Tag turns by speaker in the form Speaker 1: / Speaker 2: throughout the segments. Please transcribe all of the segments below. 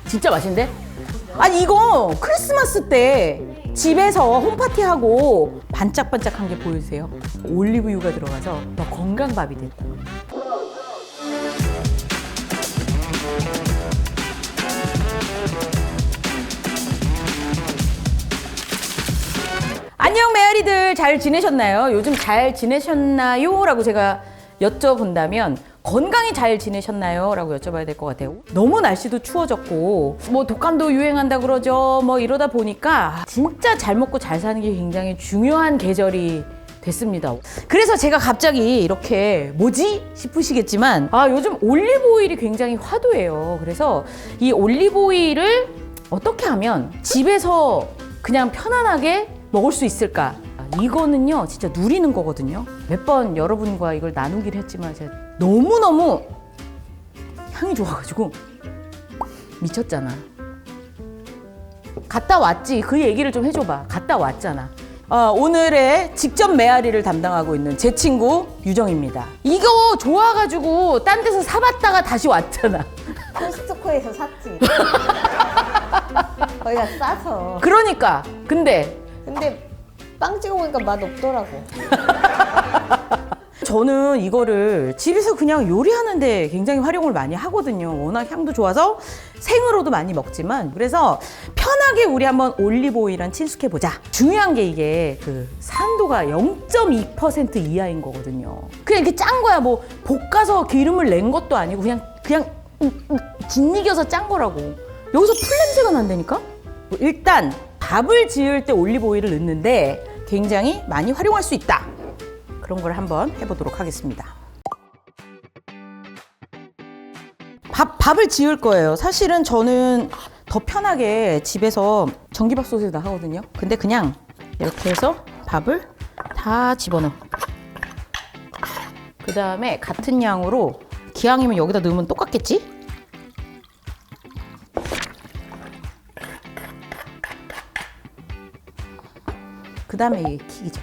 Speaker 1: 진짜 맛있는데? 아니 이거 크리스마스 때 집에서 홈파티하고 반짝반짝한 게 보이세요? 올리브유가 들어가서 더 건강밥이 됐다. 안녕 메아리들, 잘 지내셨나요? 요즘 잘 지내셨나요? 라고 제가 여쭤본다면 건강히 잘 지내셨나요? 라고 여쭤봐야 될 것 같아요. 너무 날씨도 추워졌고 뭐 독감도 유행한다 그러죠. 뭐 이러다 보니까 진짜 잘 먹고 잘 사는 게 굉장히 중요한 계절이 됐습니다. 그래서 제가 갑자기 이렇게 뭐지? 싶으시겠지만 요즘 올리브오일이 굉장히 화두예요. 그래서 이 올리브오일을 어떻게 하면 집에서 그냥 편안하게 먹을 수 있을까? 이거는요 진짜 누리는 거거든요. 몇 번 여러분과 이걸 나누긴 했지만 제가 너무너무 향이 좋아가지고 미쳤잖아. 갔다 왔지. 그 얘기를 좀 해줘봐. 갔다 왔잖아. 오늘의 직접 메아리를 담당하고 있는 제 친구 유정입니다. 이거 좋아가지고 딴 데서 사봤다가 다시 왔잖아.
Speaker 2: 코스트코에서 샀지. 거기가 싸서.
Speaker 1: 그러니까 근데
Speaker 2: 빵 찍어 보니까 맛 없더라고.
Speaker 1: 저는 이거를 집에서 그냥 요리하는데 굉장히 활용을 많이 하거든요. 워낙 향도 좋아서 생으로도 많이 먹지만, 그래서 편하게 우리 한번 올리브오일랑 친숙해보자. 중요한 게 이게 그 산도가 0.2% 이하인 거거든요. 그냥 이렇게 짠 거야. 뭐 볶아서 기름을 낸 것도 아니고 그냥 짓이겨서 짠 거라고. 여기서 풀냄새가 난다니까? 일단 밥을 지을 때 올리브오일을 넣는데 굉장히 많이 활용할 수 있다. 그런 걸 한번 해보도록 하겠습니다. 밥을 지을 거예요. 사실은 저는 더 편하게 집에서 전기밥솥에다 하거든요. 근데 그냥 이렇게 해서 밥을 다 집어넣어. 그 다음에 같은 양으로, 기왕이면 여기다 넣으면 똑같겠지? 그 다음에 이게 킥이죠.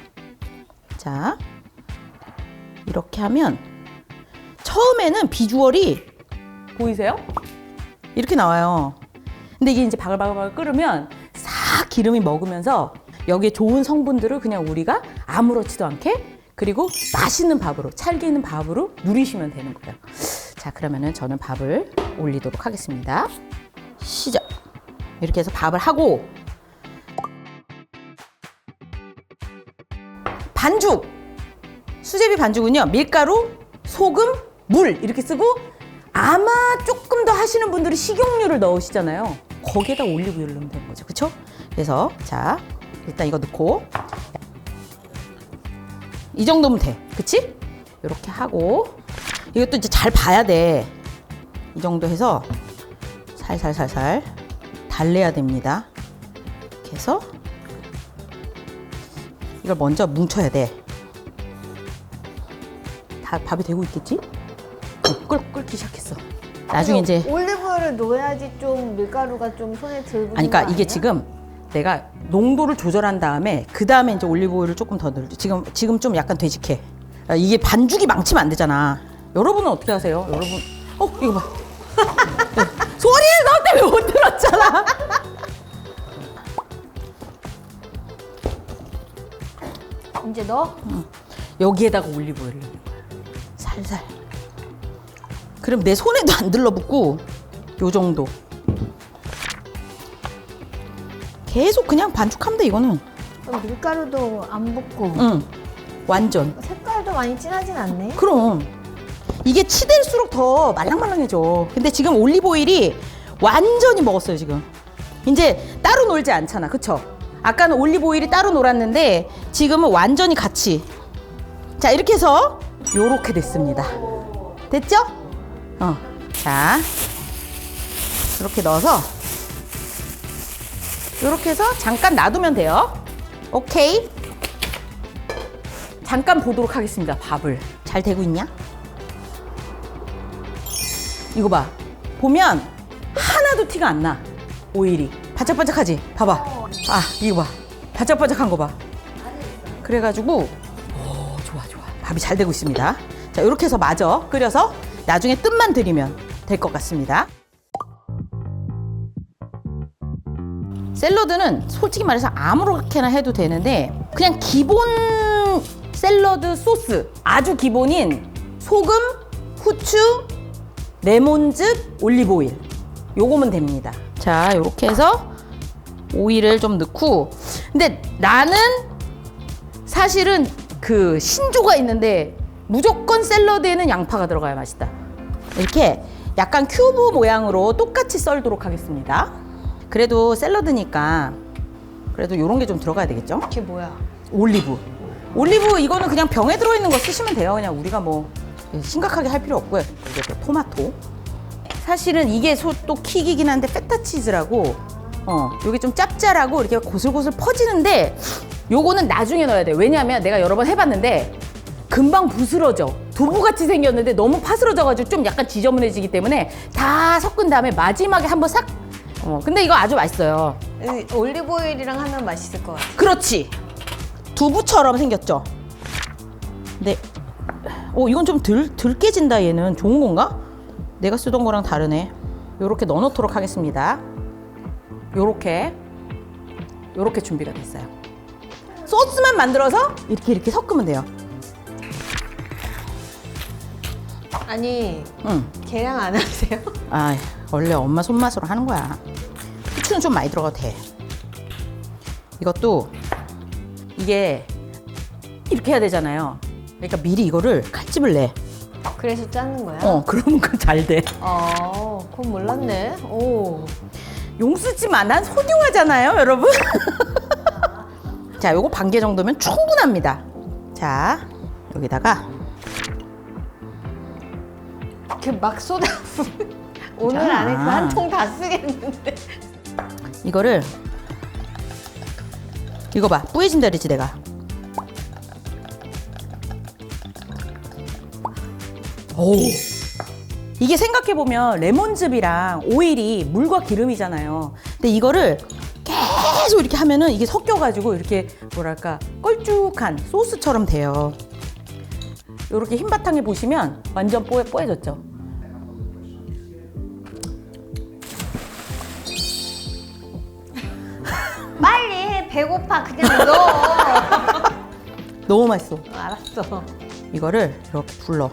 Speaker 1: 자, 이렇게 하면 처음에는 비주얼이 보이세요? 이렇게 나와요. 근데 이게 이제 바글바글 끓으면 싹 기름이 먹으면서 여기에 좋은 성분들을 그냥 우리가 아무렇지도 않게, 그리고 맛있는 밥으로, 찰기 있는 밥으로 누리시면 되는 거예요. 자, 그러면은 저는 밥을 올리도록 하겠습니다. 시작. 이렇게 해서 밥을 하고, 반죽! 수제비 반죽은요, 밀가루, 소금, 물 이렇게 쓰고, 아마 조금 더 하시는 분들이 식용유를 넣으시잖아요. 거기에다 올리브유를 넣으면 되는 거죠. 그쵸? 그래서 자, 일단 이거 넣고 이 정도면 돼. 그치? 이렇게 하고, 이것도 이제 잘 봐야 돼. 이 정도 해서 살살살살 달래야 됩니다. 이렇게 해서 이걸 먼저 뭉쳐야 돼. 다 밥이 되고 있겠지? 끓기 시작했어. 나중에 이제
Speaker 2: 올리브유를 넣어야지 좀 밀가루가 좀 손에 덜 붙는
Speaker 1: 그러니까
Speaker 2: 거
Speaker 1: 이게
Speaker 2: 아니야?
Speaker 1: 지금 내가 농도를 조절한 다음에 그 다음에 이제 올리브오일을 조금 더 넣을게. 지금 좀 약간 되직해. 이게 반죽이 망치면 안 되잖아. 여러분은 어떻게 하세요? 여러분, 이거 봐. 소리를 넣을 때 왜 못 들었잖아.
Speaker 2: 이제 넣어?
Speaker 1: 여기에다가 올리브오일을 넣는 거야. 살살. 그럼 내 손에도 안 들러붙고, 요 정도. 계속 그냥 반죽하면 돼, 이거는.
Speaker 2: 그럼 밀가루도 안 붓고.
Speaker 1: 응, 완전.
Speaker 2: 색깔도 많이 진하진 않네.
Speaker 1: 그럼 이게 치댈수록 더 말랑말랑해져. 근데 지금 올리브오일이 완전히 먹었어요. 지금 이제 따로 놀지 않잖아. 그쵸? 아까는 올리브오일이 따로 놀았는데 지금은 완전히 같이. 자, 이렇게 해서 요렇게 됐습니다. 됐죠? 자, 이렇게 넣어서 이렇게 해서 잠깐 놔두면 돼요. 오케이. 잠깐 보도록 하겠습니다. 밥을 잘 되고 있냐? 이거 봐. 보면 하나도 티가 안 나. 오일이 바짝바짝하지? 봐봐. 이거 봐. 바짝바짝한 거 봐. 그래가지고 좋아. 밥이 잘 되고 있습니다. 자, 이렇게 해서 마저 끓여서 나중에 뜸만 들이면 될 것 같습니다. 샐러드는 솔직히 말해서 아무렇게나 해도 되는데 그냥 기본 샐러드 소스 아주 기본인 소금, 후추, 레몬즙, 올리브 오일 요거면 됩니다. 자, 요렇게 해서 오일을 좀 넣고 근데 나는 사실은 그 신조가 있는데 무조건 샐러드에는 양파가 들어가야 맛있다. 이렇게 약간 큐브 모양으로 똑같이 썰도록 하겠습니다. 그래도 샐러드니까 그래도 요런 게 좀 들어가야 되겠죠?
Speaker 2: 이게 뭐야?
Speaker 1: 올리브 이거는 그냥 병에 들어있는 거 쓰시면 돼요. 그냥 우리가 뭐 심각하게 할 필요 없고요. 이게 또 토마토 사실은 이게 또 킥이긴 한데 페타치즈라고 요게 좀 짭짤하고 이렇게 고슬고슬 퍼지는데 요거는 나중에 넣어야 돼요. 왜냐하면 내가 여러 번 해봤는데 금방 부스러져. 두부같이 생겼는데 너무 파스러져가지고 좀 약간 지저분해지기 때문에 다 섞은 다음에 마지막에 한번 싹 근데 이거 아주 맛있어요.
Speaker 2: 올리브 오일이랑 하면 맛있을 것 같아.
Speaker 1: 그렇지. 두부처럼 생겼죠. 근데 이건 좀 덜 깨진다. 얘는 좋은 건가? 내가 쓰던 거랑 다르네. 요렇게 넣어놓도록 하겠습니다. 요렇게 준비가 됐어요. 소스만 만들어서 이렇게 섞으면 돼요.
Speaker 2: 아니,
Speaker 1: 응.
Speaker 2: 계량 안 하세요?
Speaker 1: 아, 원래 엄마 손맛으로 하는 거야. 후추는 좀 많이 들어가도 돼. 이것도 이게 이렇게 해야 되잖아요. 그러니까 미리 이거를 칼집을 내.
Speaker 2: 그래서 짜는 거야?
Speaker 1: 그러면 잘 돼.
Speaker 2: 그건 몰랐네. 오.
Speaker 1: 용 쓰지 마. 난 소중하잖아요, 여러분. 자, 요거 반 개 정도면 충분합니다. 자, 여기다가
Speaker 2: 이렇게 막 쏟아. 오늘
Speaker 1: 자.
Speaker 2: 안에 그 한 통 다 쓰겠는데.
Speaker 1: 이거를 이거 봐. 뿌얘진다 그랬지 내가. 오. 이게 생각해보면 레몬즙이랑 오일이 물과 기름이잖아요. 근데 이거를 계속 이렇게 하면은 이게 섞여가지고 이렇게 뭐랄까 걸쭉한 소스처럼 돼요. 이렇게 흰 바탕에 보시면 완전 뽀얘졌죠.
Speaker 2: 빨리 해. 배고파. 그냥 넣어.
Speaker 1: 너무 맛있어.
Speaker 2: 알았어.
Speaker 1: 이거를 이렇게 불러.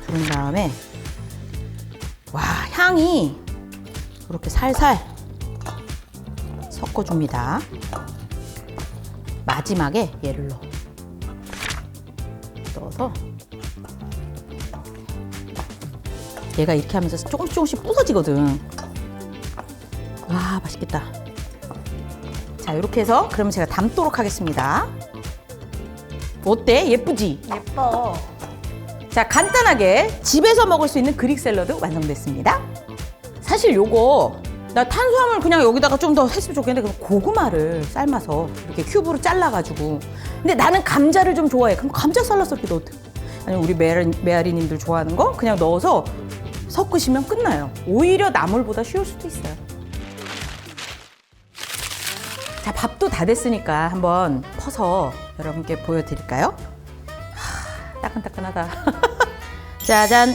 Speaker 1: 부른 다음에 와, 향이 이렇게 살살 섞어줍니다. 마지막에 얘를 넣어서 얘가 이렇게 하면서 조금씩 부서지거든. 와, 맛있겠다. 자, 이렇게 해서 그러면 제가 담도록 하겠습니다. 어때? 예쁘지?
Speaker 2: 예뻐.
Speaker 1: 자, 간단하게 집에서 먹을 수 있는 그릭 샐러드 완성됐습니다. 사실 요거 나 탄수화물 그냥 여기다가 좀 더 했으면 좋겠는데 그럼 고구마를 삶아서 이렇게 큐브로 잘라가지고 근데 나는 감자를 좀 좋아해. 그럼 감자 썰어서 이렇게 넣어도 아니 우리 메아리님들 좋아하는 거 그냥 넣어서 섞으시면 끝나요. 오히려 나물보다 쉬울 수도 있어요. 자, 밥도 다 됐으니까 한번 퍼서 여러분께 보여드릴까요? 따끈따끈하다. 짜잔.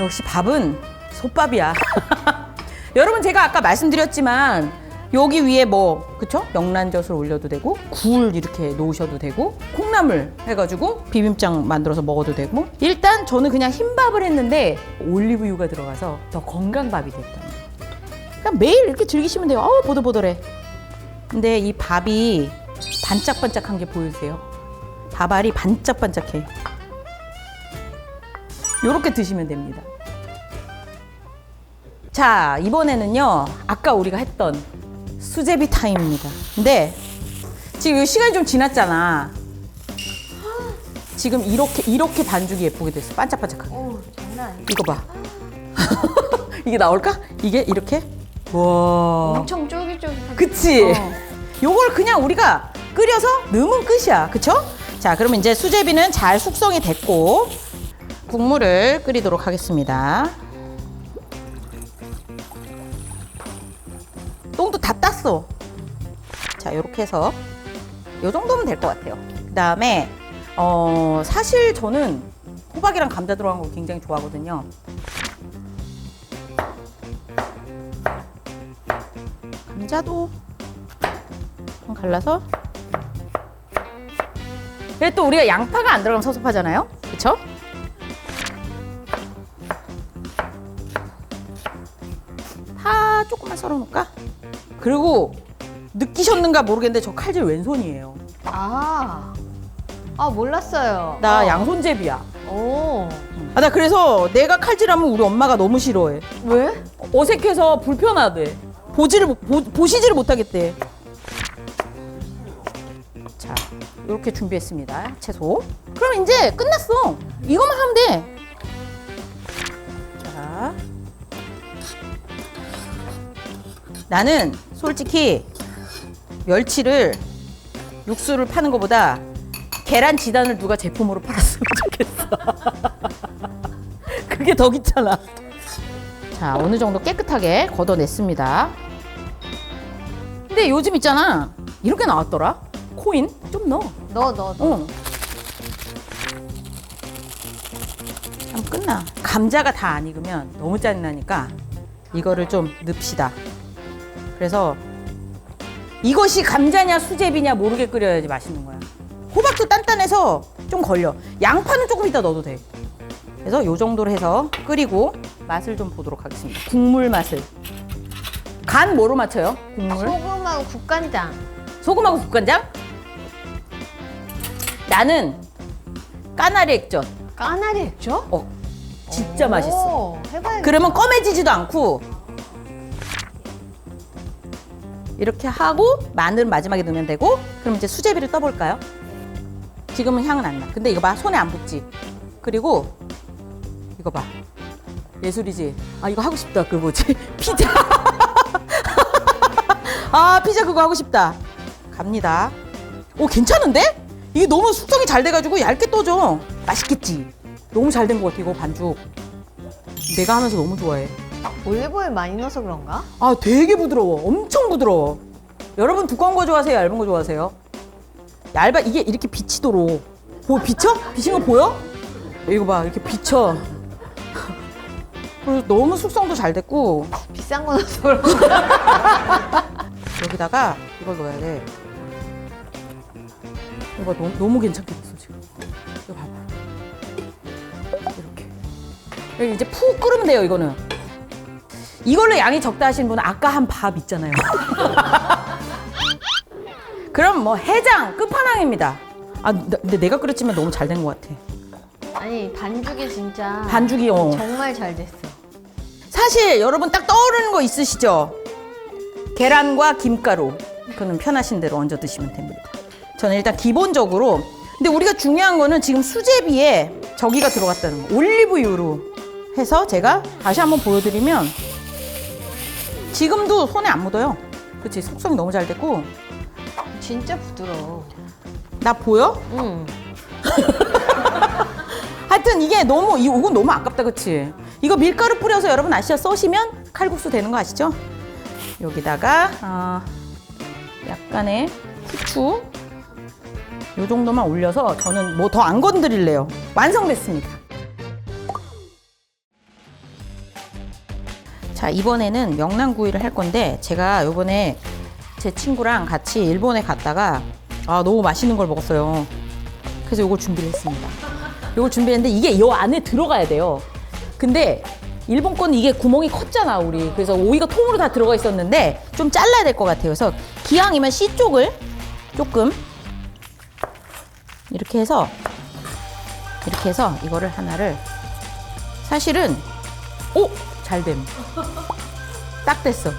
Speaker 1: 역시 밥은 솥밥이야. 여러분 제가 아까 말씀드렸지만 여기 위에 그쵸? 명란젓을 올려도 되고 굴 이렇게 놓으셔도 되고 콩나물 해가지고 비빔장 만들어서 먹어도 되고 일단 저는 그냥 흰밥을 했는데 올리브유가 들어가서 더 건강밥이 됐다. 그냥 매일 이렇게 즐기시면 돼요. 보들보들해. 근데 이 밥이 반짝반짝한 게 보이세요? 밥알이 반짝반짝해. 요렇게 드시면 됩니다. 자, 이번에는요 아까 우리가 했던 수제비 타임입니다. 근데 지금 이 시간이 좀 지났잖아. 지금 이렇게 반죽이 예쁘게 됐어. 반짝반짝하게.
Speaker 2: 장난 아니야.
Speaker 1: 이거 봐. 이게 나올까? 이게 이렇게? 와.
Speaker 2: 엄청 쫄깃쫄깃하게.
Speaker 1: 그치? 요걸 그냥 우리가 끓여서 넣으면 끝이야. 그쵸? 자, 그러면 이제 수제비는 잘 숙성이 됐고 국물을 끓이도록 하겠습니다. 똥도 다 땄어. 자, 요렇게 해서 요 정도면 될 것 같아요. 그 다음에 사실 저는 호박이랑 감자 들어간 거 굉장히 좋아하거든요. 감자도 좀 갈라서. 근데 또 우리가 양파가 안 들어가면 섭섭하잖아요. 그쵸? 파 조금만 썰어놓을까? 그리고 느끼셨는가 모르겠는데 저 칼질 왼손이에요.
Speaker 2: 아 몰랐어요.
Speaker 1: 나 양손잡이야.
Speaker 2: 오.
Speaker 1: 나 그래서 내가 칼질하면 우리 엄마가 너무 싫어해.
Speaker 2: 왜?
Speaker 1: 어색해서 불편하대. 보시지를 못하겠대. 자, 이렇게 준비했습니다. 채소. 그럼 이제 끝났어. 이것만 하면 돼. 자, 나는 솔직히 멸치를 육수를 파는 것보다 계란 지단을 누가 제품으로 팔았으면 좋겠어. 그게 더 귀찮아. 자, 어느 정도 깨끗하게 걷어냈습니다. 근데 요즘 있잖아. 이렇게 나왔더라. 코인 좀 넣어.
Speaker 2: 넣어.
Speaker 1: 응. 그럼 끝나. 감자가 다 안 익으면 너무 짜증나니까 이거를 좀 넣읍시다. 그래서 이것이 감자냐 수제비냐 모르게 끓여야지 맛있는 거야. 호박도 단단해서 좀 걸려. 양파는 조금 이따 넣어도 돼. 그래서 요 정도로 해서 끓이고 맛을 좀 보도록 하겠습니다. 국물 맛을. 간 뭐로 맞춰요? 국물?
Speaker 2: 소금하고 국간장.
Speaker 1: 소금하고 국간장? 나는 까나리 액젓.
Speaker 2: 까나리 액젓?
Speaker 1: 진짜 맛있어.
Speaker 2: 해봐야겠다.
Speaker 1: 그러면 검해지지도 않고 이렇게 하고 마늘 마지막에 넣으면 되고. 그럼 이제 수제비를 떠볼까요? 지금은 향은 안 나. 근데 이거 봐, 손에 안 붙지. 그리고 이거 봐, 예술이지. 아, 이거 하고 싶다. 그 뭐지? 피자. 아, 피자 그거 하고 싶다. 갑니다. 오, 괜찮은데? 이게 너무 숙성이 잘 돼가지고 얇게 떠져. 맛있겠지? 너무 잘 된 것 같아, 이거 반죽. 내가 하면서 너무 좋아해.
Speaker 2: 올리브오일 많이 넣어서 그런가?
Speaker 1: 아, 되게 부드러워. 엄청 부드러워. 여러분 두꺼운 거 좋아하세요? 얇은 거 좋아하세요? 이게 이렇게 비치도록. 비쳐? 비친 거 보여? 이거 봐, 이렇게 비쳐. 그리고 너무 숙성도 잘 됐고.
Speaker 2: 비싼 거 넣어서 그런가?
Speaker 1: 여기다가 이걸 넣어야 돼. 이거 너무 괜찮게 됐어 지금. 이거 봐봐. 이렇게. 여기 이제 푹 끓으면 돼요. 이거는. 이걸로 양이 적다 하시는 분은 아까 한 밥 있잖아요. 그럼 뭐 해장 끝판왕입니다. 아, 근데 내가 끓였지만 너무 잘 된 것 같아.
Speaker 2: 아니 반죽이 진짜
Speaker 1: 반죽이
Speaker 2: 정말 잘 됐어.
Speaker 1: 사실 여러분 딱 떠오르는 거 있으시죠? 계란과 김가루. 그거는 편하신 대로 얹어 드시면 됩니다. 저는 일단 기본적으로. 근데 우리가 중요한 거는 지금 수제비에 저기가 들어갔다는 거. 올리브유로 해서 제가 다시 한번 보여드리면 지금도 손에 안 묻어요. 그치? 숙성이 너무 잘 됐고.
Speaker 2: 진짜 부드러워.
Speaker 1: 나 보여?
Speaker 2: 응.
Speaker 1: 하여튼 이게 이건 너무 아깝다, 그치? 이거 밀가루 뿌려서 여러분 아시죠? 써시면 칼국수 되는 거 아시죠? 여기다가 약간의 후추 요 정도만 올려서 저는 뭐 더 안 건드릴래요. 완성됐습니다. 자, 이번에는 명란구이를 할 건데 제가 요번에 제 친구랑 같이 일본에 갔다가 너무 맛있는 걸 먹었어요. 그래서 요걸 준비를 했습니다. 요걸 준비했는데 이게 요 안에 들어가야 돼요. 근데 일본 거는 이게 구멍이 컸잖아, 우리. 그래서 오이가 통으로 다 들어가 있었는데 좀 잘라야 될 것 같아요. 그래서 기왕이면 씨 쪽을 조금 이렇게 해서 이거를 하나를 사실은 잘됨. 딱 됐어.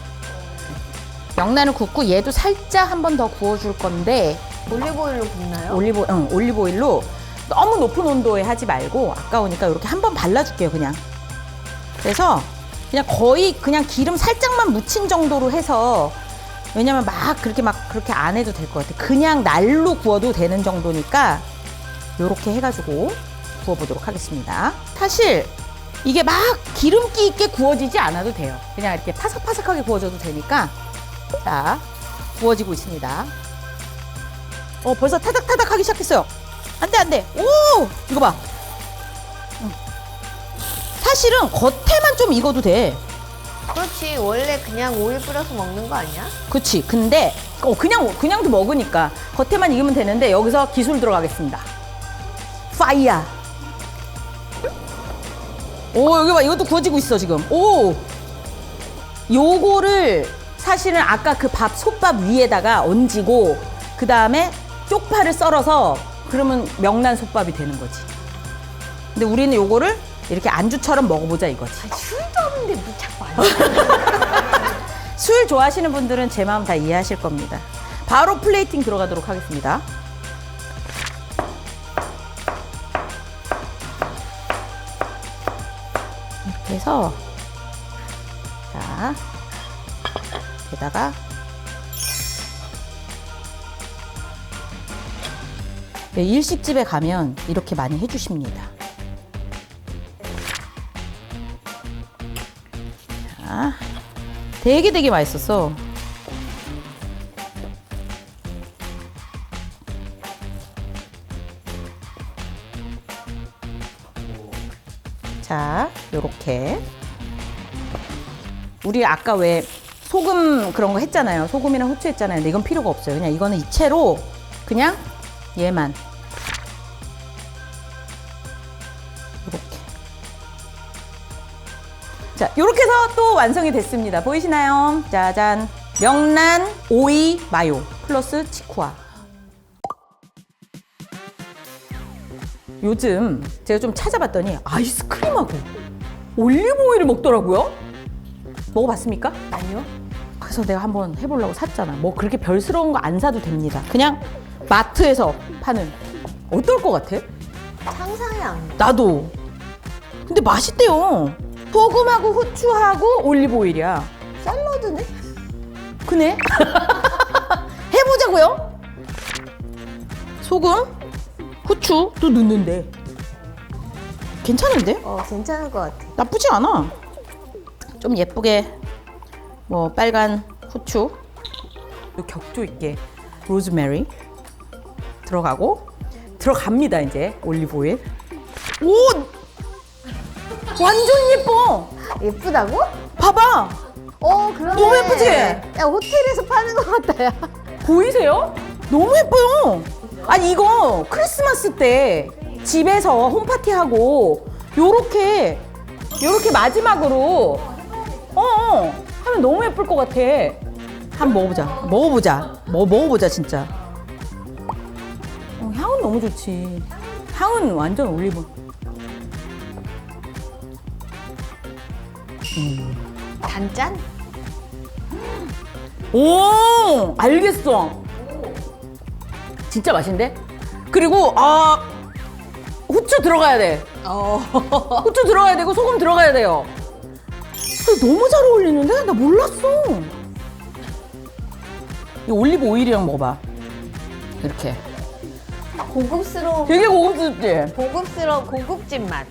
Speaker 1: 명란을 굽고 얘도 살짝 한 번 더 구워줄 건데
Speaker 2: 올리브오일로 굽나요?
Speaker 1: 올리브오일로 너무 높은 온도에 하지 말고 아까우니까 이렇게 한 번 발라줄게요, 그냥. 그래서 그냥 거의 그냥 기름 살짝만 묻힌 정도로 해서 왜냐면 그렇게 안 해도 될 것 같아. 그냥 날로 구워도 되는 정도니까 이렇게 해가지고 구워보도록 하겠습니다. 사실 이게 막 기름기 있게 구워지지 않아도 돼요. 그냥 이렇게 파삭파삭하게 구워져도 되니까. 자, 구워지고 있습니다. 벌써 타닥타닥 하기 시작했어요. 안 돼. 오! 이거 봐. 사실은 겉에만 좀 익어도 돼.
Speaker 2: 그렇지. 원래 그냥 오일 뿌려서 먹는 거 아니야?
Speaker 1: 그치. 근데 그냥도 먹으니까 겉에만 익으면 되는데 여기서 기술 들어가겠습니다. 파이어. 오, 여기 봐. 이것도 구워지고 있어 지금. 오. 요거를 사실은 아까 그 솥밥 위에다가 얹고 그 다음에 쪽파를 썰어서 그러면 명란 솥밥이 되는 거지. 근데 우리는 요거를 이렇게 안주처럼 먹어보자 이거지.
Speaker 2: 술도 없는데 뭐 자꾸 안
Speaker 1: 술 좋아하시는 분들은 제 마음 다 이해하실 겁니다. 바로 플레이팅 들어가도록 하겠습니다. 이렇게 해서 자, 여기다가 네, 일식집에 가면 이렇게 많이 해주십니다. 자, 되게 맛있었어. 자, 요렇게. 우리 아까 왜 소금 그런 거 했잖아요. 소금이랑 후추 했잖아요. 근데 이건 필요가 없어요. 그냥 이거는 이 채로 그냥 얘만. 요렇게. 자, 요렇게 해서 또 완성이 됐습니다. 보이시나요? 짜잔. 명란, 오이, 마요 플러스 치쿠아. 요즘 제가 좀 찾아봤더니 아이스크림하고 올리브 오일을 먹더라고요. 먹어봤습니까?
Speaker 2: 아니요.
Speaker 1: 그래서 내가 한번 해보려고 샀잖아. 뭐 그렇게 별스러운 거 안 사도 됩니다. 그냥 마트에서 파는. 어떨 것 같아?
Speaker 2: 상상이 안 돼.
Speaker 1: 나도. 근데 맛있대요. 소금하고 후추하고 올리브 오일이야.
Speaker 2: 샐러드네?
Speaker 1: 그네? 해보자고요. 소금, 후추 또 넣는데. 괜찮은데?
Speaker 2: 괜찮을 것 같아.
Speaker 1: 나쁘지 않아. 좀 예쁘게 뭐 빨간 후추, 또 격조 있게 로즈메리 들어가고 들어갑니다. 이제 올리브 오일. 오! 완전 예뻐.
Speaker 2: 예쁘다고?
Speaker 1: 봐봐.
Speaker 2: 그러네.
Speaker 1: 너무 예쁘지?
Speaker 2: 야, 호텔에서 파는 것 같다, 야.
Speaker 1: 보이세요? 너무 예뻐요. 아니 이거 크리스마스 때 집에서 홈파티하고 요렇게 마지막으로 하면 너무 예쁠 것 같아. 한번 먹어보자 진짜. 향은 너무 좋지. 향은 완전 올리브.
Speaker 2: 단짠?
Speaker 1: 오, 알겠어. 진짜 맛있는데? 그리고 후추 들어가야 돼. 후추 들어가야 되고 소금 들어가야 돼요. 너무 잘 어울리는데? 나 몰랐어. 이 올리브 오일이랑 먹어봐. 이렇게.
Speaker 2: 고급스러운,
Speaker 1: 되게 고급스럽지?
Speaker 2: 고급진 맛.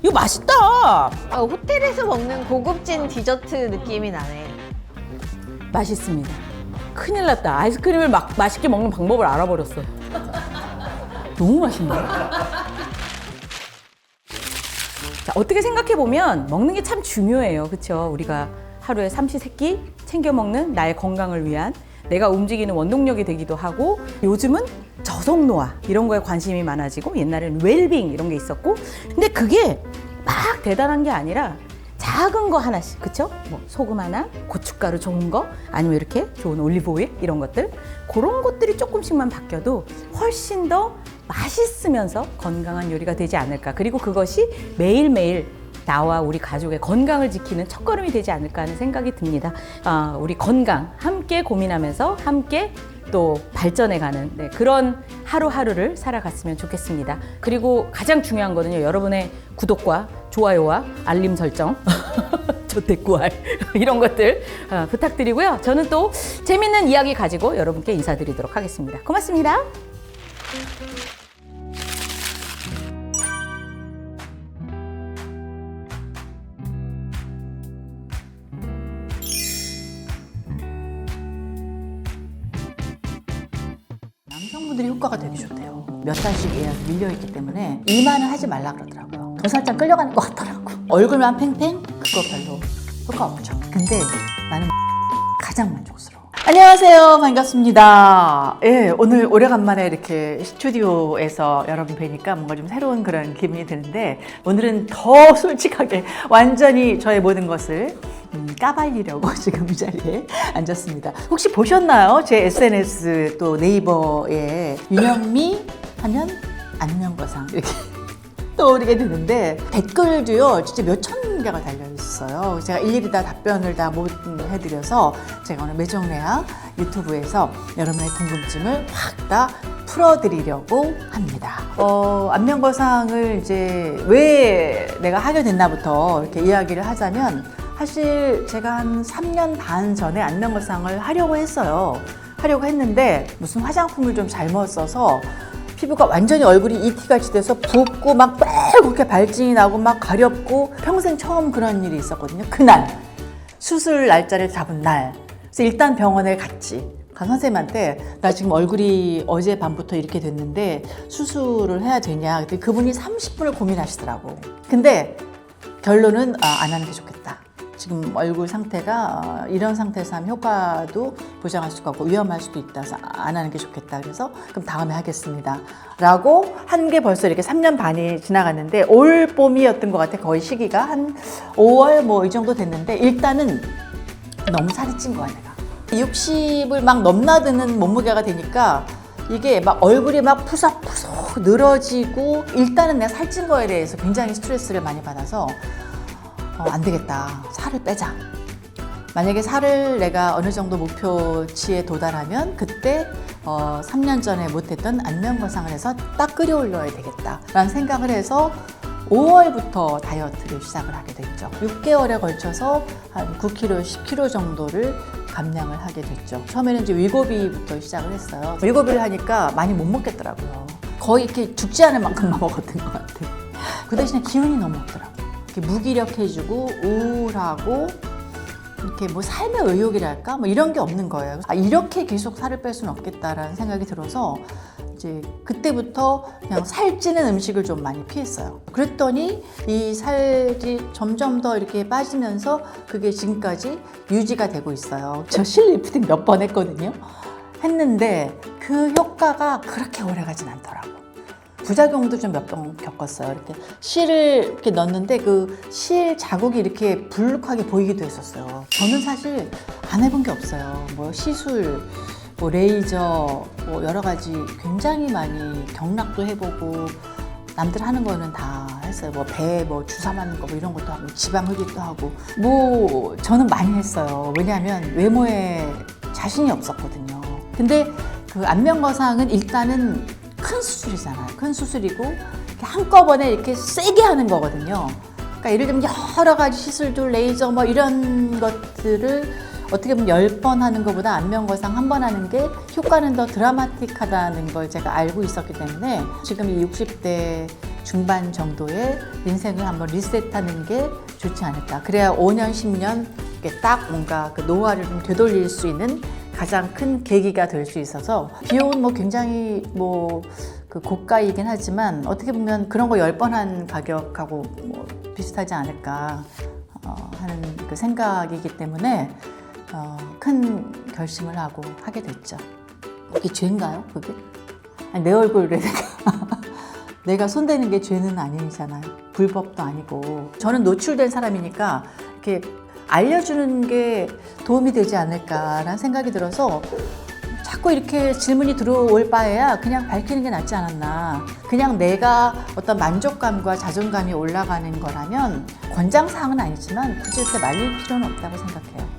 Speaker 1: 이거 맛있다.
Speaker 2: 호텔에서 먹는 고급진 디저트 느낌이 나네.
Speaker 1: 맛있습니다. 큰일 났다. 아이스크림을 맛있게 먹는 방법을 알아버렸어. 너무 맛있네. 자, 어떻게 생각해보면 먹는 게 참 중요해요. 그쵸? 우리가 하루에 삼시세끼 챙겨 먹는 나의 건강을 위한 내가 움직이는 원동력이 되기도 하고 요즘은 저속노화 이런 거에 관심이 많아지고 옛날에는 웰빙 이런 게 있었고 근데 그게 막 대단한 게 아니라 작은 거 하나씩 그쵸? 뭐 소금 하나, 고춧가루 좋은 거 아니면 이렇게 좋은 올리브 오일 이런 것들 그런 것들이 조금씩만 바뀌어도 훨씬 더 맛있으면서 건강한 요리가 되지 않을까. 그리고 그것이 매일매일 나와 우리 가족의 건강을 지키는 첫걸음이 되지 않을까 하는 생각이 듭니다. 우리 건강 함께 고민하면서 함께 또 발전해가는 그런 하루하루를 살아갔으면 좋겠습니다. 그리고 가장 중요한 거는요. 여러분의 구독과 좋아요와 알림 설정, 댓글 이런 것들 부탁드리고요. 저는 또 재밌는 이야기 가지고 여러분께 인사드리도록 하겠습니다. 고맙습니다.
Speaker 3: 남성분들이 효과가 되게 좋대요. 몇 달씩 예약이 밀려있기 때문에 일만은 하지 말라 그러더라고요. 더 살짝 끌려가는 것 같더라고. 얼굴만 팽팽? 그거 별로. 효과 없죠. 근데 나는 가장 만족스러워. 안녕하세요. 반갑습니다. 예, 오늘 오래간만에 이렇게 스튜디오에서 여러분 뵈니까 뭔가 좀 새로운 그런 기분이 드는데 오늘은 더 솔직하게 완전히 저의 모든 것을 까발리려고 지금 이 자리에 앉았습니다. 혹시 보셨나요? 제 SNS 또 네이버에 윤영미 하면 안면거상 이렇게 떠오르게 되는데 댓글도요 진짜 몇천 개가 달려있어요. 제가 일일이 다 답변을 다 못 해드려서 제가 오늘 매정레아 유튜브에서 여러분의 궁금증을 확 다 풀어드리려고 합니다. 안면거상을 이제 왜 내가 하게 됐나부터 이렇게 이야기를 하자면 사실 제가 한 3년 반 전에 안면거상을 하려고 했어요. 하려고 했는데 무슨 화장품을 좀 잘못 써서 피부가 완전히 얼굴이 이티같이 돼서 붓고 막 빨갛게 발진이 나고 막 가렵고 평생 처음 그런 일이 있었거든요. 그날 수술 날짜를 잡은 날 그래서 일단 병원에 갔지. 간 선생님한테 나 지금 얼굴이 어제 밤부터 이렇게 됐는데 수술을 해야 되냐 그랬더니 그분이 30분을 고민하시더라고. 근데 결론은 안 하는 게 좋겠다. 지금 얼굴 상태가 이런 상태에서 하면 효과도 보장할 수가 없고 위험할 수도 있다. 그래서 안 하는 게 좋겠다. 그래서 그럼 다음에 하겠습니다. 라고 한 게 벌써 이렇게 3년 반이 지나갔는데 올 봄이었던 것 같아. 거의 시기가 한 5월 뭐 이 정도 됐는데 일단은 너무 살이 찐 거야 내가. 60을 막 넘나드는 몸무게가 되니까 이게 막 얼굴이 막 푸석푸석 늘어지고 일단은 내가 살찐 거에 대해서 굉장히 스트레스를 많이 받아서 안 되겠다. 살을 빼자. 만약에 살을 내가 어느 정도 목표치에 도달하면 그때 3년 전에 못했던 안면거상을 해서 딱 끌어올려야 되겠다 라는 생각을 해서 5월부터 다이어트를 시작을 하게 됐죠. 6개월에 걸쳐서 한 9kg, 10kg 정도를 감량을 하게 됐죠. 처음에는 이제 위고비부터 시작을 했어요. 위고비를 하니까 많이 못 먹겠더라고요. 거의 이렇게 죽지 않을 만큼만 먹었던 것 같아요. 그 대신에 기운이 너무 없더라고요. 이렇게 무기력해지고 우울하고 이렇게 뭐 삶의 의욕이랄까 뭐 이런 게 없는 거예요. 이렇게 계속 살을 뺄 수는 없겠다라는 생각이 들어서 이제 그때부터 그냥 살찌는 음식을 좀 많이 피했어요. 그랬더니 이 살이 점점 더 이렇게 빠지면서 그게 지금까지 유지가 되고 있어요. 저 실리프팅 몇 번 했거든요. 했는데 그 효과가 그렇게 오래 가진 않더라고요. 부작용도 좀 몇 번 겪었어요. 이렇게 실을 이렇게 넣었는데 그 실 자국이 이렇게 불룩하게 보이기도 했었어요. 저는 사실 안 해본 게 없어요. 뭐 시술, 뭐 레이저, 뭐 여러 가지 굉장히 많이 경락도 해보고 남들 하는 거는 다 했어요. 뭐 배 뭐 주사 맞는 거 뭐 이런 것도 하고 지방 흡입도 하고 뭐 저는 많이 했어요. 왜냐하면 외모에 자신이 없었거든요. 근데 그 안면거상은 일단은 큰 수술이잖아요. 큰 수술이고 한꺼번에 이렇게 세게 하는 거거든요. 그러니까 예를 들면 여러 가지 시술도 레이저 뭐 이런 것들을 어떻게 보면 10번 하는 것보다 안면거상 한 번 하는 게 효과는 더 드라마틱하다는 걸 제가 알고 있었기 때문에 지금 이 60대 중반 정도의 인생을 한번 리셋하는 게 좋지 않을까. 그래야 5년, 10년 이렇게 딱 뭔가 그 노화를 좀 되돌릴 수 있는 가장 큰 계기가 될 수 있어서 비용은 뭐 굉장히 뭐 그 고가이긴 하지만 어떻게 보면 그런 거 10번 한 가격하고 뭐 비슷하지 않을까 하는 그 생각이기 때문에 큰 결심을 하고 하게 됐죠. 그게 죄인가요? 그게? 아니, 내 얼굴에 내가 손대는 게 죄는 아니잖아요. 불법도 아니고. 저는 노출된 사람이니까 이렇게 알려주는 게 도움이 되지 않을까라는 생각이 들어서 자꾸 이렇게 질문이 들어올 바에야 그냥 밝히는 게 낫지 않았나. 그냥 내가 어떤 만족감과 자존감이 올라가는 거라면 권장사항은 아니지만 굳이 이렇게 말릴 필요는 없다고 생각해요.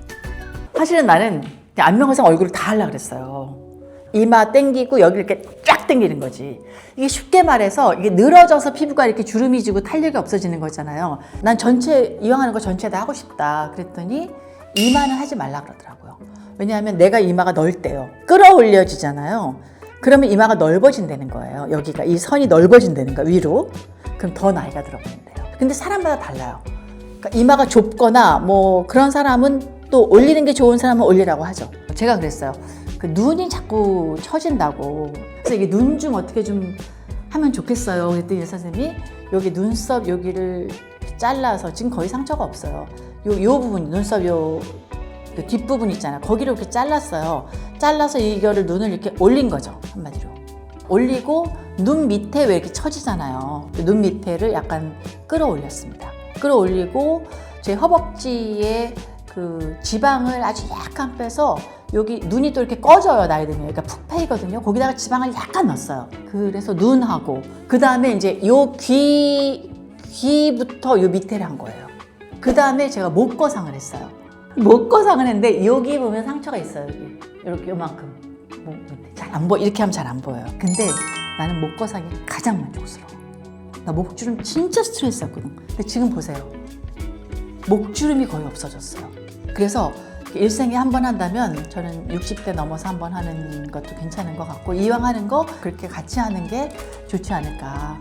Speaker 3: 사실은 나는 안면거상 얼굴을 다 하려고 그랬어요. 이마 땡기고 여기 이렇게 쫙 땡기는 거지. 이게 쉽게 말해서 이게 늘어져서 피부가 이렇게 주름이 지고 탄력이 없어지는 거잖아요. 난 전체 이왕 하는 거 전체 다 하고 싶다. 그랬더니 이마는 하지 말라 그러더라고요. 왜냐하면 내가 이마가 넓대요. 끌어올려지잖아요. 그러면 이마가 넓어진다는 거예요. 여기가 이 선이 넓어진다는 거야 위로. 그럼 더 나이가 들어 보인대요. 근데 사람마다 달라요. 그러니까 이마가 좁거나 뭐 그런 사람은 또 올리는 게 좋은 사람은 올리라고 하죠. 제가 그랬어요. 그 눈이 자꾸 처진다고. 그래서 이게 눈 좀 어떻게 좀 하면 좋겠어요. 그랬더니 선생님이 여기 눈썹 여기를 잘라서 지금 거의 상처가 없어요. 요 부분, 눈썹 요 뒷부분 있잖아요. 거기를 이렇게 잘랐어요. 잘라서 이거를 눈을 이렇게 올린 거죠. 한마디로. 올리고 눈 밑에 왜 이렇게 처지잖아요. 눈 밑에를 약간 끌어올렸습니다. 끌어올리고 제 허벅지에 그 지방을 아주 약간 빼서 여기 눈이 또 이렇게 꺼져요, 나이 들면. 그러니까 푹 패이거든요. 거기다가 지방을 약간 넣었어요. 그래서 눈하고 그 다음에 이제 요 귀부터 요 밑에를 한 거예요. 그 다음에 제가 목거상을 했어요. 목거상을 했는데 여기 보면 상처가 있어요. 여기 이렇게 요만큼. 잘 안 보여. 이렇게 하면 잘 안 보여요. 근데 나는 목거상이 가장 만족스러워. 나 목주름 진짜 스트레스였거든. 근데 지금 보세요. 목주름이 거의 없어졌어요. 그래서 일생에 한 번 한다면 저는 60대 넘어서 한 번 하는 것도 괜찮은 것 같고, 이왕 하는 거 그렇게 같이 하는 게 좋지 않을까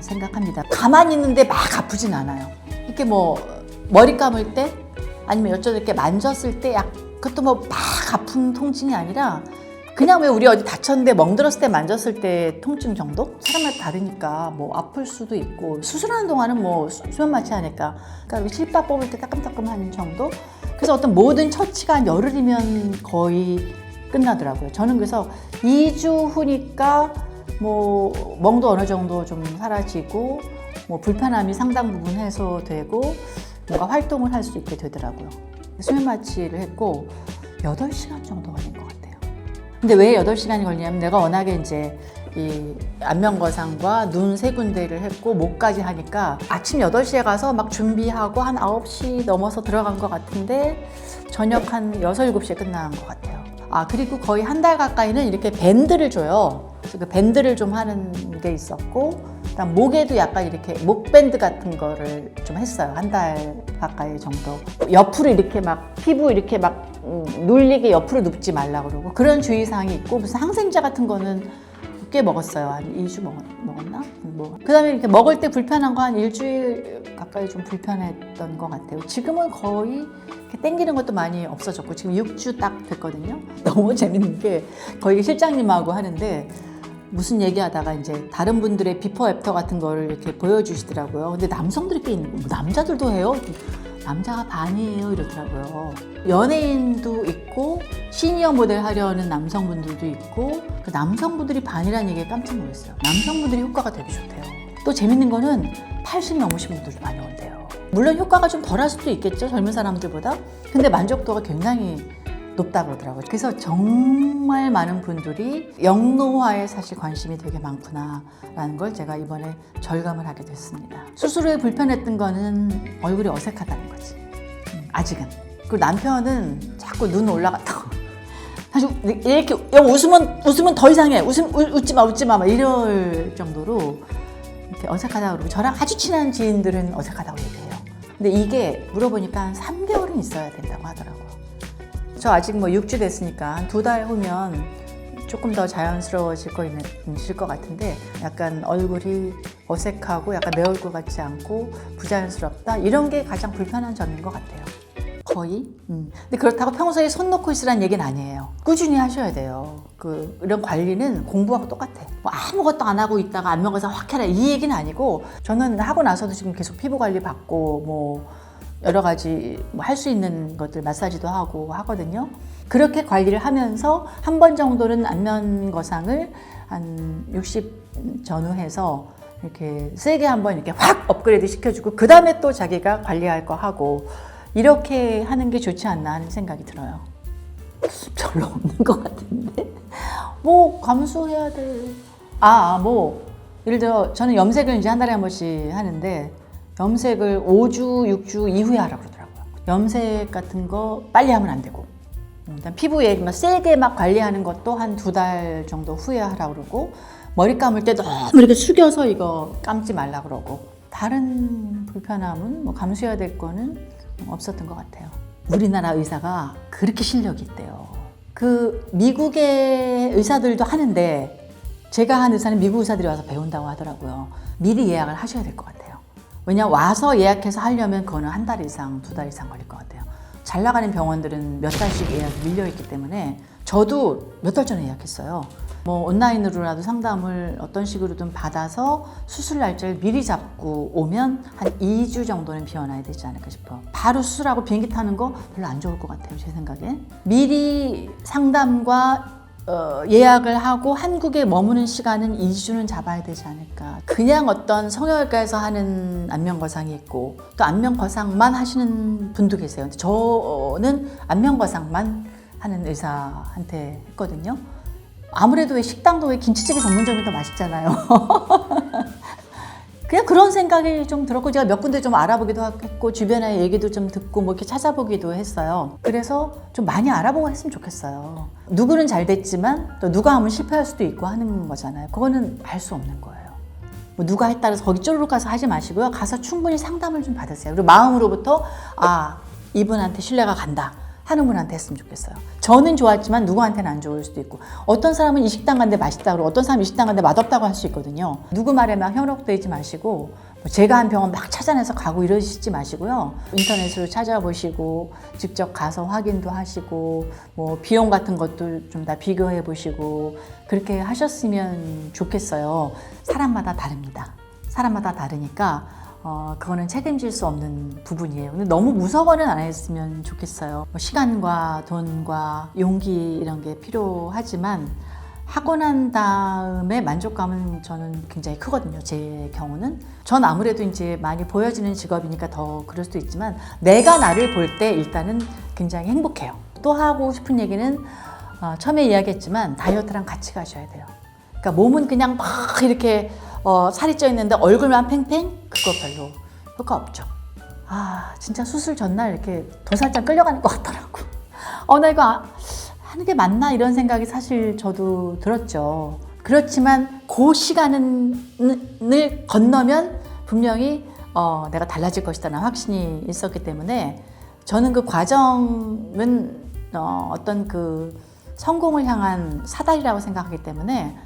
Speaker 3: 생각합니다. 가만히 있는데 막 아프진 않아요. 이렇게 뭐 머리 감을 때 아니면 여쭤도 이렇게 만졌을 때 그것도 뭐 막 아픈 통증이 아니라 그냥 왜 우리 어디 다쳤는데 멍들었을 때 만졌을 때 통증 정도? 사람마다 다르니까 뭐 아플 수도 있고, 수술하는 동안은 뭐 수면 마취 하니까 그러니까 실밥 뽑을 때 따끔따끔한 정도? 그래서 어떤 모든 처치가 한 열흘이면 거의 끝나더라고요. 저는 그래서 2주 후니까 뭐 멍도 어느 정도 좀 사라지고 뭐 불편함이 상당 부분 해소되고 뭔가 활동을 할 수 있게 되더라고요. 수면 마취를 했고 8시간 정도 걸린 것 같아요. 근데 왜 8시간이 걸리냐면 내가 워낙에 이제 이 안면거상과 눈 3군데를 했고 목까지 하니까 아침 8시에 가서 막 준비하고 한 9시 넘어서 들어간 것 같은데 저녁 한 6, 7시에 끝난 것 같아요. 그리고 거의 한 달 가까이는 이렇게 밴드를 줘요. 그래서 그 밴드를 좀 하는 게 있었고, 그다음 목에도 약간 이렇게 목밴드 같은 거를 좀 했어요. 한 달 가까이 정도. 옆으로 이렇게 막 피부 이렇게 막 눌리게 옆으로 눕지 말라고 그러고 그런 주의사항이 있고, 무슨 항생제 같은 거는 꽤 먹었어요. 한 2주 먹었나? 그 다음에 이렇게 먹을 때 불편한 거 한 일주일 가까이 좀 불편했던 것 같아요. 지금은 거의 이렇게 땡기는 것도 많이 없어졌고, 지금 6주 딱 됐거든요. 너무 재밌는 게 거의 실장님하고 하는데 무슨 얘기하다가 이제 다른 분들의 비포 애프터 같은 거를 이렇게 보여주시더라고요. 근데 남성들이 꽤 있는 거, 남자들도 해요. 남자가 반이에요 이러더라고요. 연예인도 있고 시니어 모델 하려는 남성분들도 있고, 그 남성분들이 반이라는 얘기에 깜짝 놀랐어요. 남성분들이 효과가 되게 좋대요. 또 재밌는 거는 80 넘으신 분들도 많이 온대요. 물론 효과가 좀 덜할 수도 있겠죠, 젊은 사람들보다. 근데 만족도가 굉장히 높다고 그러더라고요. 그래서 정말 많은 분들이 영노화에 사실 관심이 되게 많구나라는 걸 제가 이번에 절감을 하게 됐습니다. 수술 후에 불편했던 거는 얼굴이 어색하다는 거지. 아직은. 그리고 남편은 자꾸 눈 올라갔다고. 사실 이렇게 웃으면 더 이상해. 웃지 마 막 이럴 정도로 이렇게 어색하다고 그러고, 저랑 아주 친한 지인들은 어색하다고 얘기해요. 근데 이게 물어보니까 한 3개월은 있어야 된다고 하더라고요. 저 아직 뭐 6주 됐으니까 한 2달 후면 조금 더 자연스러워질 것 같은데, 약간 얼굴이 어색하고 약간 내 얼굴 같지 않고 부자연스럽다, 이런 게 가장 불편한 점인 것 같아요. 거의. 근데 그렇다고 평소에 손 놓고 있으라는 얘기는 아니에요. 꾸준히 하셔야 돼요. 이런 관리는 공부하고 똑같아. 뭐 아무것도 안 하고 있다가 안면거상 확 해라 이 얘기는 아니고, 저는 하고 나서도 지금 계속 피부 관리 받고 뭐 여러 가지 뭐 할 수 있는 것들 마사지도 하고 하거든요. 그렇게 관리를 하면서 한 번 정도는 안면거상을 한 60 전후해서 이렇게 세게 한번 이렇게 확 업그레이드 시켜주고, 그 다음에 또 자기가 관리할 거 하고, 이렇게 하는 게 좋지 않나 하는 생각이 들어요. 별로 없는 것 같은데 뭐 감수해야 될 뭐 예를 들어 저는 염색을 이제 한 달에 한 번씩 하는데, 염색을 5주, 6주 이후에 하라고 그러더라고요. 염색 같은 거 빨리 하면 안 되고, 피부에 막 세게 막 관리하는 것도 한 2달 정도 후에 하라고 그러고, 머리 감을 때 너무 이렇게 숙여서 이거 감지 말라 그러고, 다른 불편함은 뭐 감수해야 될 거는 없었던 것 같아요. 우리나라 의사가 그렇게 실력이 있대요. 미국의 의사들도 하는데, 제가 한 의사는 미국 의사들이 와서 배운다고 하더라고요. 미리 예약을 하셔야 될 것 같아요. 왜냐면 와서 예약해서 하려면 그거는 한 달 이상, 2달 이상 걸릴 것 같아요. 잘 나가는 병원들은 몇 달씩 예약이 밀려있기 때문에, 저도 몇 달 전에 예약했어요. 뭐 온라인으로라도 상담을 어떤 식으로든 받아서 수술 날짜를 미리 잡고 오면 한 2주 정도는 비워놔야 되지 않을까 싶어요. 바로 수술하고 비행기 타는 거 별로 안 좋을 것 같아요, 제 생각엔. 미리 상담과 예약을 하고 한국에 머무는 시간은 2주는 잡아야 되지 않을까. 그냥 어떤 성형외과에서 하는 안면거상이 있고 또 안면거상만 하시는 분도 계세요. 근데 저는 안면거상만 하는 의사한테 했거든요. 아무래도 왜 식당도 왜 김치찌개 전문점이 더 맛있잖아요. 그냥 그런 생각이 좀 들었고 제가 몇 군데 좀 알아보기도 했고 주변에 얘기도 좀 듣고 뭐 이렇게 찾아보기도 했어요. 그래서 좀 많이 알아보고 했으면 좋겠어요. 누구는 잘 됐지만 또 누가 하면 실패할 수도 있고 하는 거잖아요. 그거는 알 수 없는 거예요. 뭐 누가 했다 해서 거기 쪼르륵 가서 하지 마시고요. 가서 충분히 상담을 좀 받으세요. 그리고 마음으로부터 아, 이분한테 신뢰가 간다 하는 분한테 했으면 좋겠어요. 저는 좋았지만 누구한테는 안 좋을 수도 있고 어떤 사람은 이 식당 갔는데 맛있다 그러고 어떤 사람은 이 식당 갔는데 맛없다고 할 수 있거든요. 누구 말에 막 현혹되지 마시고 제가 한 병원 막 찾아내서 가고 이러시지 마시고요. 인터넷으로 찾아보시고 직접 가서 확인도 하시고 뭐 비용 같은 것도 좀 다 비교해 보시고 그렇게 하셨으면 좋겠어요. 사람마다 다릅니다. 사람마다 다르니까 그거는 책임질 수 없는 부분이에요. 근데 너무 무서워는 안 했으면 좋겠어요. 뭐 시간과 돈과 용기 이런 게 필요하지만 하고 난 다음에 만족감은 저는 굉장히 크거든요. 제 경우는. 전 아무래도 이제 많이 보여지는 직업이니까 더 그럴 수도 있지만 내가 나를 볼 때 일단은 굉장히 행복해요. 또 하고 싶은 얘기는 처음에 이야기했지만 다이어트랑 같이 가셔야 돼요. 그러니까 몸은 그냥 막 이렇게 살이 쪄 있는데 얼굴만 팽팽? 그거 별로 효과 없죠. 아, 진짜 수술 전날 이렇게 도살장 끌려가는 것 같더라고. 나 이거 하는 게 맞나? 이런 생각이 사실 저도 들었죠. 그렇지만 그 시간을 건너면 분명히 내가 달라질 것이다 라는 확신이 있었기 때문에 저는 그 과정은 어떤 그 성공을 향한 사다리라고 생각하기 때문에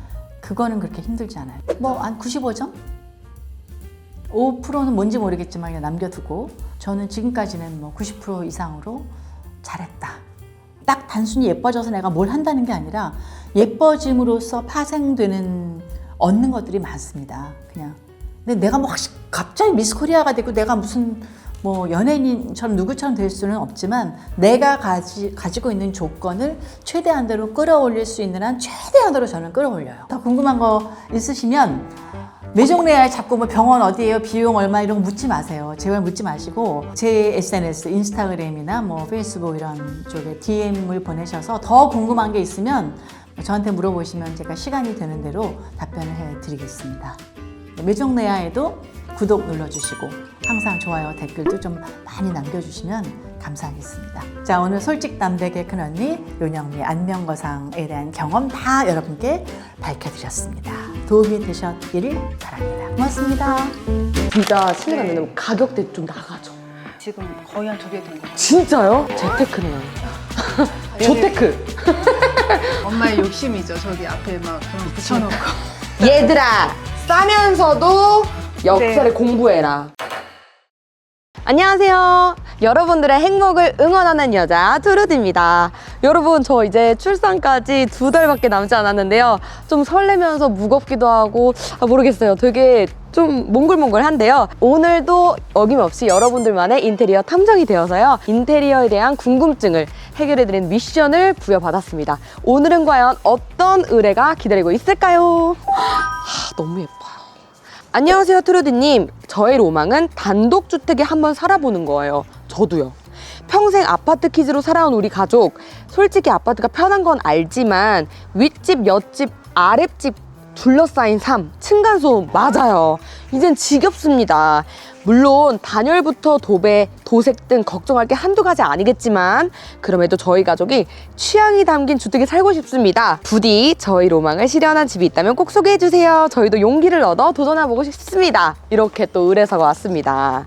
Speaker 3: 그거는 그렇게 힘들지 않아요. 뭐 한 95점? 5%는 뭔지 모르겠지만 그냥 남겨두고 저는 지금까지는 뭐 90% 이상으로 잘했다. 딱 단순히 예뻐져서 내가 뭘 한다는 게 아니라 예뻐짐으로써 파생되는 얻는 것들이 많습니다. 그냥. 근데 내가 뭐 갑자기 미스 코리아가 되고 내가 무슨 뭐 연예인처럼 누구처럼 될 수는 없지만 내가 가지고 있는 조건을 최대한대로 끌어올릴 수 있는 한 최대한으로 저는 끌어올려요. 더 궁금한 거 있으시면 매종레알 자꾸 뭐 병원 어디예요, 비용 얼마 이런 거 묻지 마세요. 제발 묻지 마시고 제 SNS, 인스타그램이나 뭐 페이스북 이런 쪽에 DM을 보내셔서 더 궁금한 게 있으면 저한테 물어보시면 제가 시간이 되는 대로 답변을 해드리겠습니다. 매종레아에도 구독 눌러주시고 항상 좋아요, 댓글도 좀 많이 남겨주시면 감사하겠습니다. 자, 오늘 솔직담백의 큰언니 요영미 안면거상에 대한 경험 다 여러분께 밝혀드렸습니다. 도움이 되셨기를 바랍니다. 고맙습니다.
Speaker 4: 진짜 실례가 안 되면 가격대 좀 나가죠.
Speaker 5: 지금 거의 한 2배 된 것 같아요.
Speaker 4: 진짜요? 재테크네요. 재테크.
Speaker 5: 엄마의 욕심이죠. 저기 앞에 막 붙여놓고.
Speaker 4: 얘들아, 싸면서도 역사를 공부해라. 안녕하세요. 여러분들의 행복을 응원하는 여자 투르드입니다. 여러분, 저 이제 출산까지 2달밖에 남지 않았는데요. 좀 설레면서 무겁기도 하고 모르겠어요. 되게 좀 몽글몽글한데요. 오늘도 어김없이 여러분들만의 인테리어 탐정이 되어서요. 인테리어에 대한 궁금증을 해결해드리는 미션을 부여받았습니다. 오늘은 과연 어떤 의뢰가 기다리고 있을까요? 너무 예뻐요. 안녕하세요, 트루디님. 저의 로망은 단독주택에 한번 살아보는 거예요. 저도요. 평생 아파트 키즈로 살아온 우리 가족. 솔직히 아파트가 편한 건 알지만 윗집, 옆집, 아랫집 둘러싸인 삶, 층간소음 맞아요. 이젠 지겹습니다. 물론 단열부터 도배, 도색 등 걱정할 게 한두 가지 아니겠지만 그럼에도 저희 가족이 취향이 담긴 주택에 살고 싶습니다. 부디 저희 로망을 실현한 집이 있다면 꼭 소개해주세요. 저희도 용기를 얻어 도전해보고 싶습니다. 이렇게 또 의뢰서가 왔습니다.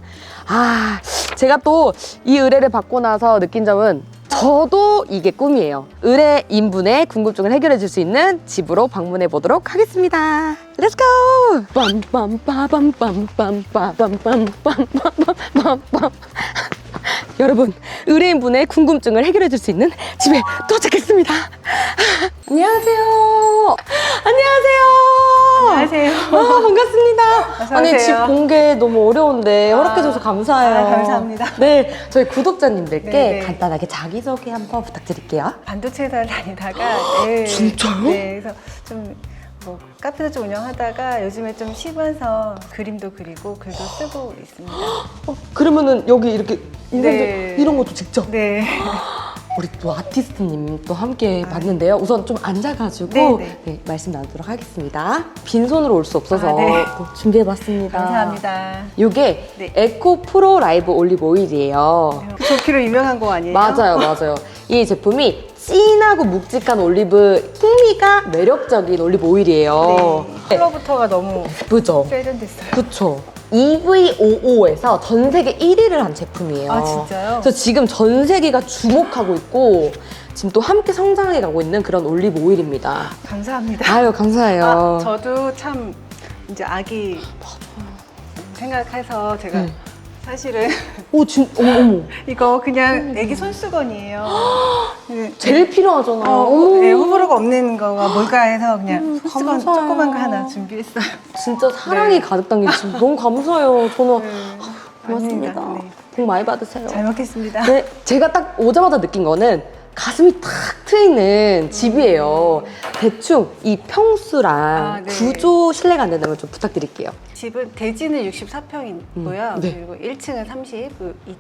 Speaker 4: 제가 또 이 의뢰를 받고 나서 느낀 점은 저도 이게 꿈이에요. 의뢰 인분의 궁금증을 해결해 줄 수 있는 집으로 방문해 보도록 하겠습니다. Let's go! 빰빰빰빰빰빰빰빰빰빰빰빰빰 여러분, 의뢰인분의 궁금증을 해결해 줄 수 있는 집에 도착했습니다. 안녕하세요. 안녕하세요. 반갑습니다. 아니, 집 공개 너무 어려운데 허락해줘서 감사해요.
Speaker 6: 감사합니다.
Speaker 4: 네, 저희 구독자님들께
Speaker 6: 네.
Speaker 4: 간단하게 자기소개 한번 부탁드릴게요.
Speaker 6: 반도체 회사를 다니다가
Speaker 4: 진짜요?
Speaker 6: 네, 그래서 좀 뭐 카페도 좀 운영하다가 요즘에 좀 쉬면서 그림도 그리고 글도 쓰고 있습니다.
Speaker 4: 그러면은 여기 이렇게
Speaker 6: 네.
Speaker 4: 이런 것도 직접
Speaker 6: 네.
Speaker 4: 우리 또 아티스트님 또 함께 봤는데요. 우선 좀 앉아가지고
Speaker 6: 네,
Speaker 4: 네, 말씀 나누도록 하겠습니다. 빈손으로 올 수 없어서
Speaker 6: 네.
Speaker 4: 또 준비해봤습니다.
Speaker 6: 감사합니다.
Speaker 4: 이게
Speaker 6: 네.
Speaker 4: 에코 프로 라이브 올리브 오일이에요.
Speaker 6: 좋기로 유명한 거 아니에요?
Speaker 4: 맞아요. 이 제품이 진하고 묵직한 올리브 풍미가 매력적인 올리브 오일이에요.
Speaker 6: 네. 컬러부터가 너무
Speaker 4: 예쁘죠?
Speaker 6: 세련됐어요.
Speaker 4: 그쵸. EV55에서 전 세계 1위를 한 제품이에요.
Speaker 6: 아, 진짜요?
Speaker 4: 그래서 지금 전 세계가 주목하고 있고 지금 또 함께 성장해 가고 있는 그런 올리브 오일입니다.
Speaker 6: 감사합니다.
Speaker 4: 아유, 감사해요.
Speaker 6: 저도 참 이제 아기 생각해서 제가
Speaker 4: 네.
Speaker 6: 사실은
Speaker 4: 어머.
Speaker 6: 이거 그냥 애기 손수건이에요. 네.
Speaker 4: 제일 필요하잖아. 어머.
Speaker 6: 네, 호불호가 없는 거가 뭘까 해서 그냥 손수건
Speaker 4: 감사해요.
Speaker 6: 조그만 거 하나 준비했어요.
Speaker 4: 진짜 사랑이
Speaker 6: 네.
Speaker 4: 가득 담긴 지금 너무 감사해요. 저는 고맙습니다.
Speaker 6: 아닙니다. 네.
Speaker 4: 복 많이 받으세요.
Speaker 6: 잘 먹겠습니다.
Speaker 4: 네, 제가 딱 오자마자 느낀 거는 가슴이 탁 트이는 집이에요. 대충 이 평수랑
Speaker 6: 네.
Speaker 4: 구조 실례가 안 된다면 좀 부탁드릴게요.
Speaker 6: 집은 대지는 64평이고요.
Speaker 4: 네.
Speaker 6: 그리고 1층은 30,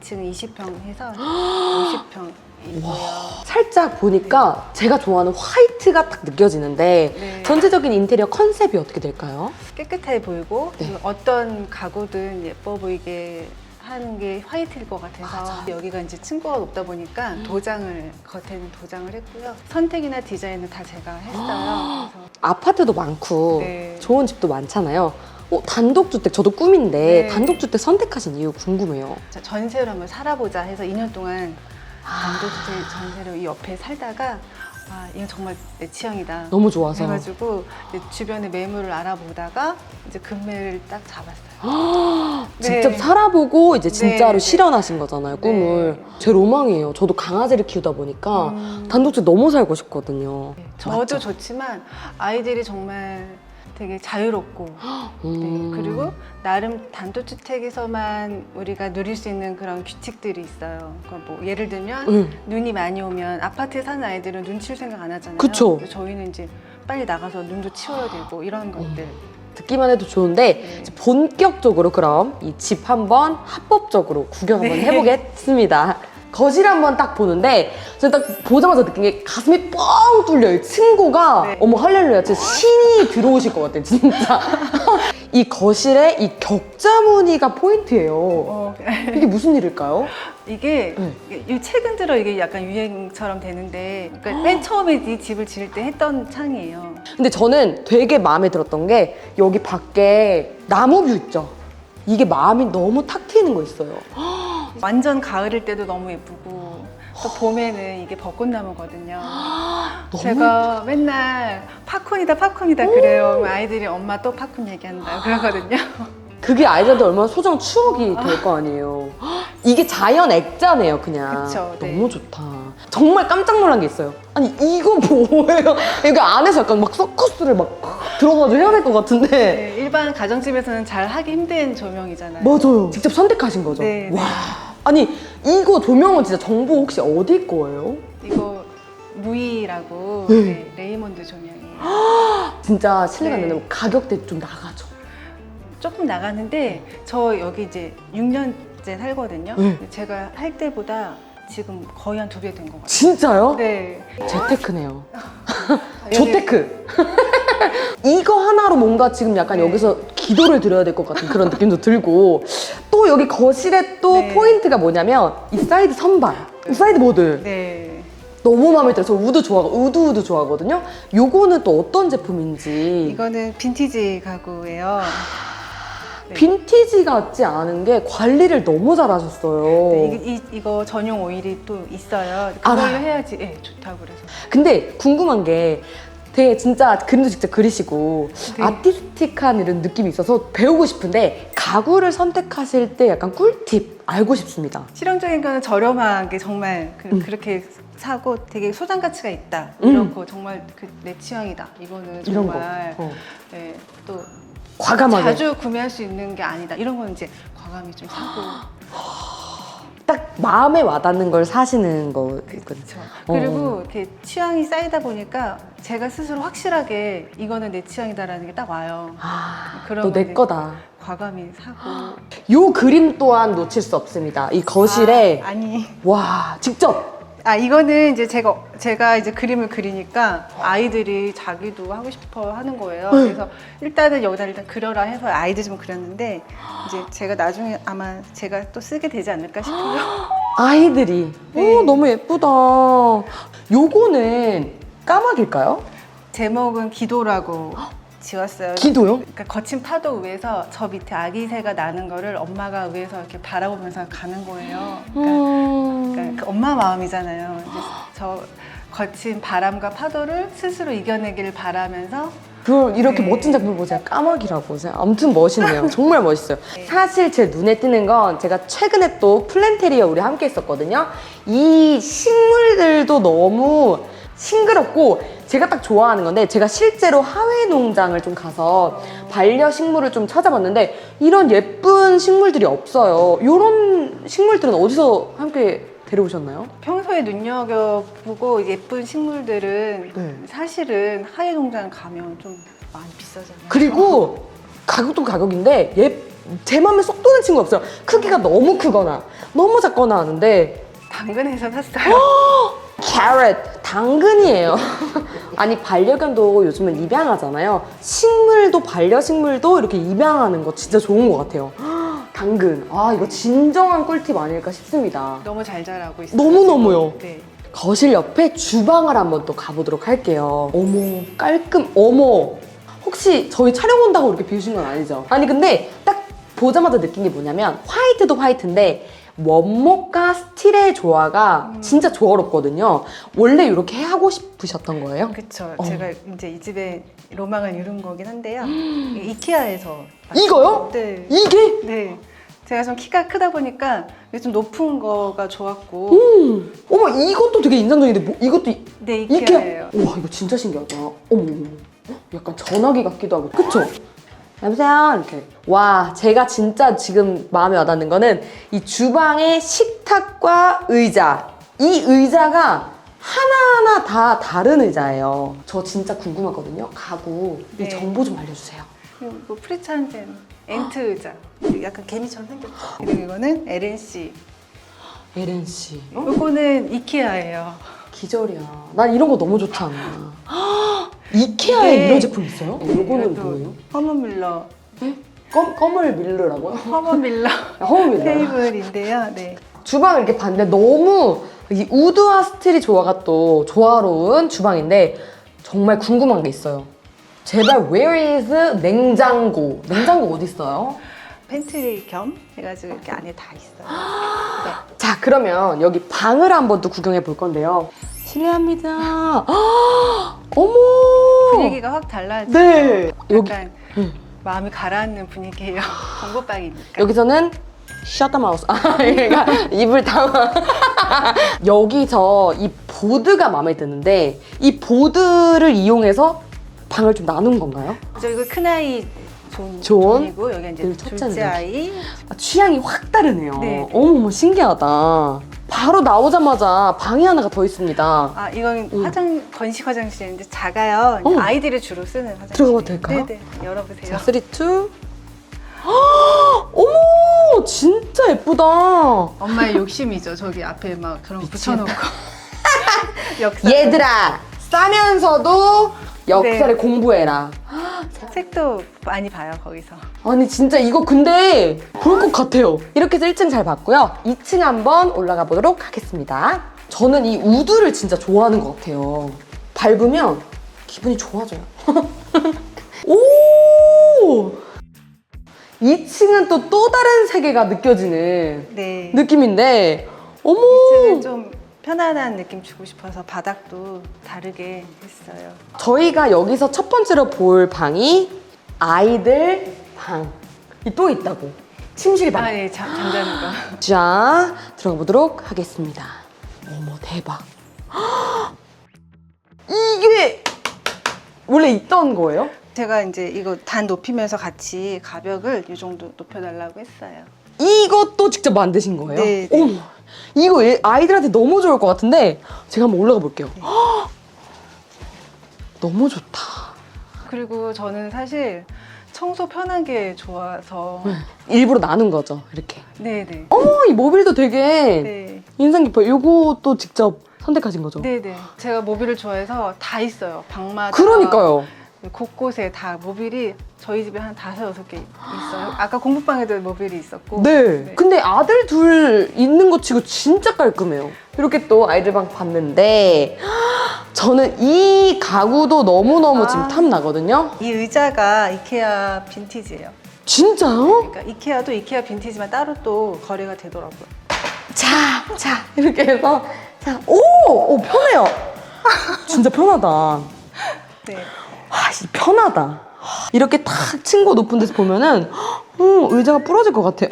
Speaker 6: 2층은 20평 해서 50평이고요.
Speaker 4: 살짝 보니까 제가 좋아하는 화이트가 딱 느껴지는데
Speaker 6: 네.
Speaker 4: 전체적인 인테리어 컨셉이 어떻게 될까요?
Speaker 6: 깨끗해 보이고
Speaker 4: 네.
Speaker 6: 그리고 어떤 가구든 예뻐 보이게 하는 게 화이트일 것 같아서 여기가 이제 층고가 높다 보니까 겉에는 도장을 했고요. 선택이나 디자인은 다 제가 했어요. 그래서
Speaker 4: 아파트도 많고
Speaker 6: 네.
Speaker 4: 좋은 집도 많잖아요. 단독주택 저도 꿈인데
Speaker 6: 네.
Speaker 4: 단독주택 선택하신 이유 궁금해요.
Speaker 6: 자, 전세로 한번 살아보자 해서 2년 동안 단독주택 전세로 이 옆에 살다가 이건 정말 내 취향이다.
Speaker 4: 너무 좋아서.
Speaker 6: 해가지고 이제 주변에 매물을 알아보다가 이제 금매를 딱 잡았어요.
Speaker 4: 직접
Speaker 6: 네.
Speaker 4: 살아보고 이제 진짜로
Speaker 6: 네.
Speaker 4: 실현하신 거잖아요, 꿈을. 제 로망이에요. 저도 강아지를 키우다 보니까 단독주택 너무 살고 싶거든요.
Speaker 6: 저도
Speaker 4: 맞죠?
Speaker 6: 좋지만 아이들이 정말 되게 자유롭고 네, 그리고 나름 단독주택에서만 우리가 누릴 수 있는 그런 규칙들이 있어요. 그러니까 뭐 예를 들면 눈이 많이 오면 아파트에 사는 아이들은 눈 칠 생각 안 하잖아요.
Speaker 4: 그쵸.
Speaker 6: 근데 저희는 이제 빨리 나가서 눈도 치워야 되고 이런 것들.
Speaker 4: 듣기만 해도 좋은데
Speaker 6: 네.
Speaker 4: 이제 본격적으로 그럼 이 집 한번 합법적으로 구경 한번
Speaker 6: 네.
Speaker 4: 해보겠습니다. 거실 한번 딱 보는데 저는 딱 보자마자 느낀 게 가슴이 뻥 뚫려요. 층고가
Speaker 6: 네.
Speaker 4: 어머 할렐루야 진짜 신이 들어오실 것 같아요 진짜. 이 거실에 이 격자 무늬가 포인트예요. 이게 무슨 일일까요?
Speaker 6: 이게
Speaker 4: 네.
Speaker 6: 이 최근 들어 이게 약간 유행처럼 되는데 그러니까 맨 처음에 이 집을 지을 때 했던 창이에요.
Speaker 4: 근데 저는 되게 마음에 들었던 게 여기 밖에 나무뷰 있죠? 이게 마음이 너무 탁 트이는 거 있어요.
Speaker 6: 완전 가을일 때도 너무 예쁘고 또 봄에는 이게 벚꽃나무거든요.
Speaker 4: 너무
Speaker 6: 제가 맨날 팝콘이다 그래요. 아이들이 엄마 또 팝콘 얘기한다 그러거든요.
Speaker 4: 그게 아이들한테 얼마나 소중한 추억이 될 거 아니에요. 이게 자연 액자네요, 그냥.
Speaker 6: 그쵸, 네.
Speaker 4: 너무 좋다. 정말 깜짝 놀란 게 있어요. 아니, 이거 뭐예요? 이거 안에서 약간 막 서커스를 막 들어가지고 해야 될 것 같은데.
Speaker 6: 네, 일반 가정집에서는 잘 하기 힘든 조명이잖아요.
Speaker 4: 맞아요. 직접 선택하신 거죠?
Speaker 6: 네,
Speaker 4: 와.
Speaker 6: 네.
Speaker 4: 아니, 이거 조명은 진짜 정보 혹시 어디 거예요?
Speaker 6: 이거 무이라고
Speaker 4: 네.
Speaker 6: 네, 레이몬드 조명이에요.
Speaker 4: 진짜 실례가 안
Speaker 6: 네.
Speaker 4: 되면 가격대 좀 나가죠.
Speaker 6: 조금 나가는데 저 여기 이제 6년째 살거든요.
Speaker 4: 네.
Speaker 6: 근데 제가 할 때보다 지금 거의 한 2배 된 것 같아요.
Speaker 4: 진짜요?
Speaker 6: 네.
Speaker 4: 재테크네요.
Speaker 6: 여기-
Speaker 4: 조테크. 이거 하나로 뭔가 지금 약간
Speaker 6: 네.
Speaker 4: 여기서 기도를 드려야 될 것 같은 그런 느낌도 들고 또 여기 거실에 또
Speaker 6: 네.
Speaker 4: 포인트가 뭐냐면 이 사이드 선반, 이 사이드 보드
Speaker 6: 네.
Speaker 4: 너무 마음에 들어요. 저 우드 좋아하거든요. 요거는 또 어떤 제품인지
Speaker 6: 이거는 빈티지 가구예요. 네.
Speaker 4: 빈티지 같지 않은 게 관리를 너무 잘하셨어요.
Speaker 6: 네, 이거 전용 오일이 또 있어요. 그걸로
Speaker 4: 알아요.
Speaker 6: 해야지 좋다고 그래서.
Speaker 4: 근데 궁금한 게 되게 진짜 그림도 직접 그리시고
Speaker 6: 네.
Speaker 4: 아티스틱한 이런 느낌이 있어서 배우고 싶은데 가구를 선택하실 때 약간 꿀팁 알고 싶습니다.
Speaker 6: 실용적인 거는 저렴하게 정말 그렇게 사고 되게 소장 가치가 있다. 이런 거 정말 내 취향이다. 이거는
Speaker 4: 이런 거.
Speaker 6: 정말
Speaker 4: 어.
Speaker 6: 네, 또
Speaker 4: 과감하게.
Speaker 6: 자주 구매할 수 있는 게 아니다. 이런 건 이제 과감히 좀 사고.
Speaker 4: 딱 마음에 와닿는 걸 사시는 거거든요.
Speaker 6: 그렇죠. 그리고 이렇게 취향이 쌓이다 보니까 제가 스스로 확실하게 이거는 내 취향이다라는 게 딱 와요. 그런
Speaker 4: 너 내
Speaker 6: 거는
Speaker 4: 거다.
Speaker 6: 과감히 사고.
Speaker 4: 요 그림 또한 놓칠 수 없습니다. 이 거실에
Speaker 6: 아니.
Speaker 4: 와 직접
Speaker 6: 이거는 이제 제가 이제 그림을 그리니까 아이들이 자기도 하고 싶어 하는 거예요. 그래서 일단은 여기다 일단 그려라 해서 아이들 좀 그렸는데 이제 제가 나중에 아마 제가 또 쓰게 되지 않을까 싶어요.
Speaker 4: 아이들이
Speaker 6: 네.
Speaker 4: 오 너무 예쁘다. 요거는 까마귀일까요?
Speaker 6: 제목은 기도라고 지었어요.
Speaker 4: 기도요?
Speaker 6: 그러니까 거친 파도 위에서 저 밑에 아기 새가 나는 거를 엄마가 위에서 이렇게 바라보면서 가는 거예요. 그러니까 그 엄마 마음이잖아요. 이제 저 거친 바람과 파도를 스스로 이겨내기를 바라면서
Speaker 4: 그걸 이렇게
Speaker 6: 네.
Speaker 4: 멋진 작품을 보세요. 까마귀라고. 아무튼 멋있네요. 정말 멋있어요. 사실 제 눈에 띄는 건 제가 최근에 또 플랜테리어 우리 함께 했었거든요. 이 식물들도 너무 싱그럽고 제가 딱 좋아하는 건데 제가 실제로 하회 농장을 좀 가서 반려식물을 좀 찾아봤는데 이런 예쁜 식물들이 없어요. 이런 식물들은 어디서 함께 데려오셨나요?
Speaker 6: 평소에 눈여겨보고 예쁜 식물들은
Speaker 4: 네.
Speaker 6: 사실은 하회 농장 가면 좀 많이 비싸잖아요.
Speaker 4: 그리고 가격도 가격인데 제 맘에 쏙 드는 친구 없어요. 크기가 너무 크거나 너무 작거나 하는데
Speaker 6: 당근에서 샀어요.
Speaker 4: 캐럿 당근이에요. 아니 반려견도 요즘은 입양하잖아요. 식물도 반려식물도 이렇게 입양하는 거 진짜 좋은 것 같아요. 당근 이거 진정한 꿀팁 아닐까 싶습니다.
Speaker 6: 너무 잘 자라고 있어요.
Speaker 4: 너무너무요.
Speaker 6: 네.
Speaker 4: 거실 옆에 주방을 한번 또 가보도록 할게요. 어머 깔끔. 어머 혹시 저희 촬영 온다고 이렇게 비우신 건 아니죠? 아니 근데 딱 보자마자 느낀 게 뭐냐면 화이트도 화이트인데 원목과 스틸의 조화가 진짜 조화롭거든요. 원래 이렇게 하고 싶으셨던 거예요?
Speaker 6: 그쵸. 제가 이제 이 집에 로망을 이룬 거긴 한데요. 이케아에서.
Speaker 4: 이거요?
Speaker 6: 네.
Speaker 4: 이게?
Speaker 6: 네. 제가 좀 키가 크다 보니까 이게 좀 높은 거가 좋았고.
Speaker 4: 어머 이것도 되게 인상적인데 이것도
Speaker 6: 네,
Speaker 4: 이케아?
Speaker 6: 이케아예요.
Speaker 4: 와 이거 진짜 신기하다. 어머 약간 전화기 같기도 하고 그쵸? 여보세요? 이렇게. 와, 제가 진짜 지금 마음에 와닿는 거는 이 주방의 식탁과 의자. 이 의자가 하나하나 다 다른 의자예요. 저 진짜 궁금하거든요. 가구. 이
Speaker 6: 네.
Speaker 4: 정보 좀 알려주세요.
Speaker 6: 그리고 프리찬젠 엔트 의자. 약간 개미처럼 생겼죠. 그리고 이거는 LNC.
Speaker 4: 에렌씨.
Speaker 6: 이거는 이케아예요.
Speaker 4: 기절이야. 난 이런 거 너무 좋지 않아. 이케아에
Speaker 6: 네.
Speaker 4: 이런 제품 있어요? 이거는
Speaker 6: 이것도
Speaker 4: 뭐예요?
Speaker 6: 허먼 밀러.
Speaker 4: 껌을 밀르라고요?
Speaker 6: 허먼 밀러
Speaker 4: 허물 밀러.
Speaker 6: 테이블인데요. 네.
Speaker 4: 주방을 이렇게 봤는데 너무 이 우드와 스틸이 조화가 또 조화로운 주방인데 정말 궁금한 게 있어요. 제발 where is 냉장고? 냉장고 어디 있어요?
Speaker 6: 팬트리 겸 해가지고 이렇게 안에 다 있어요. 네.
Speaker 4: 자 그러면 여기 방을 한번 또 구경해 볼 건데요. 실례합니다. 어머.
Speaker 6: 분위기가 확 달라지죠.
Speaker 4: 네. 여기
Speaker 6: 약간 마음이 가라앉는 분위기예요. 공부방이니까.
Speaker 4: 여기서는 shut the mouse. 얘가 입을 다. 여기서 이 보드가 마음에 드는데 이 보드를 이용해서 방을 좀 나눈 건가요?
Speaker 6: 저 이거 큰 아이
Speaker 4: 존?
Speaker 6: 존이고 여기 이제
Speaker 4: 그리고 첫째는
Speaker 6: 둘째 아이.
Speaker 4: 취향이 확 다르네요.
Speaker 6: 네.
Speaker 4: 어머머 신기하다. 바로 나오자마자 방이 하나가 더 있습니다.
Speaker 6: 이건 건식 화장실인데 작아요.
Speaker 4: 어.
Speaker 6: 아이들이 주로 쓰는 화장실.
Speaker 4: 들어가도 될까요?
Speaker 6: 네네. 열어보세요.
Speaker 4: 자, 3, 2. 어머 진짜 예쁘다.
Speaker 5: 엄마의 욕심이죠. 저기 앞에 막 그런 거 붙여놓고.
Speaker 6: 역사.
Speaker 4: 얘들아 싸면서도 역사를
Speaker 6: 네.
Speaker 4: 공부해라.
Speaker 6: 책도 많이 봐요 거기서.
Speaker 4: 아니 진짜 이거 근데 볼 것 같아요. 이렇게 해서 1층 잘 봤고요. 2층 한번 올라가 보도록 하겠습니다. 저는 이 우드를 진짜 좋아하는 것 같아요. 밟으면 기분이 좋아져요. 오! 2층은 또 다른 세계가 느껴지는
Speaker 6: 네.
Speaker 4: 느낌인데 어머!
Speaker 6: 2층은 좀 편안한 느낌 주고 싶어서 바닥도 다르게 했어요.
Speaker 4: 저희가 여기서 첫 번째로 볼 방이 아이들 방이 또 있다고. 침실 방.
Speaker 6: 아, 예, 잠자는 거.
Speaker 4: 자, 들어가 보도록 하겠습니다. 어머, 대박. 이게 원래 있던 거예요?
Speaker 6: 제가 이제 이거 단 높이면서 같이 가벽을 이 정도 높여달라고 했어요.
Speaker 4: 이것도 직접 만드신 거예요?
Speaker 6: 네, 네.
Speaker 4: 어머, 이거 아이들한테 너무 좋을 것 같은데 제가 한번 올라가 볼게요. 헉! 너무 좋다.
Speaker 6: 그리고 저는 사실 청소 편한 게 좋아서
Speaker 4: 일부러 나눈 거죠, 이렇게.
Speaker 6: 네네.
Speaker 4: 어머, 이 모빌도 되게
Speaker 6: 네.
Speaker 4: 인상 깊어요. 이것도 직접 선택하신 거죠?
Speaker 6: 네네. 제가 모빌을 좋아해서 다 있어요. 방마다.
Speaker 4: 그러니까요.
Speaker 6: 곳곳에 다 모빌이 저희 집에 한 5-6개 있어요. 아까 공부방에도 모빌이 있었고.
Speaker 4: 네. 근데 아들 둘 있는 거 치고 진짜 깔끔해요. 이렇게 또 아이들 방 봤는데 저는 이 가구도 너무너무 지금 탐나거든요.
Speaker 6: 이 의자가 이케아 빈티지예요.
Speaker 4: 진짜요?
Speaker 6: 그러니까 이케아도 이케아 빈티지만 따로 또 거래가 되더라고요.
Speaker 4: 자, 이렇게 해서 자, 오, 편해요. 진짜 편하다.
Speaker 6: 네.
Speaker 4: 와, 진짜 편하다. 이렇게 탁 층고 높은 데서 보면은 의자가 부러질 것 같아요.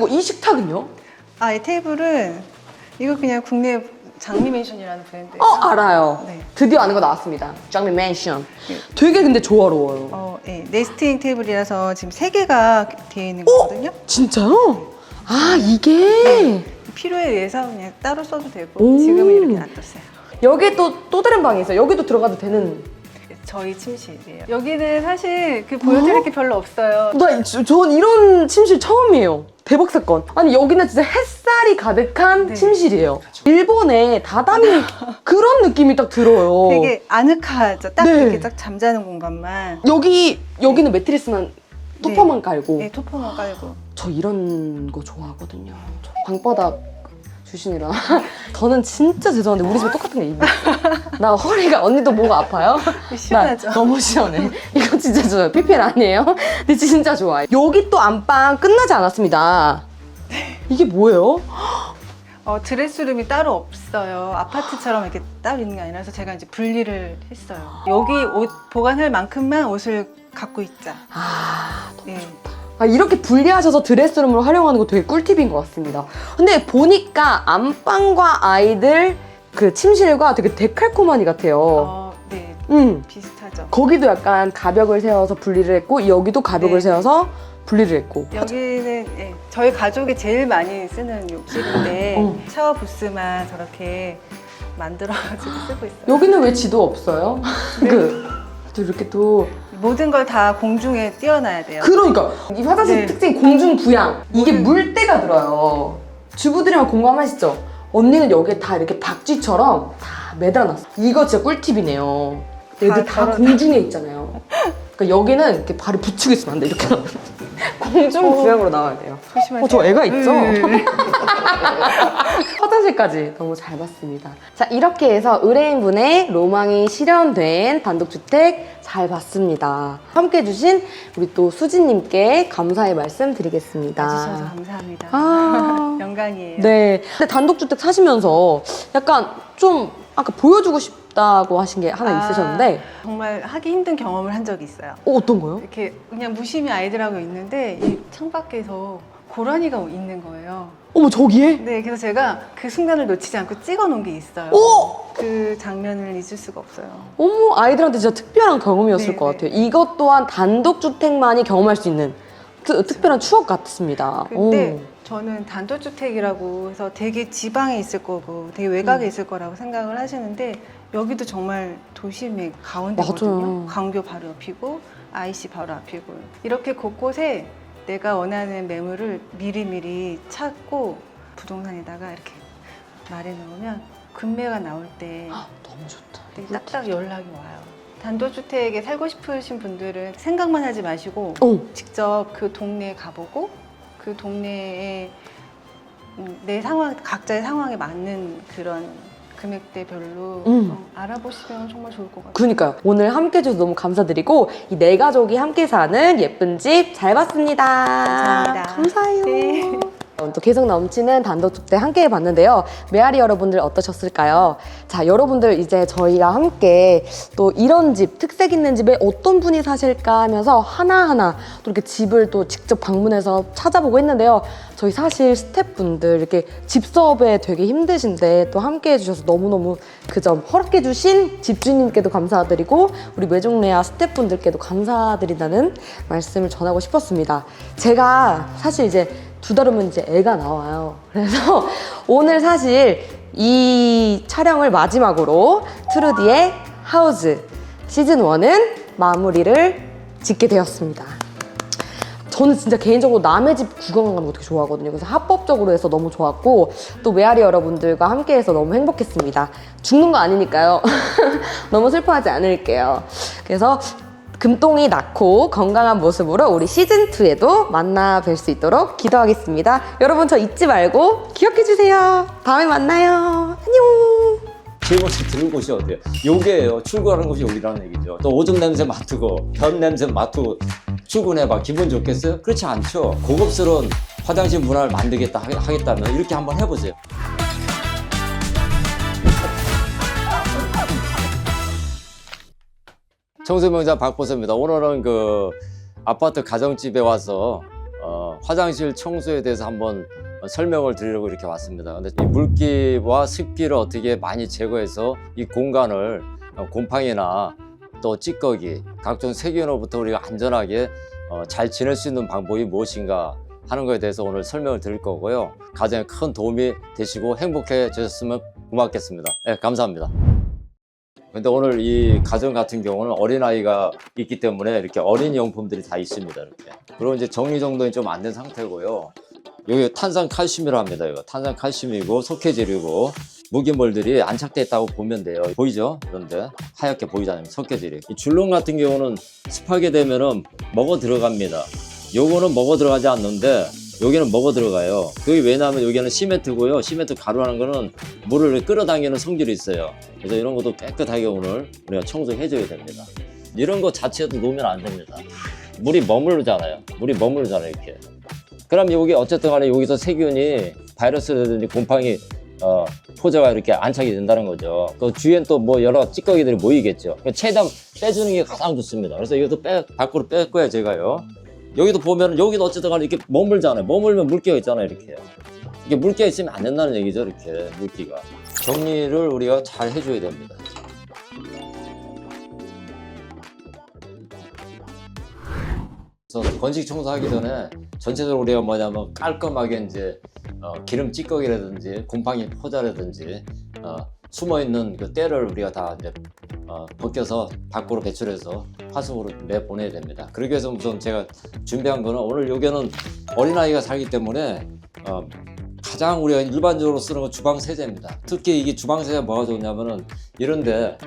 Speaker 4: 이 식탁은요?
Speaker 6: 아, 이 테이블은 이거 그냥 국내 장미 맨션이라는 브랜드.
Speaker 4: 알아요.
Speaker 6: 네.
Speaker 4: 드디어 아는 거 나왔습니다. 장미 맨션.
Speaker 6: 네.
Speaker 4: 되게 근데 조화로워요.
Speaker 6: 네. 네스팅 테이블이라서 지금 3개가 되어 있는 거거든요.
Speaker 4: 진짜요? 아, 이게
Speaker 6: 필요에 의해서 그냥 따로 써도 되고
Speaker 4: 오.
Speaker 6: 지금은 이렇게 놔뒀어요.
Speaker 4: 여기에 또 다른 방이 있어요. 여기도 들어가도 되는.
Speaker 6: 저희 침실이에요. 여기는 사실 그 보여드릴 게 별로 없어요.
Speaker 4: 전 이런 침실 처음이에요. 대박 사건. 아니, 여기는 진짜 햇살이 가득한
Speaker 6: 네.
Speaker 4: 침실이에요. 일본의 다다미 그런 느낌이 딱 들어요.
Speaker 6: 되게 아늑하죠. 딱
Speaker 4: 네.
Speaker 6: 이렇게 딱 잠자는 공간만.
Speaker 4: 여기는 매트리스만 토퍼만 깔고.
Speaker 6: 네, 토퍼만 깔고.
Speaker 4: 저 이런 거 좋아하거든요. 저 방바닥 주시느라. 저는 진짜 죄송한데 우리 집에 똑같은 게 입어요. 나 허리가, 언니도 뭐가 아파요?
Speaker 6: 시원하죠?
Speaker 4: 나 너무 시원해. 이거 진짜 좋아요. PPL 아니에요? 근데 진짜 좋아요. 여기 또 안방 끝나지 않았습니다. 이게 뭐예요?
Speaker 6: 드레스룸이 따로 없어요. 아파트처럼 이렇게 따로 있는 게 아니라서 제가 이제 분리를 했어요. 여기 옷 보관할 만큼만 옷을 갖고 있자. 네.
Speaker 4: 이렇게 분리하셔서 드레스룸으로 활용하는 거 되게 꿀팁인 것 같습니다. 근데 보니까 안방과 아이들 그 침실과 되게 데칼코마니 같아요.
Speaker 6: 네. 비슷하죠.
Speaker 4: 거기도 약간 가벽을 세워서 분리를 했고 여기도 가벽을
Speaker 6: 네.
Speaker 4: 세워서 분리를 했고.
Speaker 6: 여기는 저희 가족이 제일 많이 쓰는 욕실인데 샤워 부스만 저렇게 만들어가지고 쓰고 있어요.
Speaker 4: 여기는 왜 지도 없어요? 또 이렇게 또
Speaker 6: 모든 걸 다 공중에 띄워놔야 돼요.
Speaker 4: 그러니까 이 화장실
Speaker 6: 네.
Speaker 4: 특징이 공중 부양. 이게 물때가 들어요. 주부들이랑 공감하시죠? 언니는 여기에 다 이렇게 박쥐처럼 다 매달아놨어. 이거 진짜 꿀팁이네요. 애들 다 공중에 있잖아요. 그러니까 여기는 이렇게 발을 붙이고 있으면 안 돼. 이렇게 공중 부양으로 나와야 돼요.
Speaker 6: 조심하세요.
Speaker 4: 저 애가 있죠? 화장실까지 너무 잘 봤습니다. 자, 이렇게 해서 의뢰인분의 로망이 실현된 단독주택 잘 봤습니다. 함께 해주신 우리 또 수진님께 감사의 말씀 드리겠습니다.
Speaker 6: 와주셔서 감사합니다. 영광이에요.
Speaker 4: 네. 근데 단독주택 사시면서 약간 좀 아까 보여주고 싶다고 하신 게 하나 있으셨는데
Speaker 6: 정말 하기 힘든 경험을 한 적이 있어요.
Speaker 4: 어떤 거요?
Speaker 6: 이렇게 그냥 무심히 아이들하고 있는데 이 창밖에서 고라니가 있는 거예요.
Speaker 4: 어머, 저기에?
Speaker 6: 네, 그래서 제가 그 순간을 놓치지 않고 찍어 놓은 게 있어요.
Speaker 4: 오!
Speaker 6: 그 장면을 잊을 수가 없어요.
Speaker 4: 어머, 아이들한테 진짜 특별한 경험이었을
Speaker 6: 네,
Speaker 4: 것
Speaker 6: 네.
Speaker 4: 같아요. 이것 또한 단독주택만이 경험할 수 있는 특별한 추억 같습니다.
Speaker 6: 근데
Speaker 4: 오.
Speaker 6: 저는 단독주택이라고 해서 되게 지방에 있을 거고 되게 외곽에 있을 거라고 생각을 하시는데 여기도 정말 도심의 가운데거든요.
Speaker 4: 맞아요.
Speaker 6: 강교 바로 옆이고 IC 바로 앞이고 이렇게 곳곳에 내가 원하는 매물을 미리미리 찾고 부동산에다가 이렇게 말해놓으면 금매가 나올 때
Speaker 4: 너무 좋다.
Speaker 6: 되게 딱딱 연락이 와요. 단독주택에 살고 싶으신 분들은 생각만 하지 마시고 직접 그 동네에 가보고 그 동네에 내 상황, 각자의 상황에 맞는 그런 금액대별로 알아보시면 정말 좋을 것 같아요.
Speaker 4: 그러니까요. 오늘 함께 해줘서 너무 감사드리고 이 네 가족이 함께 사는 예쁜 집 잘 봤습니다.
Speaker 6: 감사합니다.
Speaker 4: 감사해요.
Speaker 6: 네.
Speaker 4: 또 개성 넘치는 단독주택 함께 해봤는데요. 메아리 여러분들 어떠셨을까요? 자, 여러분들 이제 저희랑 함께 또 이런 집, 특색 있는 집에 어떤 분이 사실까 하면서 하나하나 또 이렇게 집을 또 직접 방문해서 찾아보고 했는데요. 저희 사실 스태프분들 이렇게 집사업에 되게 힘드신데 또 함께 해주셔서 너무너무 그 점 허락해주신 집주인님께도 감사드리고 우리 메종레아 스태프분들께도 감사드린다는 말씀을 전하고 싶었습니다. 제가 사실 이제 2달 후면 이제 애가 나와요. 그래서 오늘 사실 이 촬영을 마지막으로 트루디의 하우스 시즌1은 마무리를 짓게 되었습니다. 저는 진짜 개인적으로 남의 집 구경 가는 거 되게 좋아하거든요. 그래서 합법적으로 해서 너무 좋았고 또 메아리 여러분들과 함께 해서 너무 행복했습니다. 죽는 거 아니니까요. 너무 슬퍼하지 않을게요. 그래서 금똥이 낳고 건강한 모습으로 우리 시즌2에도 만나 뵐 수 있도록 기도하겠습니다. 여러분 저 잊지 말고 기억해주세요. 다음에 만나요. 안녕.
Speaker 7: 제일 먼저 들은 곳이 어디예요? 요게요. 출근하는 곳이 여기라는 얘기죠. 또 오줌 냄새 맡고 변 냄새 맡고 출근해봐. 기분 좋겠어요? 그렇지 않죠. 고급스러운 화장실 문화를 만들겠다 하겠다면 이렇게 한번 해보세요. 청소명장 박보섭입니다. 오늘은 그 아파트 가정집에 와서 화장실 청소에 대해서 한번 설명을 드리려고 이렇게 왔습니다. 근데 이 물기와 습기를 어떻게 많이 제거해서 이 공간을 곰팡이나 또 찌꺼기, 각종 세균으로부터 우리가 안전하게 잘 지낼 수 있는 방법이 무엇인가 하는 것에 대해서 오늘 설명을 드릴 거고요. 가정에 큰 도움이 되시고 행복해지셨으면 고맙겠습니다. 네, 감사합니다. 근데 오늘 이 가정 같은 경우는 어린아이가 있기 때문에 이렇게 어린이 용품들이 다 있습니다. 이렇게. 그리고 이제 정리정돈이 좀 안 된 상태고요. 여기 탄산칼슘이라고 합니다. 이거 탄산칼슘이고 석회질이고 무기물들이 안착되어 있다고 보면 돼요. 보이죠? 그런데 하얗게 보이잖아요. 석회질이. 이 줄눈 같은 경우는 습하게 되면은 먹어 들어갑니다. 요거는 먹어 들어가지 않는데 여기는 먹어 들어가요. 그게 왜냐하면 여기는 시멘트고요. 시멘트 가루라는 거는 물을 끌어당기는 성질이 있어요. 그래서 이런 것도 깨끗하게 오늘 우리가 청소해줘야 됩니다. 이런 거 자체도 놓으면 안 됩니다. 물이 머무르잖아요. 이렇게. 그럼 여기 어쨌든 간에 여기서 세균이 바이러스라든지 곰팡이 포자가 이렇게 안착이 된다는 거죠. 그 주위엔 또 뭐 여러 찌꺼기들이 모이겠죠. 최대한 빼주는 게 가장 좋습니다. 그래서 이것도 밖으로 뺄 거예요, 제가요. 여기도 보면 여기도 어쨌든 간에 이렇게 머물잖아요. 머물면 물기가 있잖아요, 이렇게. 이게 물기가 있으면 안 된다는 얘기죠, 이렇게 물기가. 정리를 우리가 잘 해줘야 됩니다. 그래서 건식 청소하기 전에 전체적으로 우리가 뭐냐면 깔끔하게 이제 기름 찌꺼기라든지 곰팡이 포자라든지 숨어있는 그 때를 우리가 다 이제 벗겨서 밖으로 배출해서 화수구로 내보내야 됩니다. 그러기 위해서 우선 제가 준비한 거는 오늘 여기는 어린아이가 살기 때문에 가장 우리가 일반적으로 쓰는 건 주방 세제입니다. 특히 이게 주방 세제가 뭐가 좋냐면은 이런데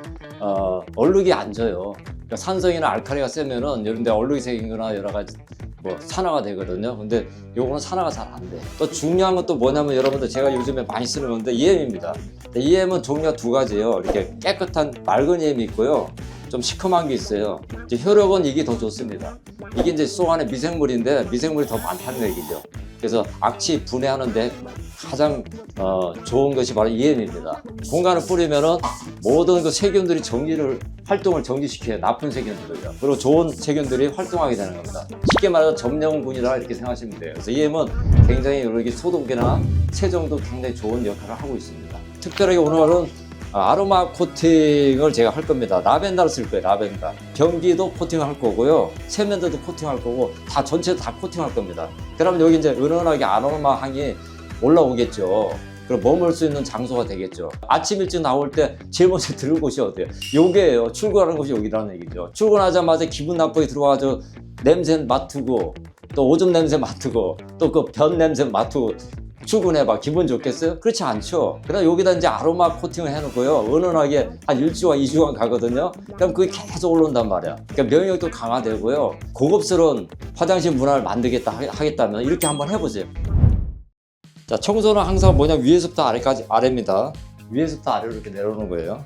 Speaker 7: 얼룩이 안 져요. 그러니까 산성이나 알칼리가 세면은 이런데 얼룩이 생기거나 여러 가지 뭐 산화가 되거든요. 근데 요거는 산화가 잘 안 돼. 또 중요한 건 또 뭐냐면 여러분들 제가 요즘에 많이 쓰는 건데 EM입니다. EM은 종류가 2가지예요. 이렇게 깨끗한 맑은 EM이 있고요. 좀 시큼한 게 있어요. 이제 효력은 이게 더 좋습니다. 이게 이제 속 안에 미생물인데 미생물이 더 많다는 얘기죠. 그래서 악취 분해하는데 가장 좋은 것이 바로 EM입니다. 공간을 뿌리면은 모든 그 세균들이 활동을 정지시켜요. 나쁜 세균들을요. 그리고 좋은 세균들이 활동하게 되는 겁니다. 쉽게 말해서 점령군이라 이렇게 생각하시면 돼요. 그래서 EM은 굉장히 여러 소독이나 세정도 굉장히 좋은 역할을 하고 있습니다. 특별하게 오늘은 아로마 코팅을 제가 할 겁니다. 라벤더를 쓸 거예요. 라벤더. 변기도 코팅을 할 거고요. 세면대도 코팅할 거고 다 전체 다 코팅할 겁니다. 그러면 여기 이제 은은하게 아로마 향이 올라오겠죠. 그럼 머물 수 있는 장소가 되겠죠. 아침 일찍 나올 때 제일 먼저 들을 곳이 어디예요? 요게요. 출근하는 곳이 여기라는 얘기죠. 출근하자마자 기분 나쁘게 들어와서 냄새 맡고 또 오줌 냄새 맡고 또 그 변 냄새 맡고 출근해봐. 기분 좋겠어요? 그렇지 않죠. 그럼 여기다 이제 아로마 코팅을 해놓고요. 은은하게 한 1주간 2주간 가거든요. 그럼 그게 계속 올라온단 말이야. 그러니까 면역력도 강화되고요. 고급스러운 화장실 문화를 만들겠다 하겠다면 이렇게 한번 해보세요. 자, 청소는 항상 뭐냐 위에서부터 아래까지 아래입니다. 위에서부터 아래로 이렇게 내려오는 거예요.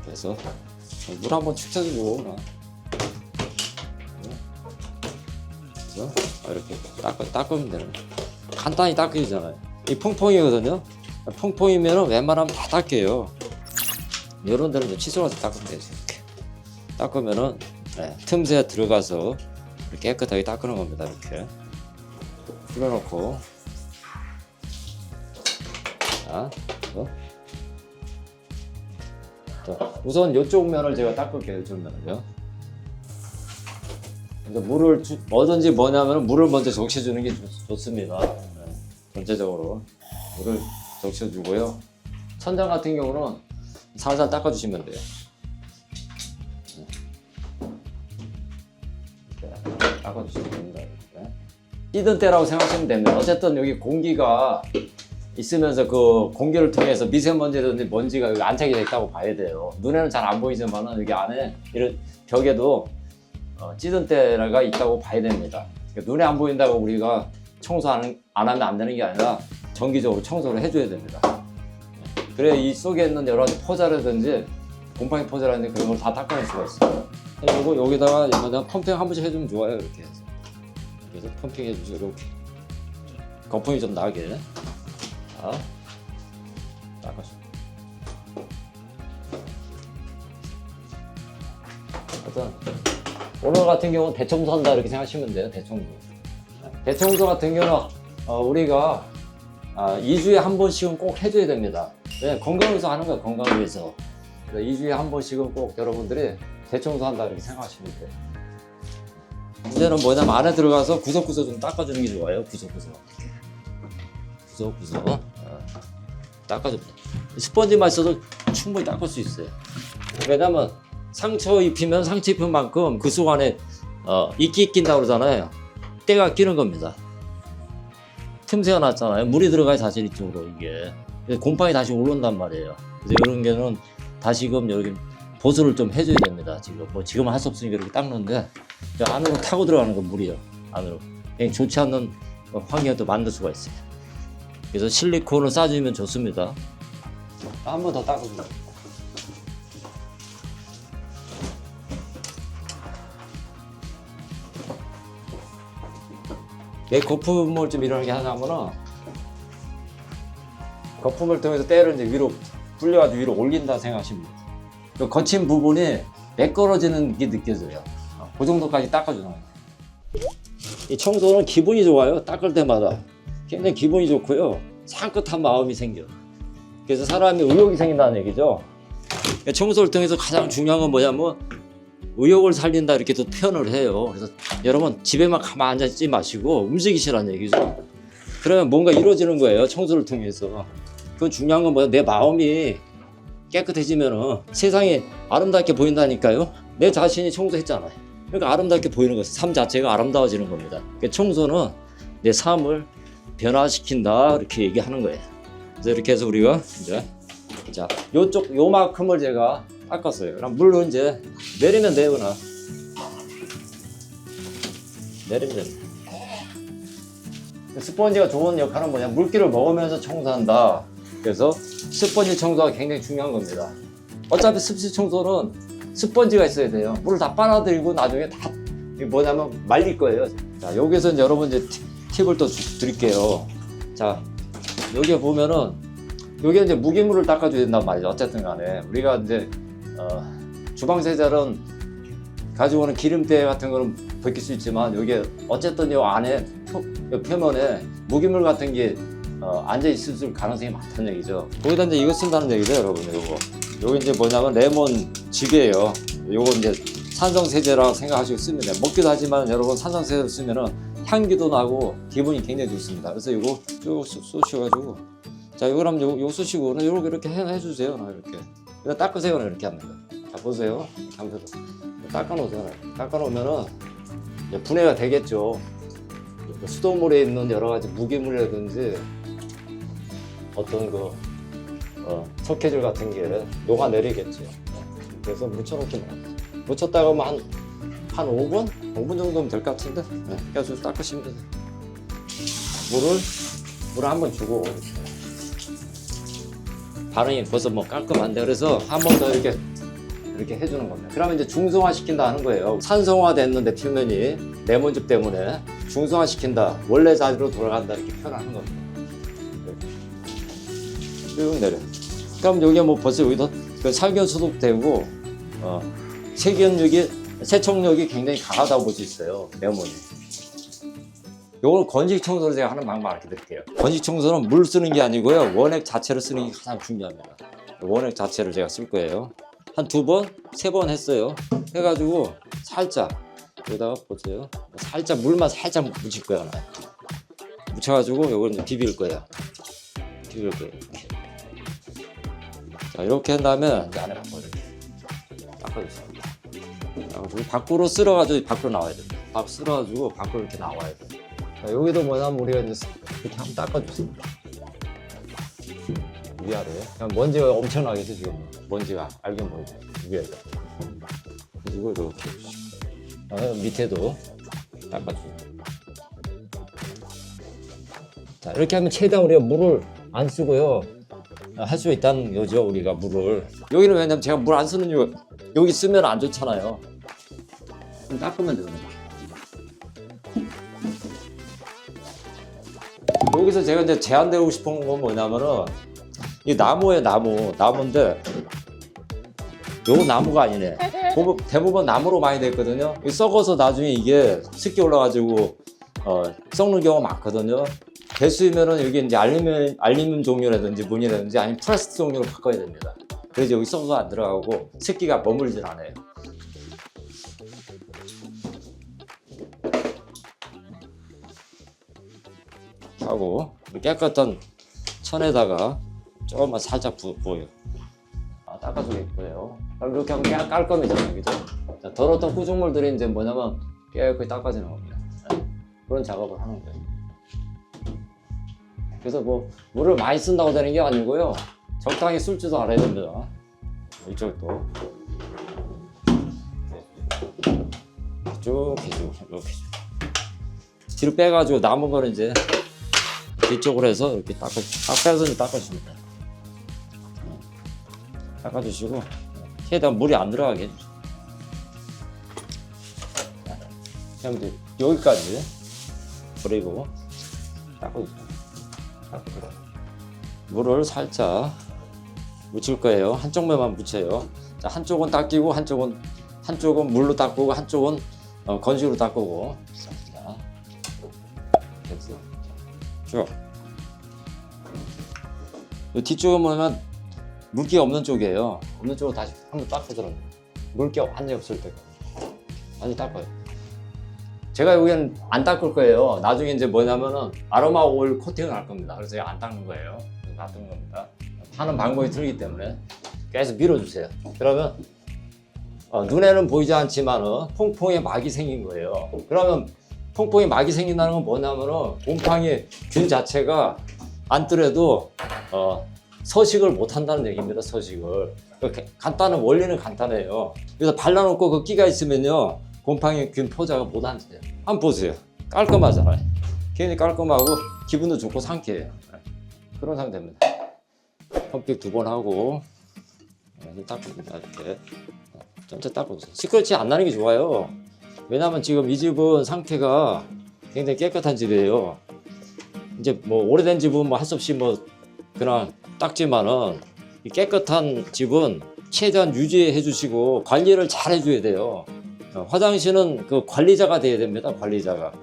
Speaker 7: 그래서 물 한번 축 쳐주고 그래서 이렇게 닦으면 되는 거예요. 간단히 닦이잖아요. 이 퐁퐁이거든요. 퐁퐁이면 웬만하면 다 닦여요. 이런 데는 이제 칫솔로 닦으면 되죠. 이렇게 닦으면은 틈새 들어가서 이렇게 깨끗하게 닦는 겁니다. 이렇게 풀어놓고, 자, 우선 이쪽 면을 제가 닦을게요. 이쪽 면을요. 근데 물을 뭐든지 뭐냐면 물을 먼저 적셔주는 게 좋습니다. 전체적으로 물을 적셔주고요. 천장 같은 경우는 살살 닦아주시면 돼요. 이렇게 닦아주시면 됩니다. 이렇게. 찌든 때라고 생각하시면 됩니다. 어쨌든 여기 공기가 있으면서 그 공기를 통해서 미세먼지라든지 먼지가 여기 안착이 돼 있다고 봐야 돼요. 눈에는 잘 안 보이지만은 여기 안에 이런 벽에도 찌든 때가 있다고 봐야 됩니다. 그러니까 눈에 안 보인다고 우리가 청소 안 하면 안 되는 게 아니라 정기적으로 청소를 해줘야 됩니다. 그래 이 속에 있는 여러 가지 포자라든지 곰팡이 포자라든지 그런 걸 다 닦아낼 수가 있어요. 그리고 여기다가 펌핑 한 번씩 해주면 좋아요. 이렇게 해서 그래서 펌핑 해주시고 이렇게 거품이 좀 나게 자 닦아주세요. 어떤 오늘 같은 경우는 대청소한다 이렇게 생각하시면 돼요. 대청소 같은 경우는 우리가 2주에 한 번씩은 꼭 해줘야 됩니다. 네, 건강을 위해서 하는 거예요. 건강을 위해서. 2주에 한 번씩은 꼭 여러분들이 대청소한다 이렇게 생각하시면 돼요. 문제는 뭐냐면 안에 들어가서 구석구석 좀 닦아주는 게 좋아요. 구석구석 닦아줍니다. 스펀지만 있어도 충분히 닦을 수 있어요. 왜냐면 상처 입히면 상처 입힌 만큼 그 속 안에 이끼 낀다고 그러잖아요. 때가 끼는 겁니다. 틈새가 났잖아요. 물이 들어가야 사실 이쪽으로 이게 곰팡이 다시 올라온단 말이에요. 그래서 이런 게는 다시금 여기 보수를 좀 해줘야 됩니다. 지금은 할 수 없으니까 이렇게 닦는데 안으로 타고 들어가는 건 물이에요. 안으로 그냥 좋지 않는 환경을 또 만들 수가 있어요. 그래서 실리콘을 싸주면 좋습니다. 한 번 더 닦아줍니다. 왜 거품을 좀 일어나게 하냐면은 거품을 통해서 때를 이제 위로 불려가지고 위로 올린다 생각하시면 돼요. 그 거친 부분이 매끄러지는 게 느껴져요. 그 정도까지 닦아주는 거예요. 이 청소는 기분이 좋아요. 닦을 때마다 굉장히 기분이 좋고요. 상긋한 마음이 생겨. 그래서 사람이 의욕이 생긴다는 얘기죠. 청소를 통해서 가장 중요한 건 뭐냐면 의욕을 살린다 이렇게 또 표현을 해요. 그래서 여러분 집에만 가만히 앉아있지 마시고 움직이시라는 얘기죠. 그러면 뭔가 이루어지는 거예요. 청소를 통해서. 그 중요한 건 뭐야? 내 마음이 깨끗해지면은 세상이 아름답게 보인다니까요. 내 자신이 청소했잖아요. 그러니까 아름답게 보이는 거예요. 삶 자체가 아름다워지는 겁니다. 그러니까 청소는 내 삶을 변화시킨다 이렇게 얘기하는 거예요. 그래서 이렇게 해서 우리가 이제 자 요만큼을 제가 닦았어요. 그럼 물로 이제 내리면 돼요. 그냥 내리면 됩니다. 스펀지가 좋은 역할은 뭐냐? 물기를 먹으면서 청소한다. 그래서 스펀지 청소가 굉장히 중요한 겁니다. 어차피 습식 청소는 스펀지가 있어야 돼요. 물을 다 빨아들이고 나중에 다 뭐냐면 말릴 거예요. 자, 여기서 이제 여러분 이제 팁을 또 드릴게요. 자, 여기 보면은 여기 이제 무기물을 닦아줘야 된단 말이죠. 어쨌든 간에 우리가 이제 주방 세제는 가지고 오는 기름때 같은 거는 벗길 수 있지만 여기 어쨌든 이 안에 표면에 무기물 같은 게 앉아 있을 가능성이 많다는 얘기죠. 거기다 이제 이거 쓴다는 얘기죠, 여러분. 요거 이제 뭐냐면 레몬 즙이에요. 요거 이제 산성 세제라고 생각하시고 쓰면 돼요. 먹기도 하지만 여러분 산성 세제를 쓰면은 향기도 나고 기분이 굉장히 좋습니다. 그래서 요거 쭉 쏘셔가지고 자, 요거랑 요 쏘시고 이렇게 해주세요. 이렇게. 그냥 닦으세요. 이렇게 합니다. 자, 보세요. 감사도 닦아놓으세요. 닦아놓으면은 이제 분해가 되겠죠. 수돗물에 있는 여러 가지 무기물이라든지 어떤 그 석회질 같은 게 녹아내리겠죠. 그래서 묻혀놓기만 합니다. 묻혔다가 하면 한 5분? 5분 정도면 될 것 같은데 계속 닦으시면 돼요. 물을 한번 주고 반응이 벌써 뭐 깔끔한데 그래서 한 번 더 이렇게 해주는 겁니다. 그러면 이제 중성화 시킨다 하는 거예요. 산성화 됐는데 표면이 레몬즙 때문에 중성화시킨다, 원래 자리로 돌아간다 이렇게 표현하는 겁니다. 쭉 내려. 그럼 여기 뭐 벌써 여기도 그 살균 소독되고 세척력이 굉장히 강하다고 볼 수 있어요. 레몬이. 요걸 건식 청소를 제가 하는 방법 알려드릴게요. 건식 청소는 물 쓰는 게 아니고요. 원액 자체를 쓰는 게 가장 중요합니다. 원액 자체를 제가 쓸 거예요. 한 2번, 3번 했어요. 해가지고 살짝 여기다가 보세요. 살짝 물만 살짝 묻힐 거예요. 하나. 묻혀가지고 요걸 이제 비빌 거예요. 이렇게. 자, 이렇게 한 다음에 이제 안에 닦아주세요. 닦아주고 밖으로 쓸어가지고 밖으로 나와야 됩니다. 쓸어가지고 밖으로 이렇게 나와야 돼요. 자, 여기도 뭐냐면 우리가 이제 이렇게 한번 닦아주세요. 위아래. 그냥 먼지가 엄청나겠죠, 지금. 먼지가, 알갱 먼지. 위에다. 그리고 이렇게 해주시고. 밑에도 닦아주세요. 자, 이렇게 하면 최대한 우리가 물을 안 쓰고요. 할 수 있다는 거죠, 우리가 물을. 여기는 왜냐면 제가 물 안 쓰는 이유가 여기 쓰면 안 좋잖아요. 그럼 닦으면 되는 거죠. 여기서 제가 이제 제안드리고 싶은 건 뭐냐면은 이 나무예요, 나무인데 요 나무가 아니네. 대부분 나무로 많이 됐거든요. 썩어서 나중에 이게 습기 올라가지고 썩는 경우가 많거든요. 개수이면은 여기 이제 알루미늄 종류라든지 문이라든지 아니면 플라스틱 종류로 바꿔야 됩니다. 그래서 여기 썩어서 안 들어가고 습기가 머물질 않아요. 하고 깨끗한 천에다가 조금만 살짝 부어요. 닦아주고 있고요. 이렇게 하면 그냥 깔끔해져요. 그죠? 자, 더러웠던 구조물들이 이제 뭐냐면 깨끗이 닦아지는 겁니다. 그런 작업을 하는 거예요. 그래서 뭐 물을 많이 쓴다고 되는 게 아니고요. 적당히 쓸 줄도 알아야 됩니다. 이쪽도 쭉 해주고 이렇게 뒤로 빼가지고 남은 거는 이제 뒤쪽으로 해서 이렇게 빼서 닦아줍니다. 닦아주시고 최대한 물이 안 들어가게 해주세요. 그냥 이제 여기까지 버리고 닦아주세요. 물을 살짝 묻힐 거예요. 한쪽 면만 묻혀요. 자, 한쪽은 닦이고 한쪽은 물로 닦고 한쪽은 건식으로 닦고. 자, 됐어. 쭉. 이 뒤쪽은 뭐냐면 물기가 없는 쪽이에요. 없는 쪽으로 다시 한번 닦아줘요. 물기가 완전히 없을 때까지 완전히 닦아요. 제가 여기는 안 닦을 거예요. 나중에 이제 뭐냐면은 아로마 오일 코팅을 할 겁니다. 그래서 제가 안 닦는 거예요. 놔두는 겁니다. 하는 방법이 틀리기 때문에 계속 밀어주세요. 그러면 눈에는 보이지 않지만은 퐁퐁에 막이 생긴 거예요. 그러면 퐁퐁에 막이 생긴다는 건 뭐냐면은 곰팡이 균 자체가 안 뜨려도 서식을 못 한다는 얘기입니다. 서식을. 간단한 원리는 간단해요. 그래서 발라놓고 그 끼가 있으면요 곰팡이 균 포자가 못 앉아요. 한번 보세요. 깔끔하잖아요. 굉장히 깔끔하고 기분도 좋고 상쾌해요. 그런 상태입니다. 펌핑 2번 하고 닦습니다. 이렇게 전체 닦아주세요. 시끄럽지 안 나는 게 좋아요. 왜냐하면 지금 이 집은 상태가 굉장히 깨끗한 집이에요. 이제 뭐 오래된 집은 뭐 할 수 없이 뭐 그냥 닦지만은 이 깨끗한 집은 최대한 유지해 주시고 관리를 잘 해줘야 돼요. 화장실은 그 관리자가 돼야 됩니다. 관리자가.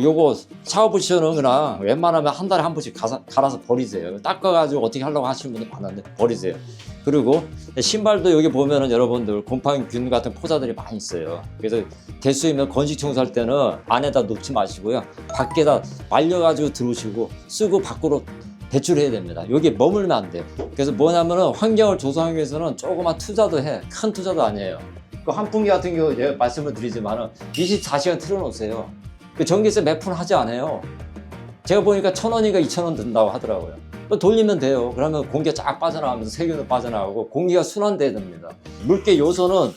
Speaker 7: 요거 샤워부시는 그냥 웬만하면 한 달에 한 번씩 갈아서 버리세요. 닦아가지고 어떻게 하려고 하시는 분들 많은데 버리세요. 그리고 신발도 여기 보면은 여러분들 곰팡이균 같은 포자들이 많이 있어요. 그래서 대수이면 건식 청소할 때는 안에다 놓지 마시고요. 밖에다 말려가지고 들어오시고 쓰고 밖으로 배출해야 됩니다. 여기 머물면 안 돼요. 그래서 뭐냐면은 환경을 조성하기 위해서는 조그만 투자도 해. 큰 투자도 아니에요. 그 환풍기 같은 경우 제가 말씀을 드리지만은 24시간 틀어놓으세요. 그 전기세 몇 푼 하지 않아요. 제가 보니까 1,000원인가 2,000원 든다고 하더라고요. 돌리면 돼요. 그러면 공기가 쫙 빠져나가면서 세균도 빠져나가고 공기가 순환돼야 됩니다. 물개 요소는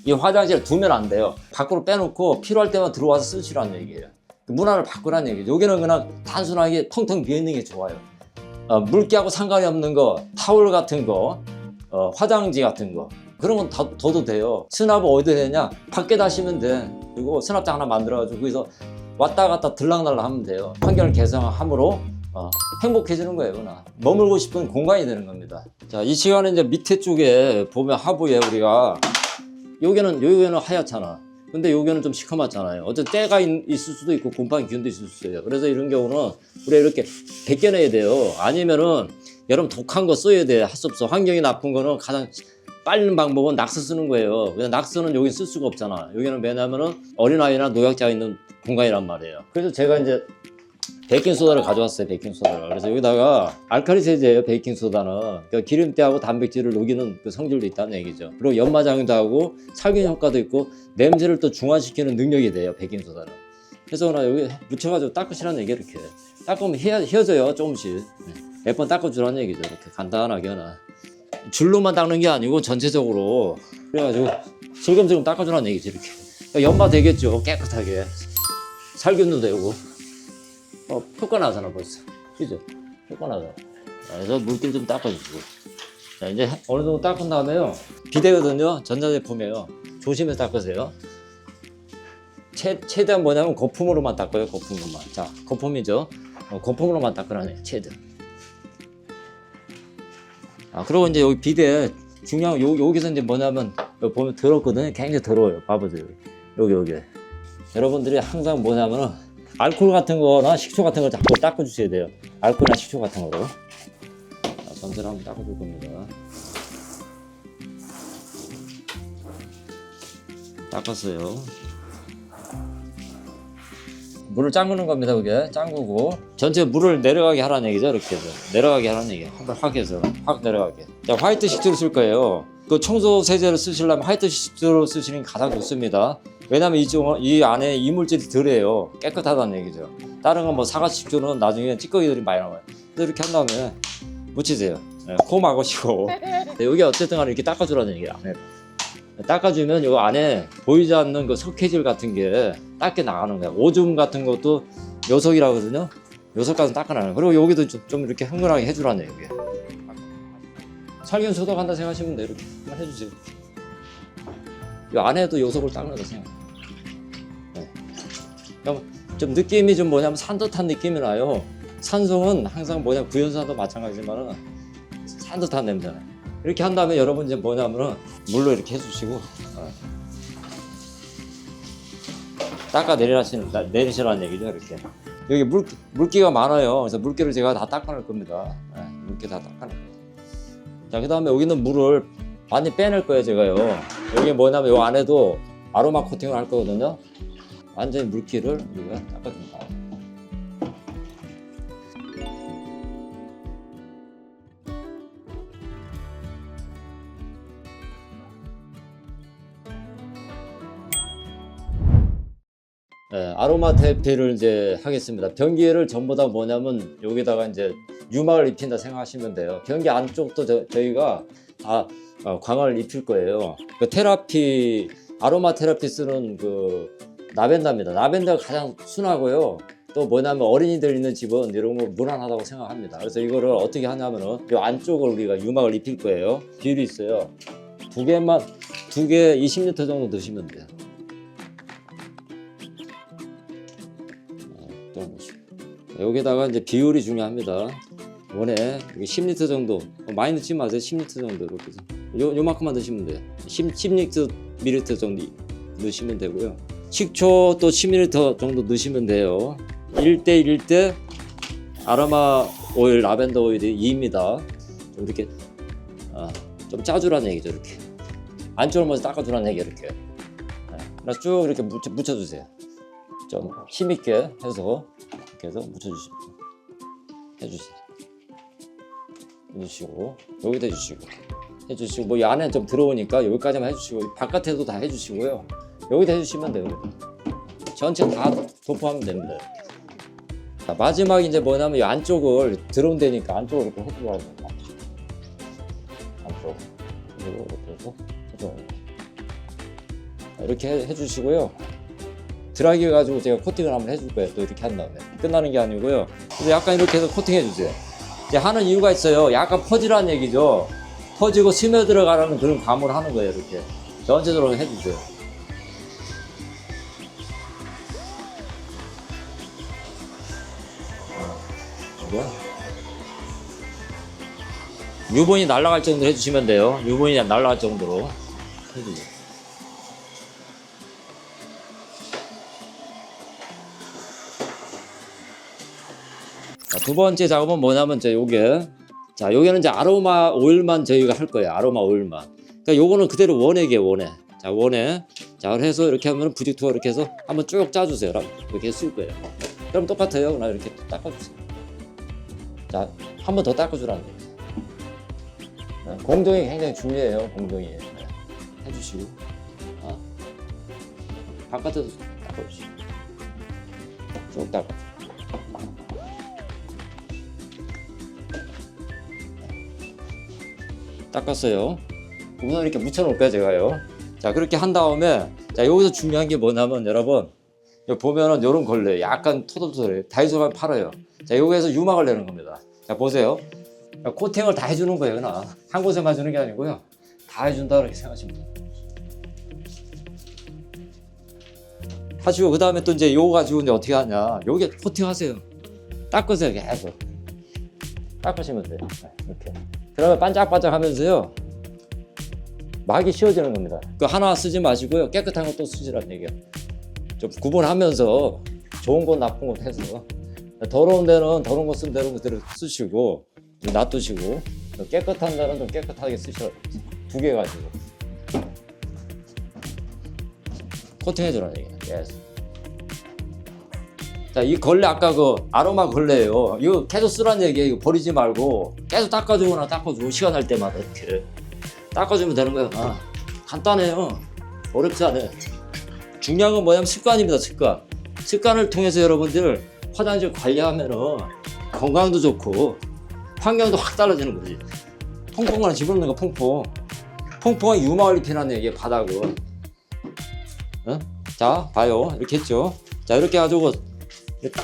Speaker 7: 이 화장실에 두면 안 돼요. 밖으로 빼놓고 필요할 때만 들어와서 쓰시라는 얘기예요. 문화를 바꾸라는 얘기죠. 여기는 그냥 단순하게 텅텅 비어있는 게 좋아요. 물기하고 상관이 없는 거, 타월 같은 거, 화장지 같은 거 그런 건 둬도 돼요. 수납을 어디다 되냐? 밖에 다시면 돼. 그리고 수납장 하나 만들어가지고 거기서 왔다 갔다 들락날락 하면 돼요. 환경을 개선함으로 행복해지는 거예요. 나 머물고 싶은 공간이 되는 겁니다. 자, 이 시간에 이제 밑에 쪽에 보면 하부에 우리가 여기는 하얗잖아. 근데 여기는 좀 시커멓잖아요. 어쨌든 때가 있을 수도 있고 곰팡이 균도 있을 수 있어요. 그래서 이런 경우는 우리가 이렇게 벗겨내야 돼요. 아니면은 여러분 독한 거 써야 돼. 할 수 없어. 환경이 나쁜 거는 가장 빠른 방법은 낙서 쓰는 거예요. 그냥 낙서는 여기 쓸 수가 없잖아. 여기는 왜냐면은 어린아이나 노약자가 있는 공간이란 말이에요. 그래서 제가 이제 베이킹소다를 가져왔어요. 베이킹소다를. 그래서 여기다가 알칼리 세제예요. 베이킹소다는. 그러니까 기름때하고 단백질을 녹이는 그 성질도 있다는 얘기죠. 그리고 연마작용도 하고 살균 효과도 있고 냄새를 또 중화시키는 능력이 돼요. 베이킹소다는. 그래서 나 여기 묻혀가지고 닦으시라는 얘기 이렇게. 닦으면 휘어져요. 조금씩. 몇 번 닦아주라는 얘기죠. 이렇게 간단하게 하나. 줄로만 닦는 게 아니고 전체적으로. 그래가지고 슬금슬금 닦아주라는 얘기죠. 이렇게. 그러니까 연마 되겠죠. 깨끗하게. 살균도 되고. 효과 나잖아 벌써. 그죠? 효과 나잖아. 그래서 물길 좀 닦아주시고. 자, 이제 어느 정도 닦은 다음에요. 비데거든요. 전자제품이에요. 조심해서 닦으세요. 최대한 뭐냐면 거품으로만 닦아요. 거품으로만. 자, 거품이죠. 거품으로만 닦으라네요. 최대한. 그리고 이제 여기 비데 중요한 여기서 이제 뭐냐면 여기 보면 더럽거든요. 굉장히 더러워요. 봐보세요. 여기. 여러분들이 항상 뭐냐면은 알코올 같은 거나 식초 같은 걸 자꾸 닦아주셔야 돼요. 알코올이나 식초 같은 거로. 전체를 한번 닦아줄 겁니다. 닦았어요. 물을 짱구는 겁니다. 그게 짱구고 전체 물을 내려가게 하라는 얘기죠. 이렇게 해서 내려가게 하라는 얘기. 한번 확 해서 확 내려가게. 자, 화이트 식초를 쓸 거예요. 그 청소 세제를 쓰시려면 화이트 식초를 쓰시는 게 가장 좋습니다. 왜냐면 이 안에 이물질이 덜해요. 깨끗하다는 얘기죠. 다른 건 뭐 사과치 식초는 나중에 찌꺼기들이 많이 나와요. 그래서 이렇게 한 다음에 묻히세요. 코 막으시고. 여기 어쨌든 간에 이렇게 닦아주라는 얘기예요. 안에. 닦아주면 이 안에 보이지 않는 그 석회질 같은 게 닦여 나가는 거야. 오줌 같은 것도 요석이라거든요. 요석 같은 닦아나는 거야. 그리고 여기도 좀 이렇게 흥건하게 해주라는 얘기예요. 살균 소독한다 생각하시면 돼요. 이렇게 한번 해주세요. 이 안에도 요석을 닦는다 생각. 좀 느낌이 좀 뭐냐면 산뜻한 느낌이 나요. 산성은 항상 뭐냐 구연산도 마찬가지지만은 산뜻한 냄새나요. 이렇게 한 다음에 여러분 이제 뭐냐면은 물로 이렇게 해주시고 닦아 내리시라는 얘기죠. 이렇게 여기 물기가 많아요. 그래서 물기를 제가 다 닦아낼 겁니다. 물기 다 닦아낼 거예요. 자, 그 다음에 여기는 물을 많이 빼낼 거예요. 제가요. 여기 뭐냐면 이 안에도 아로마 코팅을 할 거거든요. 완전히 물기를 우리가 닦아줍니다. 아로마 테라피를 이제 하겠습니다. 변기를 전부 다 뭐냐면 여기다가 이제 유막을 입힌다 생각하시면 돼요. 변기 안쪽도 저희가 다 광을 입힐 거예요. 그 테라피 아로마 테라피 쓰는 그 라벤더입니다. 라벤더가 가장 순하고요. 또 뭐냐면 어린이들 있는 집은 이런 거 무난하다고 생각합니다. 그래서 이거를 어떻게 하냐면은 이 안쪽을 우리가 유막을 입힐 거예요. 비율이 있어요. 두 개 20리터 정도 넣으시면 돼요. 여기다가 이제 비율이 중요합니다. 원에 여기 10리터 정도, 많이 넣지 마세요. 10리터 정도 이렇게 요만큼만 넣으시면 돼요. 10리터 정도 넣으시면 되고요. 식초 또 10ml 정도 넣으시면 돼요. 1대1대 아로마 오일, 라벤더 오일이 2입니다. 좀 이렇게 좀 짜주라는 얘기죠. 이렇게 안쪽을 먼저 닦아주라는 얘기 이렇게. 그래서 쭉 이렇게 묻혀주세요. 좀 힘있게 해서 이렇게 해서 묻혀주시고 해주시고 여기다 해주시고 뭐 이 안에 좀 들어오니까 여기까지만 해주시고 바깥에도 다 해주시고요. 여기다 해주시면 돼요. 전체 다 도포하면 됩니다. 자, 마지막 이제 뭐냐면 이 안쪽을 들어온 데니까 안쪽으로 이렇게 해주라고 합니다. 안쪽 이렇게 해서 이렇게 해주시고요. 드라이기 가지고 제가 코팅을 한번 해줄 거예요. 또 이렇게 한 다음에 끝나는 게 아니고요. 이제 약간 이렇게 해서 코팅해 주세요. 이제 하는 이유가 있어요. 약간 퍼지라는 얘기죠. 퍼지고 스며들어가라는 그런 감을 하는 거예요. 이렇게 전체적으로 해주세요. 이거. 유분이 날아갈 정도로 해주시면 돼요. 유분이 날아갈 정도로 해주세요. 자, 두 번째 작업은 뭐냐면 요게, 자, 요게는 이제 아로마 오일만 저희가 할 거예요. 아로마 오일만. 그러니까 요거는 그대로 원액이에요. 원액. 자, 원액. 자, 그래서 이렇게 하면 부직투어 이렇게 해서 한번 쭉 짜주세요. 이렇게 쓸 거예요. 그럼 똑같아요. 그냥 이렇게 닦아주세요. 자, 한 번 더 닦아주라는 거예요. 공정이 굉장히 중요해요. 공정이. 네. 해주시고. 바깥에도 닦아주시고. 쭉 닦아. 닦았어요. 우선 이렇게 묻혀놓을 거예요, 제가요. 자, 그렇게 한 다음에, 자, 여기서 중요한 게 뭐냐면, 여러분, 여기 보면은 요런 걸레, 약간 토돌토돌해요. 다이소 가면 팔아요. 자, 여기에서 유막을 내는 겁니다. 자, 보세요. 코팅을 다 해주는 거예요, 그냥. 한 곳에만 주는 게 아니고요. 다 해준다, 이렇게 생각하시면 돼요. 하시고, 그 다음에 또 이제 요거 가지고 이제 어떻게 하냐. 요게 코팅 하세요. 닦으세요, 계속. 닦으시면 돼요. 이렇게. 그러면 반짝반짝 하면서요. 막이 씌워지는 겁니다. 그 하나 쓰지 마시고요. 깨끗한 거 또 쓰시라는 얘기예요. 좀 구분하면서 좋은 건 나쁜 건 해서 더러운 데는 더러운 거 쓴 대로 그대로 쓰시고 좀 놔두시고 깨끗한 데는 좀 깨끗하게 쓰시라. 두 개 가지고 코팅해주라는 얘기예요. 계속. 자, 이 걸레 아까 그 아로마 걸레예요. 이거 계속 쓰라는 얘기예요. 이거 버리지 말고 계속 닦아주거나 닦아주고 시간 날 때마다 이렇게 닦아주면 되는 거예요. 간단해요. 어렵지 않아요. 중요한 건 뭐냐면 습관입니다. 습관. 습관을 통해서 여러분들 화장실 관리하면은 건강도 좋고 환경도 확 달라지는 거지. 퐁퐁을 집어넣는 거 퐁퐁. 퐁퐁은 유막을 입히는 얘기예요. 바닥은. 자, 봐요. 이렇게 했죠. 자, 이렇게 해가지고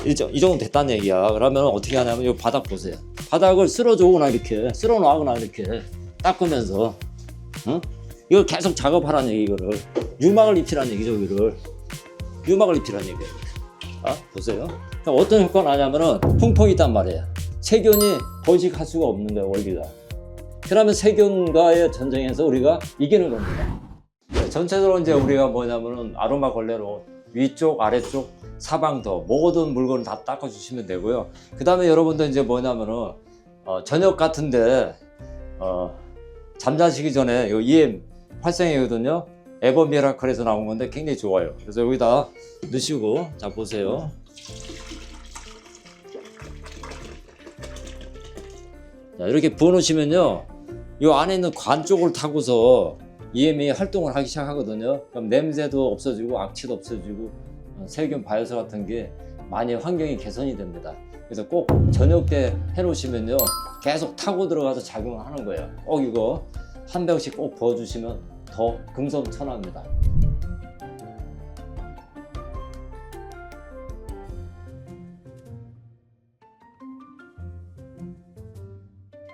Speaker 7: 이 정도 됐다는 얘기야. 그러면 어떻게 하냐면 이 바닥 보세요. 바닥을 쓸어주거나 이렇게 쓸어놓거나 이렇게 닦으면서 이걸 계속 작업하라는 얘기. 이거를 유막을 입히라는 얘기죠. 이거를 유막을 입히라는 얘기예요. 보세요. 그럼 어떤 효과가 나냐면은 퐁퐁이 있단 말이에요. 세균이 번식할 수가 없는 거예요. 원리가. 그러면 세균과의 전쟁에서 우리가 이기는 겁니다. 전체적으로 이제 우리가 뭐냐면은 아로마 걸레로 위쪽 아래쪽 사방더 모든 물건을 다 닦아주시면 되고요. 그 다음에 여러분들 이제 뭐냐면은 저녁 같은데 잠자시기 전에 요 EM 활성이거든요. 에버 미라클에서 나온 건데 굉장히 좋아요. 그래서 여기다 넣으시고 자 보세요. 자, 이렇게 부어놓으시면요. 이 안에 있는 관 쪽을 타고서 EM이 활동을 하기 시작하거든요. 그럼 냄새도 없어지고 악취도 없어지고 세균 바이러스 같은 게 많이 환경이 개선이 됩니다. 그래서 꼭 저녁 때 해놓으시면요. 계속 타고 들어가서 작용을 하는 거예요. 꼭 이거 한 병씩 꼭 부어주시면 더 금성첨화입니다.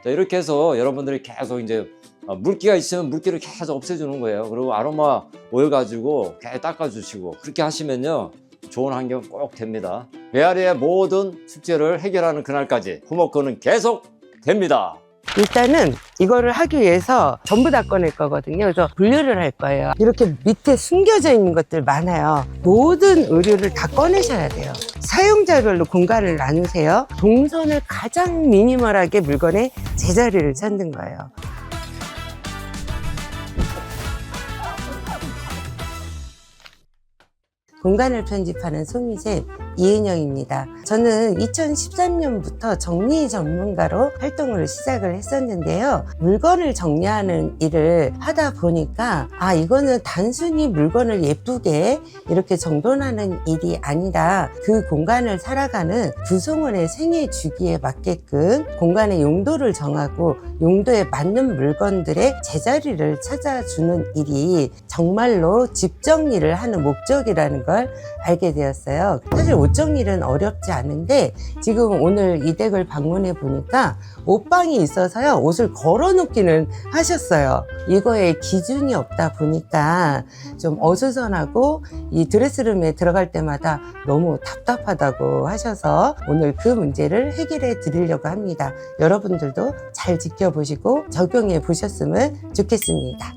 Speaker 7: 자, 이렇게 해서 여러분들이 계속 이제 물기가 있으면 물기를 계속 없애주는 거예요. 그리고 아로마 오일 가지고 계속 닦아주시고 그렇게 하시면요. 좋은 환경 꼭 됩니다. 메아리의 모든 숙제를 해결하는 그날까지 후목권은 계속 됩니다.
Speaker 8: 일단은 이거를 하기 위해서 전부 다 꺼낼 거거든요. 그래서 분류를 할 거예요. 이렇게 밑에 숨겨져 있는 것들 많아요. 모든 의류를 다 꺼내셔야 돼요. 사용자별로 공간을 나누세요. 동선을 가장 미니멀하게 물건의 제자리를 찾는 거예요. 공간을 편집하는 소미쌤 이은영입니다. 저는 2013년부터 정리 전문가로 활동을 시작을 했었는데요. 물건을 정리하는 일을 하다 보니까 이거는 단순히 물건을 예쁘게 이렇게 정돈하는 일이 아니다. 그 공간을 살아가는 구성원의 생애 주기에 맞게끔 공간의 용도를 정하고 용도에 맞는 물건들의 제자리를 찾아주는 일이 정말로 집 정리를 하는 목적이라는 걸 알게 되었어요. 사실 옷 정리는 어렵지 않은데 지금 오늘 이 댁을 방문해 보니까 옷방이 있어서요, 옷을 걸어 놓기는 하셨어요. 이거에 기준이 없다 보니까 좀 어수선하고 이 드레스룸에 들어갈 때마다 너무 답답하다고 하셔서 오늘 그 문제를 해결해 드리려고 합니다. 여러분들도 잘 지켜보시고 적용해 보셨으면 좋겠습니다.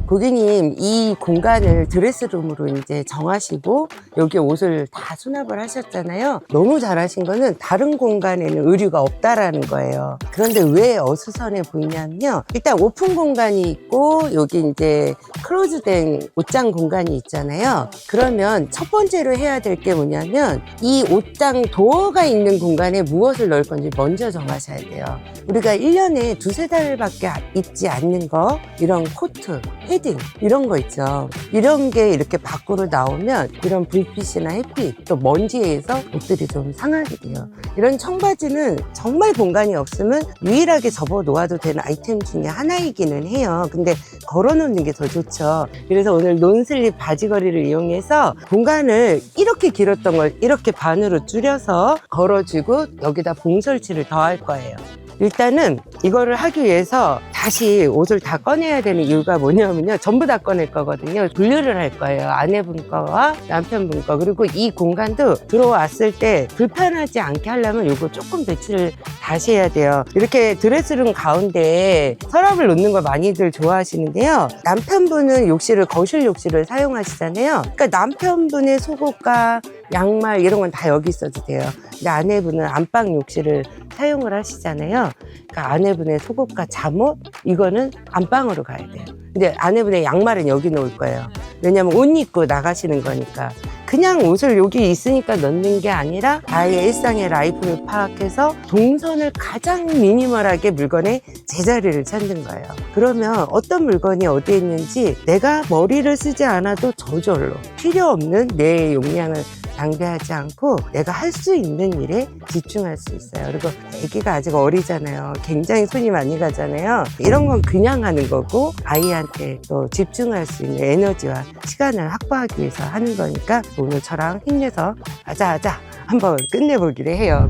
Speaker 8: 고객님, 이 공간을 드레스룸으로 이제 정하시고 여기 옷을 다 수납을 하셨잖아요. 너무 잘하신 거는 다른 공간에는 의류가 없다라는 거예요. 그런데 왜 어수선해 보이냐면요, 일단 오픈 공간이 있고 여기 이제 클로즈된 옷장 공간이 있잖아요. 그러면 첫 번째로 해야 될 게 뭐냐면 이 옷장 도어가 있는 공간에 무엇을 넣을 건지 먼저 정하셔야 돼요. 우리가 1년에 두세 달밖에 입지 않는 거, 이런 코트, 패딩 이런 거 있죠. 이런 게 이렇게 밖으로 나오면 이런 불빛이나 햇빛, 또 먼지에서 옷들이 좀 상하게 돼요. 이런 청바지는 정말 공간이 없으면 유일하게 접어 놓아도 되는 아이템 중에 하나이기는 해요. 근데 걸어 놓는 게 더 좋죠. 그래서 오늘 논슬립 바지걸이를 이용해서 공간을 이렇게 길었던 걸 이렇게 반으로 줄여서 걸어주고 여기다 봉설치를 더할 거예요. 일단은 이거를 하기 위해서 다시 옷을 다 꺼내야 되는 이유가 뭐냐면요, 전부 다 꺼낼 거거든요. 분류를 할 거예요. 아내분 거와 남편분 거. 그리고 이 공간도 들어왔을 때 불편하지 않게 하려면 이거 조금 배치를 다시 해야 돼요. 이렇게 드레스룸 가운데에 서랍을 놓는 걸 많이들 좋아하시는데요, 남편분은 욕실을, 거실 욕실을 사용하시잖아요. 그러니까 남편분의 속옷과 양말 이런 건 다 여기 있어도 돼요. 근데 아내분은 안방 욕실을 사용을 하시잖아요. 그러니까 아내분의 속옷과 잠옷 이거는 안방으로 가야 돼요. 근데 아내분의 양말은 여기 놓을 거예요. 왜냐면 옷 입고 나가시는 거니까. 그냥 옷을 여기 있으니까 넣는 게 아니라 아예 일상의 라이프를 파악해서 동선을 가장 미니멀하게 물건의 제자리를 찾는 거예요. 그러면 어떤 물건이 어디에 있는지 내가 머리를 쓰지 않아도 저절로 필요 없는 내 용량을 낭비하지 않고 내가 할 수 있는 일에 집중할 수 있어요. 그리고 아기가 아직 어리잖아요. 굉장히 손이 많이 가잖아요. 이런 건 그냥 하는 거고 아이한테 또 집중할 수 있는 에너지와 시간을 확보하기 위해서 하는 거니까 오늘 저랑 힘내서 하자 한번 끝내보기로 해요.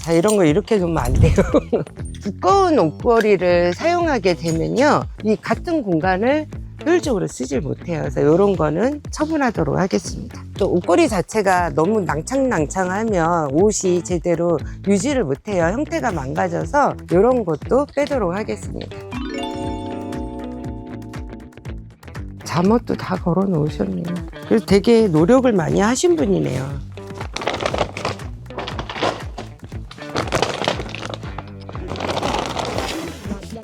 Speaker 8: 자, 이런 거 이렇게 놓으면 안 돼요. 두꺼운 옷걸이를 사용하게 되면요, 이 같은 공간을 효율적으로 쓰질 못해요. 그래서 이런 거는 처분하도록 하겠습니다. 또 옷걸이 자체가 너무 낭창낭창하면 옷이 제대로 유지를 못해요. 형태가 망가져서 이런 것도 빼도록 하겠습니다. 잠옷도 다 걸어 놓으셨네요. 그래서 되게 노력을 많이 하신 분이네요.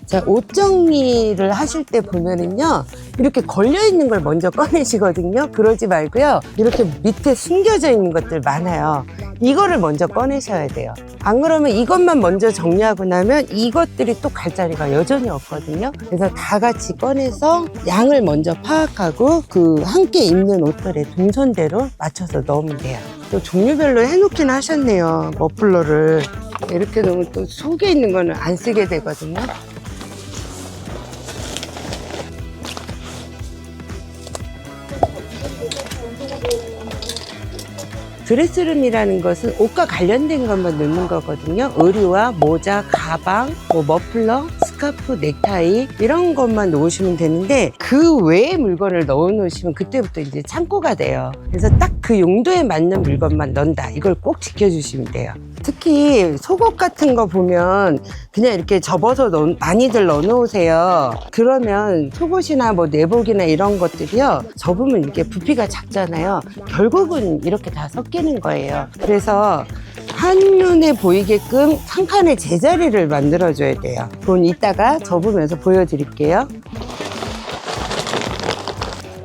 Speaker 8: 자, 옷 정리를 하실 때 보면은요, 이렇게 걸려있는 걸 먼저 꺼내시거든요. 그러지 말고요, 이렇게 밑에 숨겨져 있는 것들 많아요. 이거를 먼저 꺼내셔야 돼요. 안 그러면 이것만 먼저 정리하고 나면 이것들이 또 갈 자리가 여전히 없거든요. 그래서 다 같이 꺼내서 양을 먼저 파악하고 그 함께 입는 옷들의 동선대로 맞춰서 넣으면 돼요. 또 종류별로 해놓긴 하셨네요. 머플러를 이렇게 놓으면 또 속에 있는 거는 안 쓰게 되거든요. 드레스룸이라는 것은 옷과 관련된 것만 넣는 거거든요. 의류와 모자, 가방, 머플러, 스카프, 넥타이 이런 것만 놓으시면 되는데 그 외의 물건을 넣어 놓으시면 그때부터 이제 창고가 돼요. 그래서 딱 그 용도에 맞는 물건만 넣는다. 이걸 꼭 지켜주시면 돼요. 특히 속옷 같은 거 보면 그냥 이렇게 접어서 많이들 넣어 놓으세요. 그러면 속옷이나 뭐 내복이나 이런 것들이요, 접으면 이렇게 부피가 작잖아요. 결국은 이렇게 다 섞이는 거예요. 그래서 한눈에 보이게끔 한 칸의 제자리를 만들어줘야 돼요. 그건 이따가 접으면서 보여드릴게요.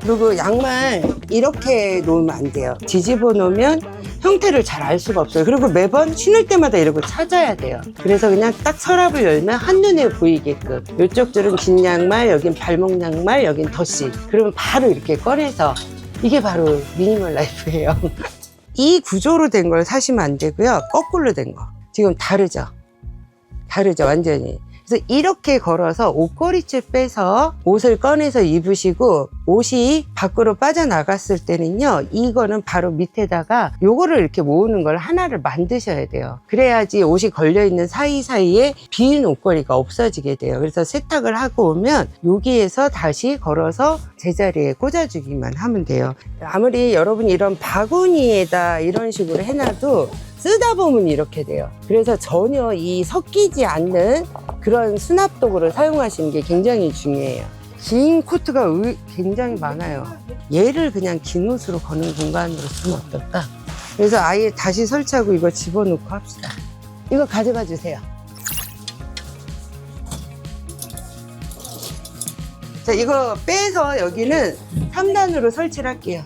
Speaker 8: 그리고 양말 이렇게 놓으면 안 돼요. 뒤집어 놓으면 형태를 잘 알 수가 없어요. 그리고 매번 신을 때마다 이러고 찾아야 돼요. 그래서 그냥 딱 서랍을 열면 한눈에 보이게끔, 이쪽들은 긴 양말, 여긴 발목 양말, 여긴 덧시, 그러면 바로 이렇게 꺼내서, 이게 바로 미니멀 라이프예요. 이 구조로 된 걸 사시면 안 되고요, 거꾸로 된 거. 지금 다르죠? 완전히. 그래서 이렇게 걸어서 옷걸이줄 빼서 옷을 꺼내서 입으시고 옷이 밖으로 빠져나갔을 때는요, 이거는 바로 밑에다가 요거를 이렇게 모으는 걸 하나를 만드셔야 돼요. 그래야지 옷이 걸려있는 사이사이에 빈 옷걸이가 없어지게 돼요. 그래서 세탁을 하고 오면 여기에서 다시 걸어서 제자리에 꽂아주기만 하면 돼요. 아무리 여러분이 이런 바구니에다 이런 식으로 해놔도 쓰다 보면 이렇게 돼요. 그래서 전혀 이 섞이지 않는 그런 수납독으로 사용하시는 게 굉장히 중요해요. 긴 코트가 굉장히 많아요. 얘를 그냥 긴 옷으로 거는 공간으로 쓰면 어떨까? 그래서 아예 다시 설치하고 이거 집어넣고 합시다. 이거 가져가 주세요. 자, 이거 빼서 여기는 3단으로 설치를 할게요.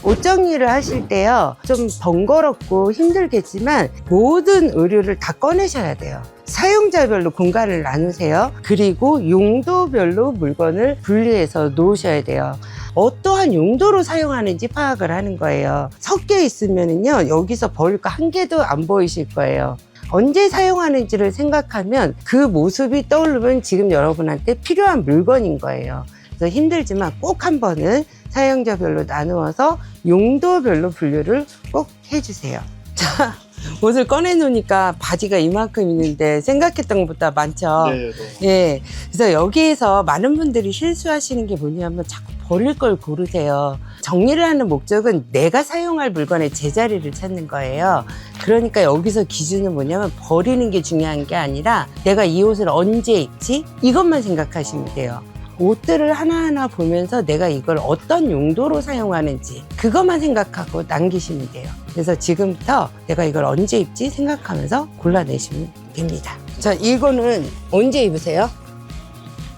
Speaker 8: 옷 정리를 하실 때요, 좀 번거롭고 힘들겠지만 모든 의류를 다 꺼내셔야 돼요. 사용자별로 공간을 나누세요. 그리고 용도별로 물건을 분리해서 놓으셔야 돼요. 어떠한 용도로 사용하는지 파악을 하는 거예요. 섞여 있으면요, 여기서 버릴 거 한 개도 안 보이실 거예요. 언제 사용하는지를 생각하면 그 모습이 떠오르면 지금 여러분한테 필요한 물건인 거예요. 그래서 힘들지만 꼭 한 번은 사용자별로 나누어서 용도별로 분류를 꼭 해주세요. 자, 옷을 꺼내 놓으니까 바지가 이만큼 있는데 생각했던 것보다 많죠.
Speaker 9: 네,
Speaker 8: 예. 그래서 여기에서 많은 분들이 실수하시는 게 뭐냐면 자꾸 버릴 걸 고르세요. 정리를 하는 목적은 내가 사용할 물건의 제자리를 찾는 거예요. 그러니까 여기서 기준은 뭐냐면 버리는 게 중요한 게 아니라 내가 이 옷을 언제 입지? 이것만 생각하시면 돼요. 옷들을 하나하나 보면서 내가 이걸 어떤 용도로 사용하는지 그것만 생각하고 남기시면 돼요. 그래서 지금부터 내가 이걸 언제 입지 생각하면서 골라내시면 됩니다. 자, 이거는 언제 입으세요?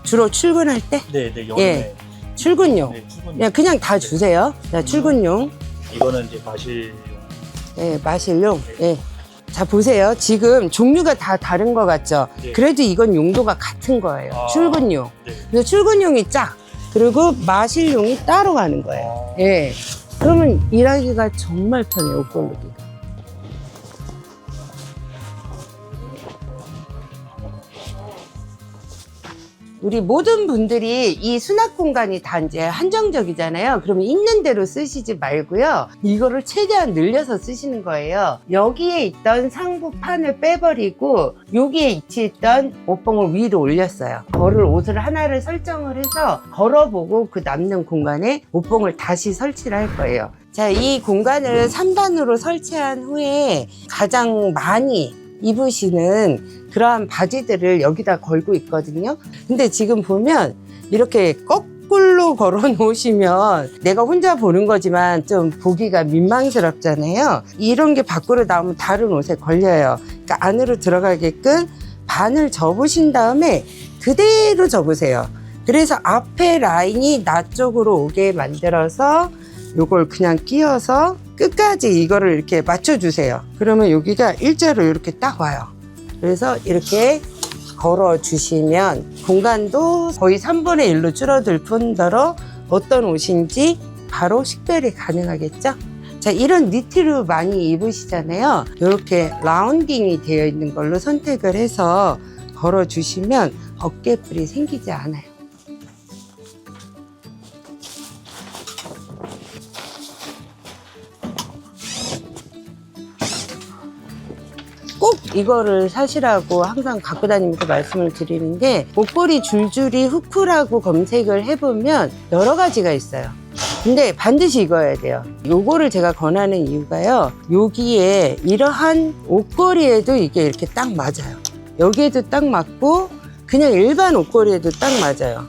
Speaker 8: 주로 출근할 때?
Speaker 9: 네, 여름에.
Speaker 8: 예, 출근용.
Speaker 9: 네, 출근.
Speaker 8: 그냥 다 주세요. 자, 출근용.
Speaker 9: 이거는 이제 마실.
Speaker 8: 예, 마실용. 예. 자, 보세요. 지금 종류가 다 다른 것 같죠?
Speaker 9: 네.
Speaker 8: 그래도 이건 용도가 같은 거예요.
Speaker 9: 아,
Speaker 8: 출근용.
Speaker 9: 네.
Speaker 8: 그래서 출근용이 짝, 그리고 마실용이 따로 가는 거예요.
Speaker 9: 아.
Speaker 8: 예. 그러면 일하기가 정말 편해요, 옷 고르기가. 우리 모든 분들이 이 수납 공간이 다 이제 한정적이잖아요. 그러면 있는 대로 쓰시지 말고요. 이거를 최대한 늘려서 쓰시는 거예요. 여기에 있던 상부판을 빼버리고 여기에 위치했던 옷봉을 위로 올렸어요. 걸을 옷을 하나를 설정을 해서 걸어보고 그 남는 공간에 옷봉을 다시 설치를 할 거예요. 자, 이 공간을 3단으로 설치한 후에 가장 많이 입으시는 그러한 바지들을 여기다 걸고 있거든요. 근데 지금 보면 이렇게 거꾸로 걸어 놓으시면 내가 혼자 보는 거지만 좀 보기가 민망스럽잖아요. 이런 게 밖으로 나오면 다른 옷에 걸려요. 그러니까 안으로 들어가게끔 반을 접으신 다음에 그대로 접으세요. 그래서 앞에 라인이 나 쪽으로 오게 만들어서 요걸 그냥 끼워서 끝까지 이거를 이렇게 맞춰주세요. 그러면 여기가 일자로 이렇게 딱 와요. 그래서 이렇게 걸어주시면 공간도 거의 3분의 1로 줄어들 뿐더러 어떤 옷인지 바로 식별이 가능하겠죠? 자, 이런 니트를 많이 입으시잖아요. 이렇게 라운딩이 되어 있는 걸로 선택을 해서 걸어주시면 어깨뿔이 생기지 않아요. 꼭 이거를 사시라고 항상 갖고 다니면서 말씀을 드리는데, 옷걸이 줄줄이 후크라고 검색을 해보면 여러 가지가 있어요. 근데 반드시 입어야 돼요. 요거를 제가 권하는 이유가요, 여기에 이러한 옷걸이에도 이게 이렇게 딱 맞아요. 여기에도 딱 맞고 그냥 일반 옷걸이에도 딱 맞아요.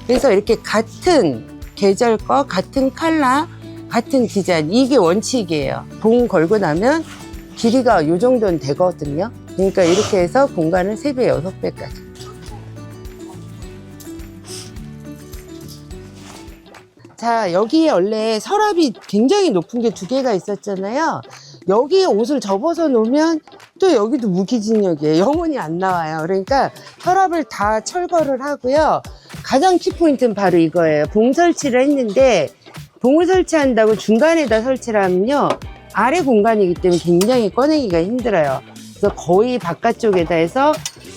Speaker 8: 그래서 이렇게 같은 계절 거, 같은 컬러, 같은 디자인, 이게 원칙이에요. 봉 걸고 나면 길이가 요 정도는 되거든요. 그러니까 이렇게 해서 공간을 3배, 6배까지. 자, 여기에 원래 서랍이 굉장히 높은 게 2개가 있었잖아요. 여기에 옷을 접어서 놓으면 또 여기도 무기징역이에요. 영원히 안 나와요. 그러니까 서랍을 다 철거를 하고요. 가장 키포인트는 바로 이거예요. 봉 설치를 했는데, 봉을 설치한다고 중간에다 설치를 하면요, 아래 공간이기 때문에 굉장히 꺼내기가 힘들어요. 그래서 거의 바깥쪽에다 해서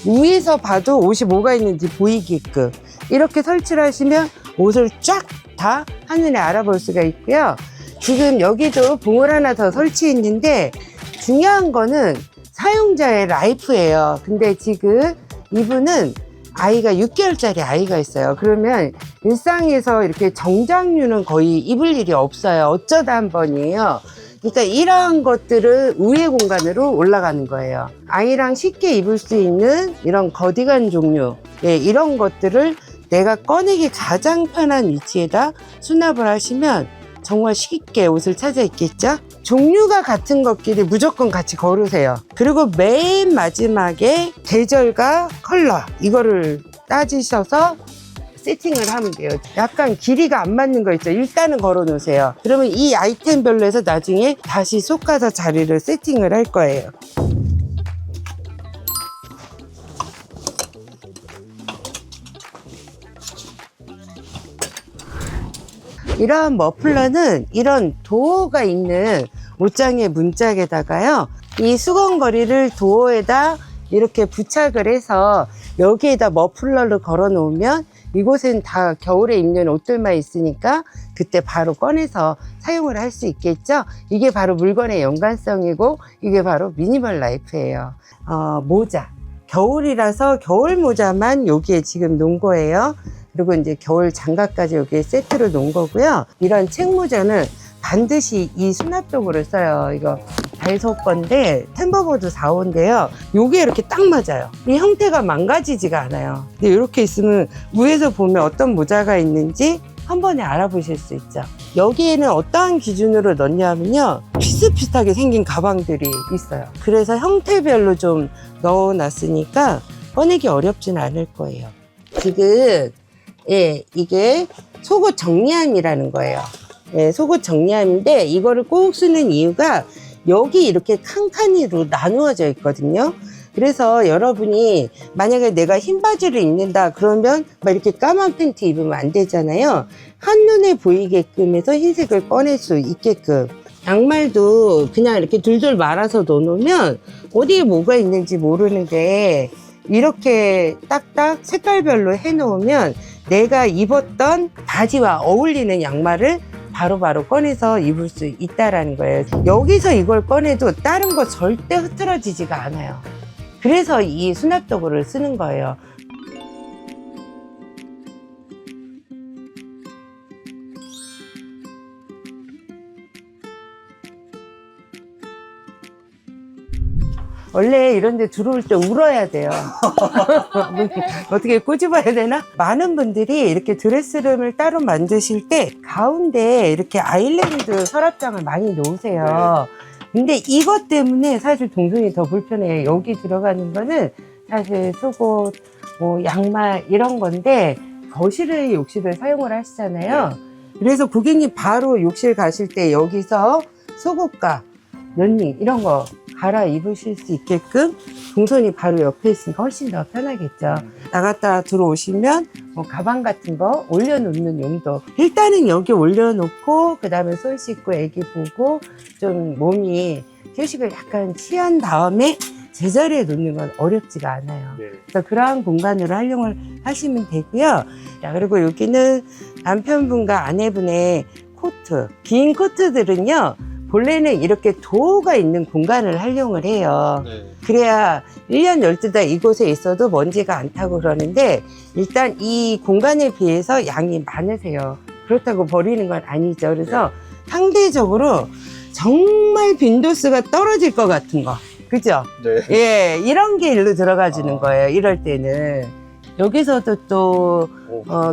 Speaker 8: 위에서 봐도 옷이 뭐가 있는지 보이게끔 이렇게 설치를 하시면 옷을 쫙 다 한눈에 알아볼 수가 있고요. 지금 여기도 봉을 하나 더 설치했는데 중요한 거는 사용자의 라이프예요. 근데 지금 이분은 아이가 6개월짜리 아이가 있어요. 그러면 일상에서 이렇게 정장류는 거의 입을 일이 없어요. 어쩌다 한 번이에요. 그러니까 이러한 것들은 우회 공간으로 올라가는 거예요. 아이랑 쉽게 입을 수 있는 이런 거디건 종류, 예, 이런 것들을 내가 꺼내기 가장 편한 위치에다 수납을 하시면 정말 쉽게 옷을 찾아 입겠죠? 종류가 같은 것끼리 무조건 같이 걸으세요. 그리고 맨 마지막에 계절과 컬러 이거를 따지셔서 세팅을 하면 돼요. 약간 길이가 안 맞는 거 있죠? 일단은 걸어 놓으세요. 그러면 이 아이템별로 해서 나중에 다시 솎아서 자리를 세팅을 할 거예요. 이러한 머플러는 이런 도어가 있는 옷장의 문짝에다가요, 이 수건거리를 도어에다 이렇게 부착을 해서 여기에다 머플러를 걸어 놓으면 이곳엔 다 겨울에 입는 옷들만 있으니까 그때 바로 꺼내서 사용을 할 수 있겠죠. 이게 바로 물건의 연관성이고 이게 바로 미니멀 라이프예요. 모자, 겨울이라서 겨울 모자만 여기에 지금 놓은 거예요. 그리고 이제 겨울 장갑까지 여기에 세트로 놓은 거고요. 이런 책 모자는 반드시 이 수납도구를 써요. 이거 다이소 건데 템버보드 4호인데요. 요게 이렇게 딱 맞아요. 이 형태가 망가지지가 않아요. 근데 이렇게 있으면 위에서 보면 어떤 모자가 있는지 한 번에 알아보실 수 있죠. 여기에는 어떠한 기준으로 넣냐면요, 비슷비슷하게 생긴 가방들이 있어요. 그래서 형태별로 좀 넣어놨으니까 꺼내기 어렵진 않을 거예요. 지금 이게 속옷 정리함이라는 거예요. 속옷 정리함인데 이거를 꼭 쓰는 이유가 여기 이렇게 칸칸이로 나누어져 있거든요. 그래서 여러분이 만약에 내가 흰 바지를 입는다 그러면 막 이렇게 까만 팬티 입으면 안 되잖아요. 한눈에 보이게끔 해서 흰색을 꺼낼 수 있게끔. 양말도 그냥 이렇게 둘둘 말아서 넣어놓으면 어디에 뭐가 있는지 모르는데 이렇게 딱딱 색깔별로 해놓으면 내가 입었던 바지와 어울리는 양말을 바로바로 꺼내서 입을 수 있다라는 거예요. 여기서 이걸 꺼내도 다른 거 절대 흐트러지지가 않아요. 그래서 이 수납도구를 쓰는 거예요. 원래 이런 데 들어올 때 울어야 돼요. 어떻게 꼬집어야 되나? 많은 분들이 이렇게 드레스룸을 따로 만드실 때 가운데 이렇게 아일랜드 서랍장을 많이 놓으세요. 근데 이것 때문에 사실 동선이 더 불편해요. 여기 들어가는 거는 사실 속옷, 뭐 양말 이런 건데 거실에 욕실을 사용을 하시잖아요. 그래서 고객님 바로 욕실 가실 때 여기서 속옷과 런닝 이런 거 갈아 입으실 수 있게끔 동선이 바로 옆에 있으니까 훨씬 더 편하겠죠. 나갔다 들어오시면 뭐 가방 같은 거 올려놓는 용도. 일단은 여기 올려놓고 그 다음에 손 씻고 애기 보고 좀 몸이 휴식을 약간 취한 다음에 제자리에 놓는 건 어렵지가 않아요. 그래서 그러한 공간으로 활용을 하시면 되고요. 자, 그리고 여기는 남편분과 아내분의 코트, 긴 코트들은요, 본래는 이렇게 도어가 있는 공간을 활용을 해요. 그래야 1년 12달 이곳에 있어도 먼지가 안 타고 그러는데 일단 이 공간에 비해서 양이 많으세요. 그렇다고 버리는 건 아니죠. 그래서 상대적으로 정말 빈도수가 떨어질 것 같은 거. 그죠? 예, 이런 게 일로 들어가지는 거예요. 이럴 때는. 여기서도 또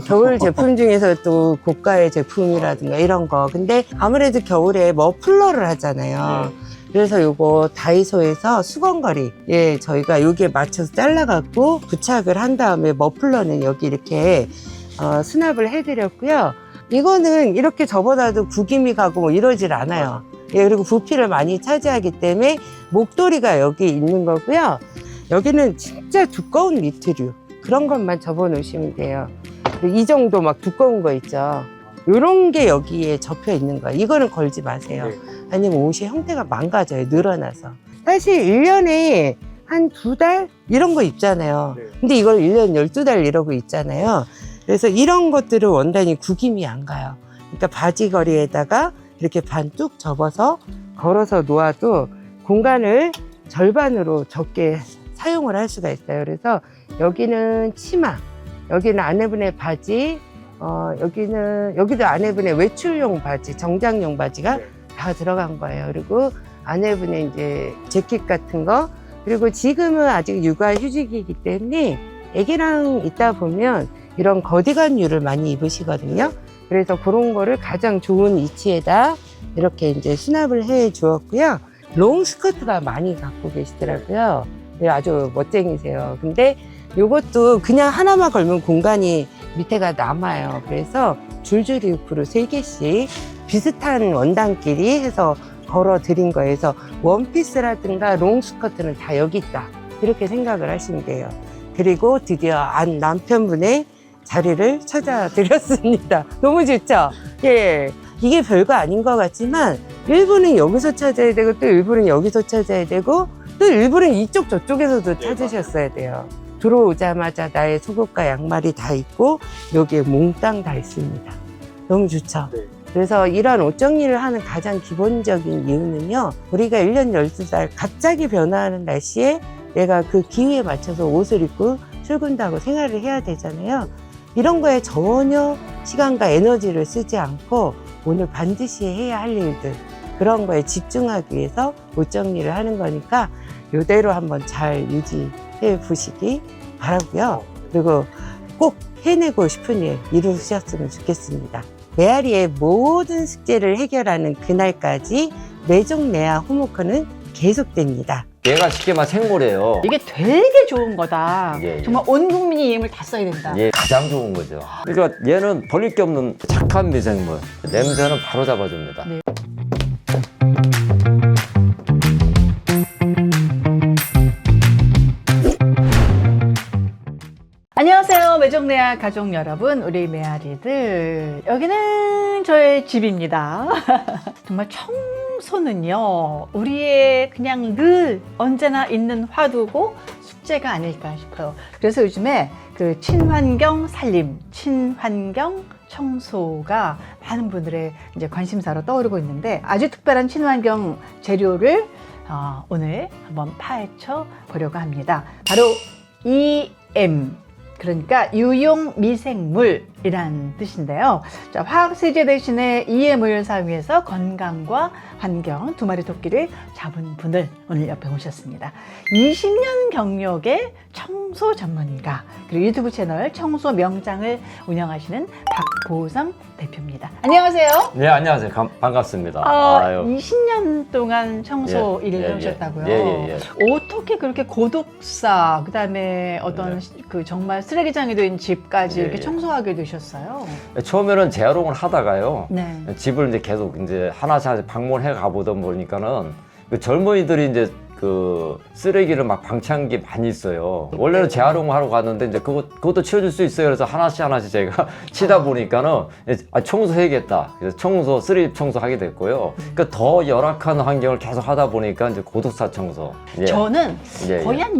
Speaker 8: 겨울 제품 중에서 또 고가의 제품이라든가 이런 거. 근데 아무래도 겨울에 머플러를 하잖아요. 그래서 요거 다이소에서 수건거리, 예, 저희가 여기에 맞춰서 잘라갖고 부착을 한 다음에 머플러는 여기 이렇게 수납을 해드렸고요. 이거는 이렇게 접어놔도 구김이 가고 뭐 이러질 않아요. 예, 그리고 부피를 많이 차지하기 때문에 목도리가 여기 있는 거고요. 여기는 진짜 두꺼운 니트류. 그런 것만 접어 놓으시면 돼요. 이 정도 막 두꺼운 거 있죠. 요런 게 여기에 접혀 있는 거예요. 이거는 걸지 마세요. 아니면 옷의 형태가 망가져요. 늘어나서. 사실 1년에 한 2달? 이런 거 입잖아요. 근데 이걸 1년 12달 이러고 있잖아요. 그래서 이런 것들을 원단이 구김이 안 가요. 그러니까 바지걸이에다가 이렇게 반 뚝 접어서 걸어서 놓아도 공간을 절반으로 적게 사용을 할 수가 있어요. 그래서 여기는 치마, 여기는 아내분의 바지, 여기도 아내분의 외출용 바지, 정장용 바지가 다 들어간 거예요. 그리고 아내분의 이제 재킷 같은 거, 그리고 지금은 아직 육아휴직이기 때문에 애기랑 있다 보면 이런 거디건류를 많이 입으시거든요. 그래서 그런 거를 가장 좋은 위치에다 이렇게 이제 수납을 해 주었고요. 롱 스커트가 많이 갖고 계시더라고요. 아주 멋쟁이세요. 근데 이것도 그냥 하나만 걸면 공간이 밑에가 남아요. 그래서 줄줄이 옆으로 3개씩 비슷한 원단끼리 해서 걸어 드린 거예요. 그래서 원피스라든가 롱 스커트는 다 여기 있다. 이렇게 생각을 하시면 돼요. 그리고 드디어 남편분의 자리를 찾아드렸습니다. 너무 좋죠? 예. 이게 별거 아닌 것 같지만 일부는 여기서 찾아야 되고 또 일부는 여기서 찾아야 되고 또 일부는 이쪽 저쪽에서도 찾으셨어야 돼요. 들어오자마자 나의 속옷과 양말이 다 있고 여기에 몽땅 다 있습니다. 너무 좋죠? 그래서 이런 옷 정리를 하는 가장 기본적인 이유는요, 우리가 1년 12달 갑자기 변화하는 날씨에 내가 그 기후에 맞춰서 옷을 입고 출근도 하고 생활을 해야 되잖아요. 이런 거에 전혀 시간과 에너지를 쓰지 않고 오늘 반드시 해야 할 일들, 그런 거에 집중하기 위해서 옷 정리를 하는 거니까 이대로 한번 잘 유지해 보시기 바라고요. 그리고 꼭 해내고 싶은 일 이루셨으면 좋겠습니다. 메아리의 모든 숙제를 해결하는 그날까지 매종내야 홈워크는 계속됩니다.
Speaker 7: 얘가 쉽게 말해 생물이에요.
Speaker 3: 이게 되게 좋은 거다.
Speaker 7: 예, 예.
Speaker 3: 정말 온 국민이 이 힘을 다 써야 된다.
Speaker 7: 얘 가장 좋은 거죠. 그러니까 얘는 버릴 게 없는 착한 미생물. 냄새는 바로 잡아줍니다.
Speaker 3: 네. 안녕하세요, 매종내야 가족 여러분, 우리 메아리들. 여기는 저의 집입니다. 정말 청소는요, 우리의 그냥 늘 언제나 있는 화두고 숙제가 아닐까 싶어요. 그래서 요즘에 그 친환경 살림, 친환경 청소가 많은 분들의 이제 관심사로 떠오르고 있는데, 아주 특별한 친환경 재료를 오늘 한번 파헤쳐 보려고 합니다. 바로 EM. 그러니까 유용 미생물이란 뜻인데요. 자, 화학세제 대신에 EM을 사용해서 건강과 환경 두 마리 토끼를 잡은 분을 오늘 옆에 모셨습니다. 20년 경력의 청소 전문가, 그리고 유튜브 채널 청소 명장을 운영하시는 박보성 대표입니다. 안녕하세요.
Speaker 7: 네, 안녕하세요. 반갑습니다.
Speaker 3: 20년 동안 청소
Speaker 7: 예,
Speaker 3: 일을
Speaker 7: 예,
Speaker 3: 해오셨다고요?
Speaker 7: 예.
Speaker 3: 어떻게 그렇게 고독사, 그다음에 어떤 그 정말 쓰레기장이 된 집까지
Speaker 7: 예,
Speaker 3: 이렇게
Speaker 7: 예.
Speaker 3: 청소하게 되셨어요?
Speaker 7: 처음에는 재활용을 하다가요.
Speaker 3: 네.
Speaker 7: 집을 이제 계속 이제 하나씩 방문해 가보다 보니까는 그 젊은이들이 이제 그 쓰레기를 막 방치한 게 많이 있어요. 원래는 재활용을 하러 갔는데 이제 그것도 치워줄 수 있어요. 그래서 하나씩 제가 치다 보니까는 청소해야겠다. 그래서 쓰레기 청소하게 됐고요. 그러니까 더 열악한 환경을 계속 하다 보니까 이제 고독사 청소. 예.
Speaker 3: 저는
Speaker 7: 예,
Speaker 3: 거의
Speaker 7: 예.
Speaker 3: 한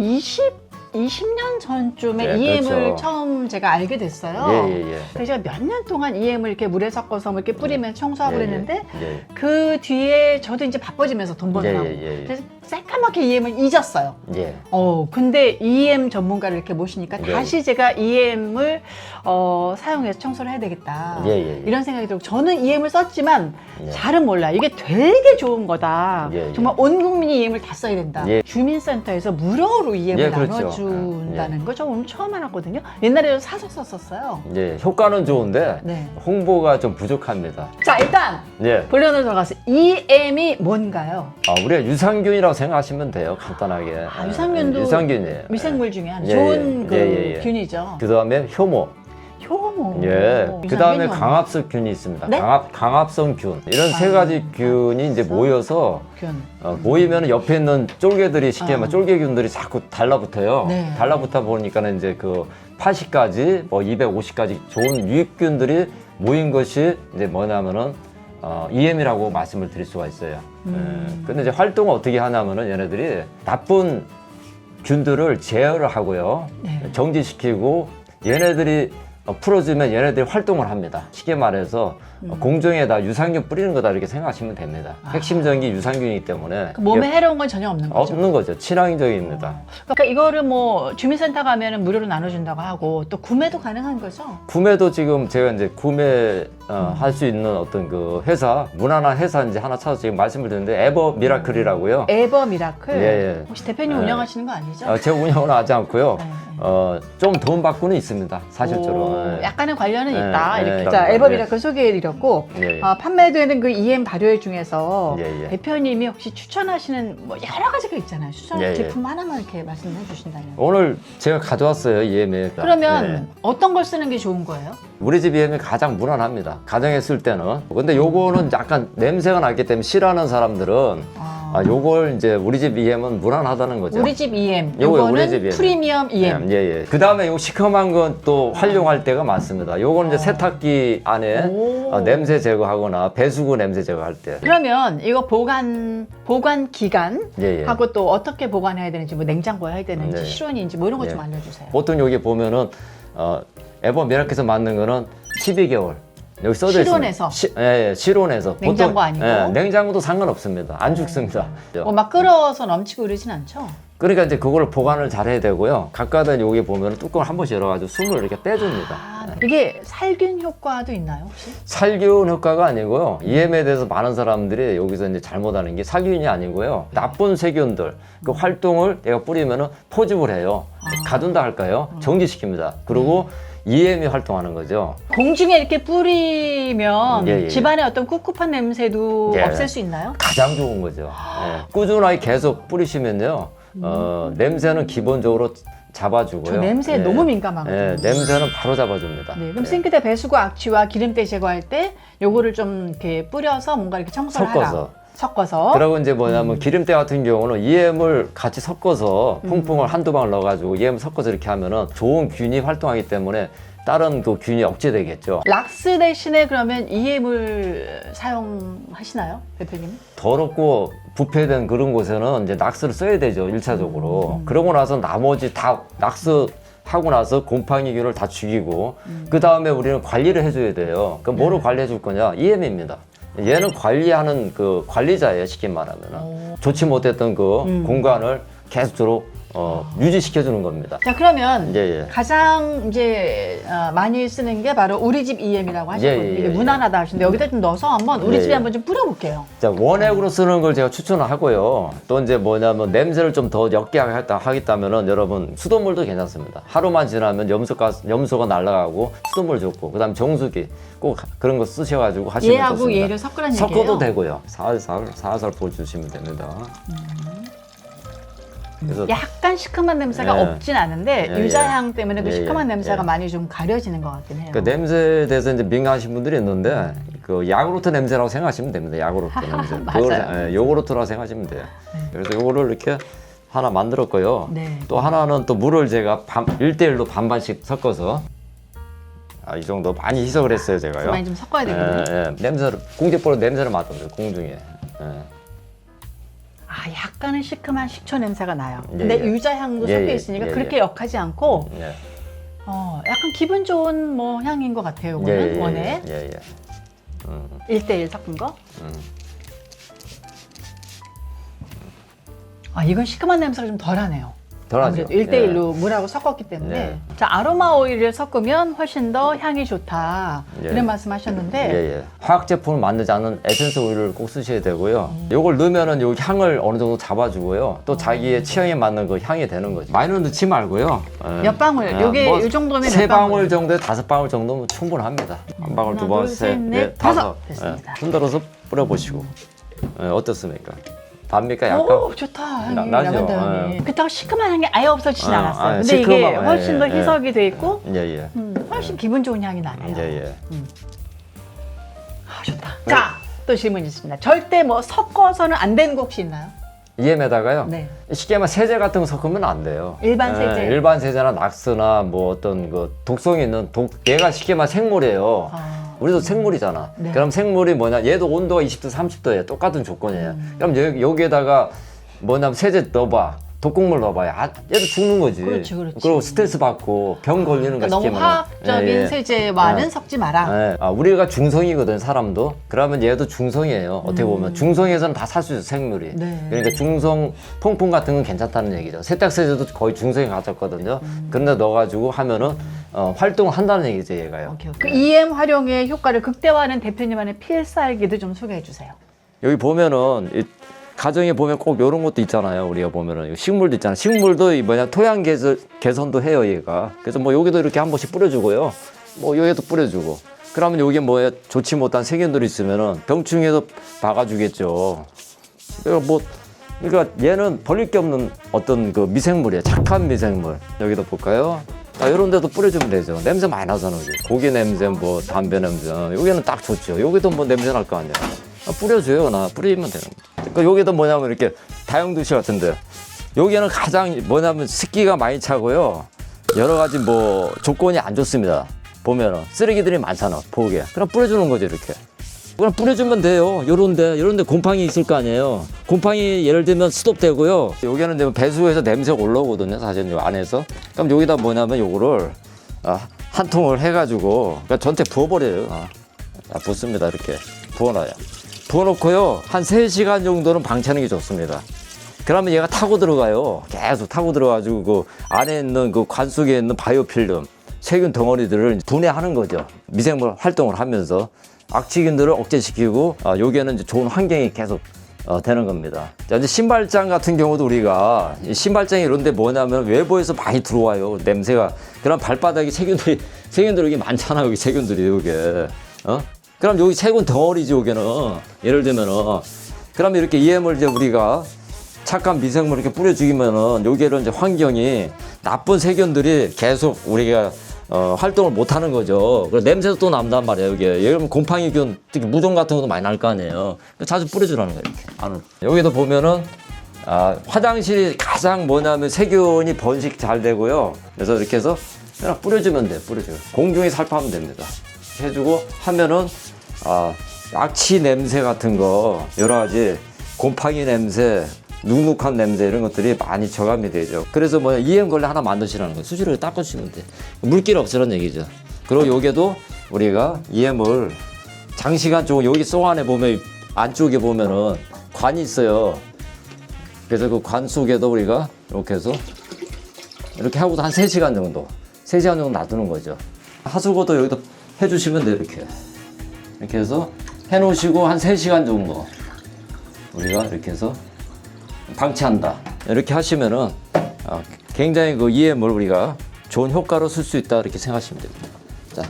Speaker 3: 20년 전쯤에
Speaker 7: 예,
Speaker 3: EM을
Speaker 7: 그렇죠.
Speaker 3: 처음 제가 알게 됐어요.
Speaker 7: 예.
Speaker 3: 그래서 제가 몇 년 동안 EM을 이렇게 물에 섞어서 뭐 이렇게 뿌리면 청소하고 그랬는데
Speaker 7: 예.
Speaker 3: 그 뒤에 저도 이제 바빠지면서 돈 버느라고
Speaker 7: 예.
Speaker 3: 그래서 새까맣게 EM을 잊었어요.
Speaker 7: 예.
Speaker 3: 근데 EM 전문가를 이렇게 모시니까
Speaker 7: 예.
Speaker 3: 다시 제가 EM을 사용해서 청소를 해야 되겠다.
Speaker 7: 예.
Speaker 3: 이런 생각이 들고, 저는 EM을 썼지만
Speaker 7: 예.
Speaker 3: 잘은 몰라요. 이게 되게 좋은 거다.
Speaker 7: 예.
Speaker 3: 정말 온 국민이 EM을 다 써야 된다.
Speaker 7: 예.
Speaker 3: 주민센터에서 무료로 EM을
Speaker 7: 예, 그렇죠.
Speaker 3: 나눠준다는 거 저 오늘 처음 알았거든요. 옛날에 사서 썼었어요.
Speaker 7: 예. 효과는 좋은데
Speaker 3: 네.
Speaker 7: 홍보가 좀 부족합니다.
Speaker 3: 자, 일단
Speaker 7: 예.
Speaker 3: 본론으로 들어가서 EM이 뭔가요?
Speaker 7: 우리가 유산균이라고 생각하시면 돼요. 간단하게.
Speaker 3: 유산균도
Speaker 7: 유산균이에요.
Speaker 3: 미생물 중에 한
Speaker 7: 예,
Speaker 3: 좋은
Speaker 7: 예.
Speaker 3: 균이죠.
Speaker 7: 그 다음에 효모.
Speaker 3: 효모.
Speaker 7: 예. 그 다음에
Speaker 3: 유산균이
Speaker 7: 강압성균이 있습니다.
Speaker 3: 네?
Speaker 7: 강압성균. 이런 세 가지 균이 이제 모여서
Speaker 3: 균.
Speaker 7: 모이면 옆에 있는 쫄개들이 쉽게 말하면
Speaker 3: 아.
Speaker 7: 쫄개균들이 자꾸 달라붙어요.
Speaker 3: 네.
Speaker 7: 달라붙어 보니까는 이제 그 80까지, 뭐 250까지 좋은 유익균들이 모인 것이 이제 뭐냐면은 EM이라고 말씀을 드릴 수가 있어요. 근데 이제 활동을 어떻게 하냐면은 얘네들이 나쁜 균들을 제어를 하고요. 정지시키고 얘네들이 풀어주면 얘네들이 활동을 합니다. 쉽게 말해서 공중에다 유산균 뿌리는 거다 이렇게 생각하시면 됩니다. 핵심적인 게 유산균이기 때문에
Speaker 3: 그 몸에 해로운 건 전혀 없는 거죠.
Speaker 7: 없는 거죠. 친환경적입니다.
Speaker 3: 그러니까 이거를 뭐 주민센터 가면은 무료로 나눠준다고 하고 또 구매도 가능한 거죠.
Speaker 7: 구매도 지금 제가 이제 구매 할 수 있는 어떤 그 회사, 무난한 회사 이제 하나 찾아서 지금 말씀을 드렸는데 에버 미라클이라고요.
Speaker 3: 에버 미라클.
Speaker 7: 예.
Speaker 3: 혹시 대표님
Speaker 7: 예.
Speaker 3: 운영하시는 거 아니죠?
Speaker 7: 제가 운영은 하지 않고요.
Speaker 3: 네.
Speaker 7: 좀 돈 받고는 있습니다. 사실적으로.
Speaker 3: 오,
Speaker 7: 예.
Speaker 3: 약간의 관련은
Speaker 7: 예,
Speaker 3: 있다.
Speaker 7: 예,
Speaker 3: 이렇게.
Speaker 7: 예.
Speaker 3: 자,
Speaker 7: 예.
Speaker 3: 에버 미라클 소개해드렸고
Speaker 7: 예, 예.
Speaker 3: 판매되는 그 EM 발효액 중에서
Speaker 7: 예, 예.
Speaker 3: 대표님이 혹시 추천하시는 뭐 여러 가지가 있잖아요. 추천할
Speaker 7: 예, 예.
Speaker 3: 제품 하나만 이렇게 말씀해 주신다면.
Speaker 7: 오늘 제가 가져왔어요, EM에.
Speaker 3: 그러면 어떤 걸 쓰는 게 좋은 거예요?
Speaker 7: 우리 집 EM이 가장 무난합니다. 가정에 쓸 때는. 근데 요거는 약간 냄새가 나기 때문에 싫어하는 사람들은 요걸 이제 우리 집 EM은 무난하다는 거죠.
Speaker 3: 우리 집 EM.
Speaker 7: 요거 우리
Speaker 3: 요거는
Speaker 7: 집 EM.
Speaker 3: 프리미엄 EM.
Speaker 7: 예, 예. 그 다음에 요 시커먼 건 또 활용할 때가 많습니다. 요거는 이제 세탁기 안에
Speaker 3: 오.
Speaker 7: 냄새 제거하거나 배수구 냄새 제거할 때.
Speaker 3: 그러면 이거 보관 기간
Speaker 7: 예, 예.
Speaker 3: 하고 또 어떻게 보관해야 되는지 뭐 냉장고에 해야 되는지
Speaker 7: 네.
Speaker 3: 실온인지 뭐 이런 거 좀
Speaker 7: 예.
Speaker 3: 알려주세요.
Speaker 7: 보통 여기 보면은 에버 미라클에서 만든 거는 12개월. 여기 써져
Speaker 3: 실온에서?
Speaker 7: 있습니다. 예, 실온에서.
Speaker 3: 냉장고
Speaker 7: 보통,
Speaker 3: 아니고?
Speaker 7: 예, 냉장고도 상관없습니다. 안 죽습니다.
Speaker 3: 뭐 막 끓어서 넘치고 그러진 않죠?
Speaker 7: 그러니까 이제 그걸 보관을 잘 해야 되고요. 각각은 여기 보면 뚜껑을 한 번씩 열어가지고 숨을 이렇게 빼줍니다.
Speaker 3: 이게 살균 효과도 있나요 혹시?
Speaker 7: 살균 효과가 아니고요. EM에 대해서 많은 사람들이 여기서 이제 잘못하는 게 살균이 아니고요. 나쁜 세균들 그 활동을 내가 뿌리면은 포집을 해요. 가둔다 할까요? 정지시킵니다. 그리고 EM이 활동하는 거죠.
Speaker 3: 공중에 이렇게 뿌리면
Speaker 7: 예, 예.
Speaker 3: 집안의 어떤 꿉꿉한 냄새도
Speaker 7: 예.
Speaker 3: 없앨 수 있나요?
Speaker 7: 가장 좋은 거죠. 예. 꾸준하게 계속 뿌리시면요. 냄새는 기본적으로 잡아주고요.
Speaker 3: 저 냄새에
Speaker 7: 예.
Speaker 3: 너무 민감하거든요.
Speaker 7: 예, 냄새는 바로 잡아줍니다.
Speaker 3: 네, 그럼
Speaker 7: 예.
Speaker 3: 싱크대 배수구 악취와 기름때 제거할 때 요거를 좀 이렇게 뿌려서 뭔가 이렇게 청소를 하라. 섞어서.
Speaker 7: 그리고 이제 뭐냐면 기름때 같은 경우는 EM을 같이 섞어서 풍풍을 한두 방울 넣어가지고 EM 섞어서 이렇게 하면은 좋은 균이 활동하기 때문에 다른 그 균이 억제되겠죠.
Speaker 3: 락스 대신에 그러면 EM을 사용하시나요, 대표님?
Speaker 7: 더럽고 부패된 그런 곳에는 이제 락스를 써야 되죠, 1차적으로. 그러고 나서 나머지 다 락스 하고 나서 곰팡이균을 다 죽이고 그 다음에 우리는 관리를 해줘야 돼요. 그럼 뭐로 관리해 줄 거냐? EM입니다. 얘는 관리하는 그 관리자예요, 쉽게 말하면. 좋지 못했던 그 공간을 계속적으로 유지시켜주는 겁니다.
Speaker 3: 자, 그러면
Speaker 7: 예, 예.
Speaker 3: 가장 이제 많이 쓰는 게 바로 우리 집 EM이라고 하셨거든요.
Speaker 7: 예, 예,
Speaker 3: 이게
Speaker 7: 예.
Speaker 3: 무난하다 하시는데 여기다 좀 넣어서 한번 우리
Speaker 7: 예,
Speaker 3: 집에
Speaker 7: 예.
Speaker 3: 한번 좀 뿌려볼게요.
Speaker 7: 자, 원액으로 쓰는 걸 제가 추천을 하고요. 또 이제 뭐냐면 냄새를 좀 더 옅게 하겠다면은 여러분 수돗물도 괜찮습니다. 하루만 지나면 염소가 날아가고 수돗물 좋고 그다음 정수기 꼭 그런 거 쓰셔가지고 하시면
Speaker 3: 얘하고
Speaker 7: 좋습니다.
Speaker 3: 얘를 섞으라는 얘기예요?
Speaker 7: 섞어도 되고요. 살살 부어주시면 됩니다. 그래서
Speaker 3: 약간 시큼한 냄새가
Speaker 7: 예.
Speaker 3: 없진 않은데
Speaker 7: 예, 예.
Speaker 3: 유자향 때문에 그
Speaker 7: 예,
Speaker 3: 시큼한
Speaker 7: 예.
Speaker 3: 냄새가
Speaker 7: 예.
Speaker 3: 많이 좀 가려지는 것 같긴 해요.
Speaker 7: 그 냄새에 대해서 이제 민감하신 분들이 있는데 그 야구르트 냄새라고 생각하시면 됩니다. 야구르트 냄새.
Speaker 3: 맞아요.
Speaker 7: 요구르트라고 생각하시면 돼요. 그래서 요거를 이렇게 하나 만들었고요.
Speaker 3: 네.
Speaker 7: 또 하나는 또 물을 제가 1대1로 반반씩 섞어서 이 정도 많이 희석을 했어요, 제가요.
Speaker 3: 많이 좀 섞어야 되겠네요.
Speaker 7: 냄새를 공기포로 냄새를 맡아요, 공중에.
Speaker 3: 약간은 시큼한 식초 냄새가 나요. 근데
Speaker 7: 예.
Speaker 3: 유자향도
Speaker 7: 예,
Speaker 3: 섞여
Speaker 7: 예.
Speaker 3: 있으니까
Speaker 7: 예,
Speaker 3: 그렇게
Speaker 7: 예.
Speaker 3: 역하지 않고
Speaker 7: 예.
Speaker 3: 약간 기분 좋은 뭐 향인 것 같아요. 이거는 원에
Speaker 7: 예, 예.
Speaker 3: 1대1 섞은 거. 이건 시큼한 냄새가 좀 덜하네요.
Speaker 7: 덜하죠.
Speaker 3: 아무래도 1대1로 물하고 섞었기 때문에.
Speaker 7: 예.
Speaker 3: 자, 아로마 오일을 섞으면 훨씬 더 향이 좋다.
Speaker 7: 예.
Speaker 3: 이런 말씀 하셨는데
Speaker 7: 예, 예. 화학 제품을 만들지 않은 에센스 오일을 꼭 쓰셔야 되고요. 요걸 넣으면은 요 향을 어느 정도 잡아주고요. 또 자기의 취향에 맞는 그 향이 되는 거죠. 많이는 넣지 말고요. 예.
Speaker 3: 몇 방울? 요게 요 정도면
Speaker 7: 세
Speaker 3: 몇 방울?
Speaker 7: 방울 정도에 5방울 정도면 충분합니다. 한 방울,
Speaker 3: 하나,
Speaker 7: 두 방울,
Speaker 3: 둘,
Speaker 7: 셋,
Speaker 3: 셋, 넷,
Speaker 7: 넷,
Speaker 3: 다섯. 됐습니다.
Speaker 7: 흔들어서 뿌려보시고 어떻습니까? 답니까? 약간?
Speaker 3: 오, 좋다. 향이
Speaker 7: 나죠.
Speaker 3: 라벤더 향이. 그렇다고 시큼한 향이 아예 없어지진
Speaker 7: 아,
Speaker 3: 않았어요.
Speaker 7: 아,
Speaker 3: 근데 이게
Speaker 7: 시큼하고,
Speaker 3: 훨씬 더
Speaker 7: 예, 예.
Speaker 3: 희석이 돼 있고
Speaker 7: 예, 예.
Speaker 3: 훨씬 기분 좋은 향이 나네요.
Speaker 7: 예, 예.
Speaker 3: 좋다. 자, 또 질문 있습니다. 절대 뭐 섞어서는 안 되는 거 혹시 있나요?
Speaker 7: EM에다가요?
Speaker 3: 네.
Speaker 7: 쉽게 말하면 세제 같은 거 섞으면 안 돼요.
Speaker 3: 일반 세제?
Speaker 7: 일반 세제나 낙스나 뭐 어떤 그 독성이 있는 얘가 쉽게 말하면 생물이에요. 우리도 생물이잖아.
Speaker 3: 네.
Speaker 7: 그럼 생물이 뭐냐? 얘도 온도가 20도, 30도예요. 똑같은 조건이에요. 그럼 여기에다가 뭐냐면 세제 넣어봐. 독극물 넣어봐요. 얘도 죽는 거지.
Speaker 3: 그렇지, 그렇지.
Speaker 7: 그리고 스트레스 받고 병 걸리는 거
Speaker 3: 그러니까 너무
Speaker 7: 쉽게 말하면.
Speaker 3: 화학적인
Speaker 7: 예, 예.
Speaker 3: 세제와는
Speaker 7: 예.
Speaker 3: 섞지 마라.
Speaker 7: 예. 우리가 중성이거든, 사람도. 그러면 얘도 중성이에요. 어떻게 보면. 중성에서는 다 살 수 있어, 생물이.
Speaker 3: 네.
Speaker 7: 그러니까 중성 퐁퐁 같은 건 괜찮다는 얘기죠. 세탁세제도 거의 중성에 가깝거든요. 그런데 넣어가지고 하면은 활동을 한다는 얘기죠, 얘가요.
Speaker 3: 오케이, 오케이. 그 EM 활용의 효과를 극대화하는 대표님만의 필살기도 좀 소개해 주세요.
Speaker 7: 여기 보면은 가정에 보면 꼭 이런 것도 있잖아요. 우리가 보면은 식물도 있잖아요. 식물도 이 뭐냐 토양 개선도 해요, 얘가. 그래서 뭐 여기도 이렇게 한 번씩 뿌려주고요. 뭐 여기도 뿌려주고. 그러면 여기 뭐에 좋지 못한 세균들이 있으면은 병충해도 막아주겠죠. 그러니까 얘는 버릴 게 없는 어떤 그 미생물이에요. 착한 미생물. 여기도 볼까요? 이런 데도 뿌려주면 되죠. 냄새 많이 나잖아요. 고기 냄새, 뭐 담배 냄새. 여기는 딱 좋죠. 여기도 뭐 냄새 날 거 아니야. 뿌려줘요. 뿌리면 되는 거예요. 그러니까 여기도 뭐냐면 이렇게 다용도실 같은데 여기는 가장 뭐냐면 습기가 많이 차고요. 여러 가지 뭐 조건이 안 좋습니다. 보면은 쓰레기들이 많잖아. 보기에. 그럼 뿌려주는 거죠, 이렇게. 그냥 뿌려주면 돼요. 요런데 곰팡이 있을 거 아니에요. 곰팡이 예를 들면 스톱되고요. 여기는 이제 배수구에서 냄새가 올라오거든요. 사실 요 안에서. 그럼 여기다 뭐냐면 요거를 한 통을 해가지고 그러니까 전체 부어버려요. 붓습니다. 이렇게 부어놔요. 부어놓고요. 한 3시간 정도는 방치하는 게 좋습니다. 그러면 얘가 타고 들어가요. 계속 타고 들어가지고 그 안에 있는 그 관 속에 있는 바이오필름, 세균 덩어리들을 분해하는 거죠. 미생물 활동을 하면서 악취균들을 억제시키고 여기에는 이제 좋은 환경이 계속 되는 겁니다. 자, 이제 신발장 같은 경우도 우리가 신발장이 이런데 뭐냐면 외부에서 많이 들어와요. 냄새가. 그럼 발바닥에 세균들이 여기 많잖아. 여기 세균들이 여기에. 그럼 여기 세균 덩어리지, 여기는. 예를 들면은. 그럼 이렇게 EM을 이제 우리가 착한 미생물 이렇게 뿌려주기면은 여기에는 이제 환경이 나쁜 세균들이 계속 우리가 활동을 못 하는 거죠. 그래서 냄새도 또 난단 말이에요, 여기에. 예를 들면 곰팡이균, 특히 무좀 같은 것도 많이 날 거 아니에요. 자주 뿌려주라는 거예요, 이렇게. 안을. 여기도 보면은, 화장실이 가장 뭐냐면 세균이 번식 잘 되고요. 그래서 이렇게 해서 그냥 뿌려주면 돼요, 뿌려줘요. 공중에 살포하면 됩니다. 해주고 하면은 악취 냄새 같은 거 여러 가지 곰팡이 냄새, 눅눅한 냄새 이런 것들이 많이 저감이 되죠. 그래서 뭐 EM 걸레 하나 만드시라는 거예요. 수시로 닦아주시면 돼. 물기를 없애라는 얘기죠. 그리고 여기도 우리가 EM을 장시간 쪽 여기 속 안에 보면 안쪽에 보면은 관이 있어요. 그래서 그 관 속에도 우리가 이렇게 해서 이렇게 하고도 한 3시간 정도 놔두는 거죠. 하수구도 여기도 해주시면 돼요. 이렇게 해서 해놓으시고 한 3시간 정도 우리가 이렇게 해서 방치한다. 이렇게 하시면은 굉장히 그 EM을 우리가 좋은 효과로 쓸 수 있다 이렇게 생각하시면 됩니다. 자,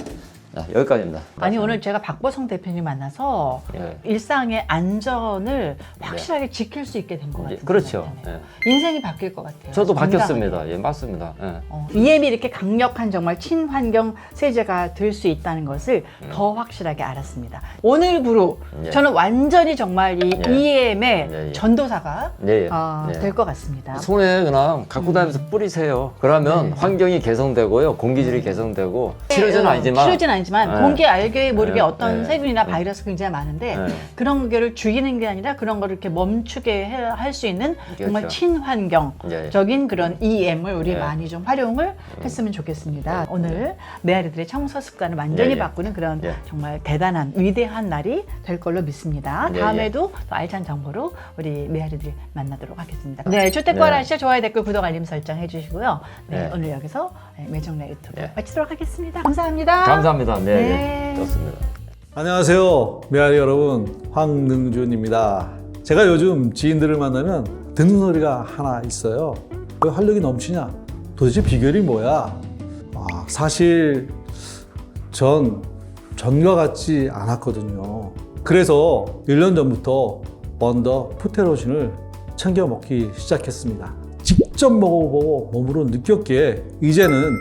Speaker 7: 여기까지입니다.
Speaker 3: 아니, 오늘 제가 박보성 대표님 만나서
Speaker 7: 예.
Speaker 3: 일상의 안전을 확실하게 지킬 수 있게 된 것 같아요.
Speaker 7: 그렇죠. 예.
Speaker 3: 인생이 바뀔 것 같아요.
Speaker 7: 저도
Speaker 3: 건강하게.
Speaker 7: 바뀌었습니다. 예, 맞습니다. 예.
Speaker 3: EM이 이렇게 강력한 정말 친환경 세제가 될 수 있다는 것을 더 확실하게 알았습니다. 오늘부로
Speaker 7: 예.
Speaker 3: 저는 완전히 정말 이
Speaker 7: 예.
Speaker 3: EM의
Speaker 7: 예.
Speaker 3: 전도사가
Speaker 7: 예. 예.
Speaker 3: 될 것 같습니다.
Speaker 7: 손에 그냥 갖고 다니면서 뿌리세요. 그러면 환경이 개선되고요. 공기질이 개선되고 치료제는 아니지만
Speaker 3: 치료제는 아니지만
Speaker 7: 네.
Speaker 3: 공기 알게 모르게
Speaker 7: 네.
Speaker 3: 어떤
Speaker 7: 네.
Speaker 3: 세균이나
Speaker 7: 네.
Speaker 3: 바이러스 굉장히 많은데
Speaker 7: 네.
Speaker 3: 그런 거를 죽이는 게 아니라 그런 거를 이렇게 멈추게 할 수 있는 정말
Speaker 7: 그렇죠.
Speaker 3: 친환경적인 그런 EM을 우리
Speaker 7: 네.
Speaker 3: 많이 좀 활용을 했으면 좋겠습니다. 오늘 메아리들의 청소 습관을 완전히
Speaker 7: 예, 예.
Speaker 3: 바꾸는 그런
Speaker 7: 예.
Speaker 3: 정말 대단한 위대한 날이 될 걸로 믿습니다.
Speaker 7: 예,
Speaker 3: 다음에도 또 알찬 정보로 우리 메아리들이 만나도록 하겠습니다. 네, 주택과 라시아 좋아요, 댓글, 구독, 알림 설정 해주시고요. 네,
Speaker 7: 네.
Speaker 3: 오늘 여기서 매정내 유튜브
Speaker 7: 예.
Speaker 3: 마치도록 하겠습니다. 감사합니다.
Speaker 7: 감사합니다. 네,
Speaker 3: 네.
Speaker 7: 좋습니다.
Speaker 9: 안녕하세요. 메아리 여러분, 황능준입니다. 제가 요즘 지인들을 만나면 듣는 소리가 하나 있어요. 왜 활력이 넘치냐? 도대체 비결이 뭐야? 사실 전과 같지 않았거든요. 그래서 1년 전부터 원더 푸테로신을 챙겨 먹기 시작했습니다. 직접 먹어보고 몸으로 느꼈기에 이제는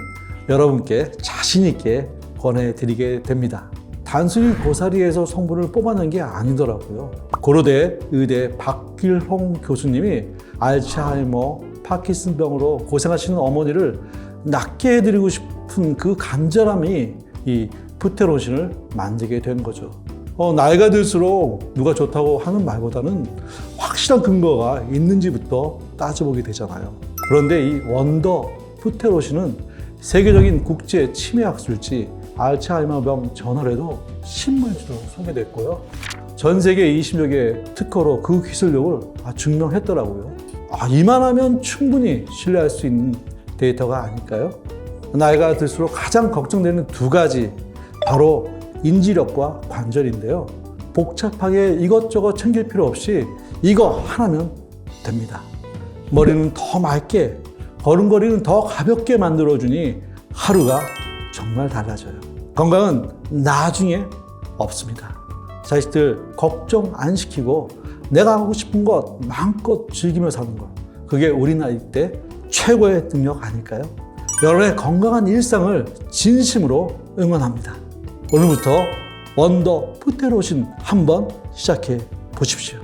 Speaker 9: 여러분께 자신 있게 권해드리게 됩니다. 단순히 고사리에서 성분을 뽑아낸 게 아니더라고요. 고려대 의대 박길홍 교수님이 알츠하이머, 파킨슨병으로 고생하시는 어머니를 낫게 해드리고 싶은 그 간절함이 이 푸테론신을 만들게 된 거죠. 나이가 들수록 누가 좋다고 하는 말보다는 확실한 근거가 있는지부터 따져보게 되잖아요. 그런데 이 원더 푸테론신은 세계적인 국제 치매학술지 알츠하이머병 저널에도 신문지로 소개됐고요. 전 세계 20여 개 특허로 그 기술력을 증명했더라고요. 이만하면 충분히 신뢰할 수 있는 데이터가 아닐까요? 나이가 들수록 가장 걱정되는 두 가지, 바로 인지력과 관절인데요. 복잡하게 이것저것 챙길 필요 없이 이거 하나면 됩니다. 머리는 더 맑게, 걸음걸이는 더 가볍게 만들어주니 하루가 정말 달라져요. 건강은 나중에 없습니다. 자식들 걱정 안 시키고 내가 하고 싶은 것 마음껏 즐기며 사는 것, 그게 우리 나이 때 최고의 능력 아닐까요? 여러분의 건강한 일상을 진심으로 응원합니다. 오늘부터 원더 푸테론신 한번 시작해 보십시오.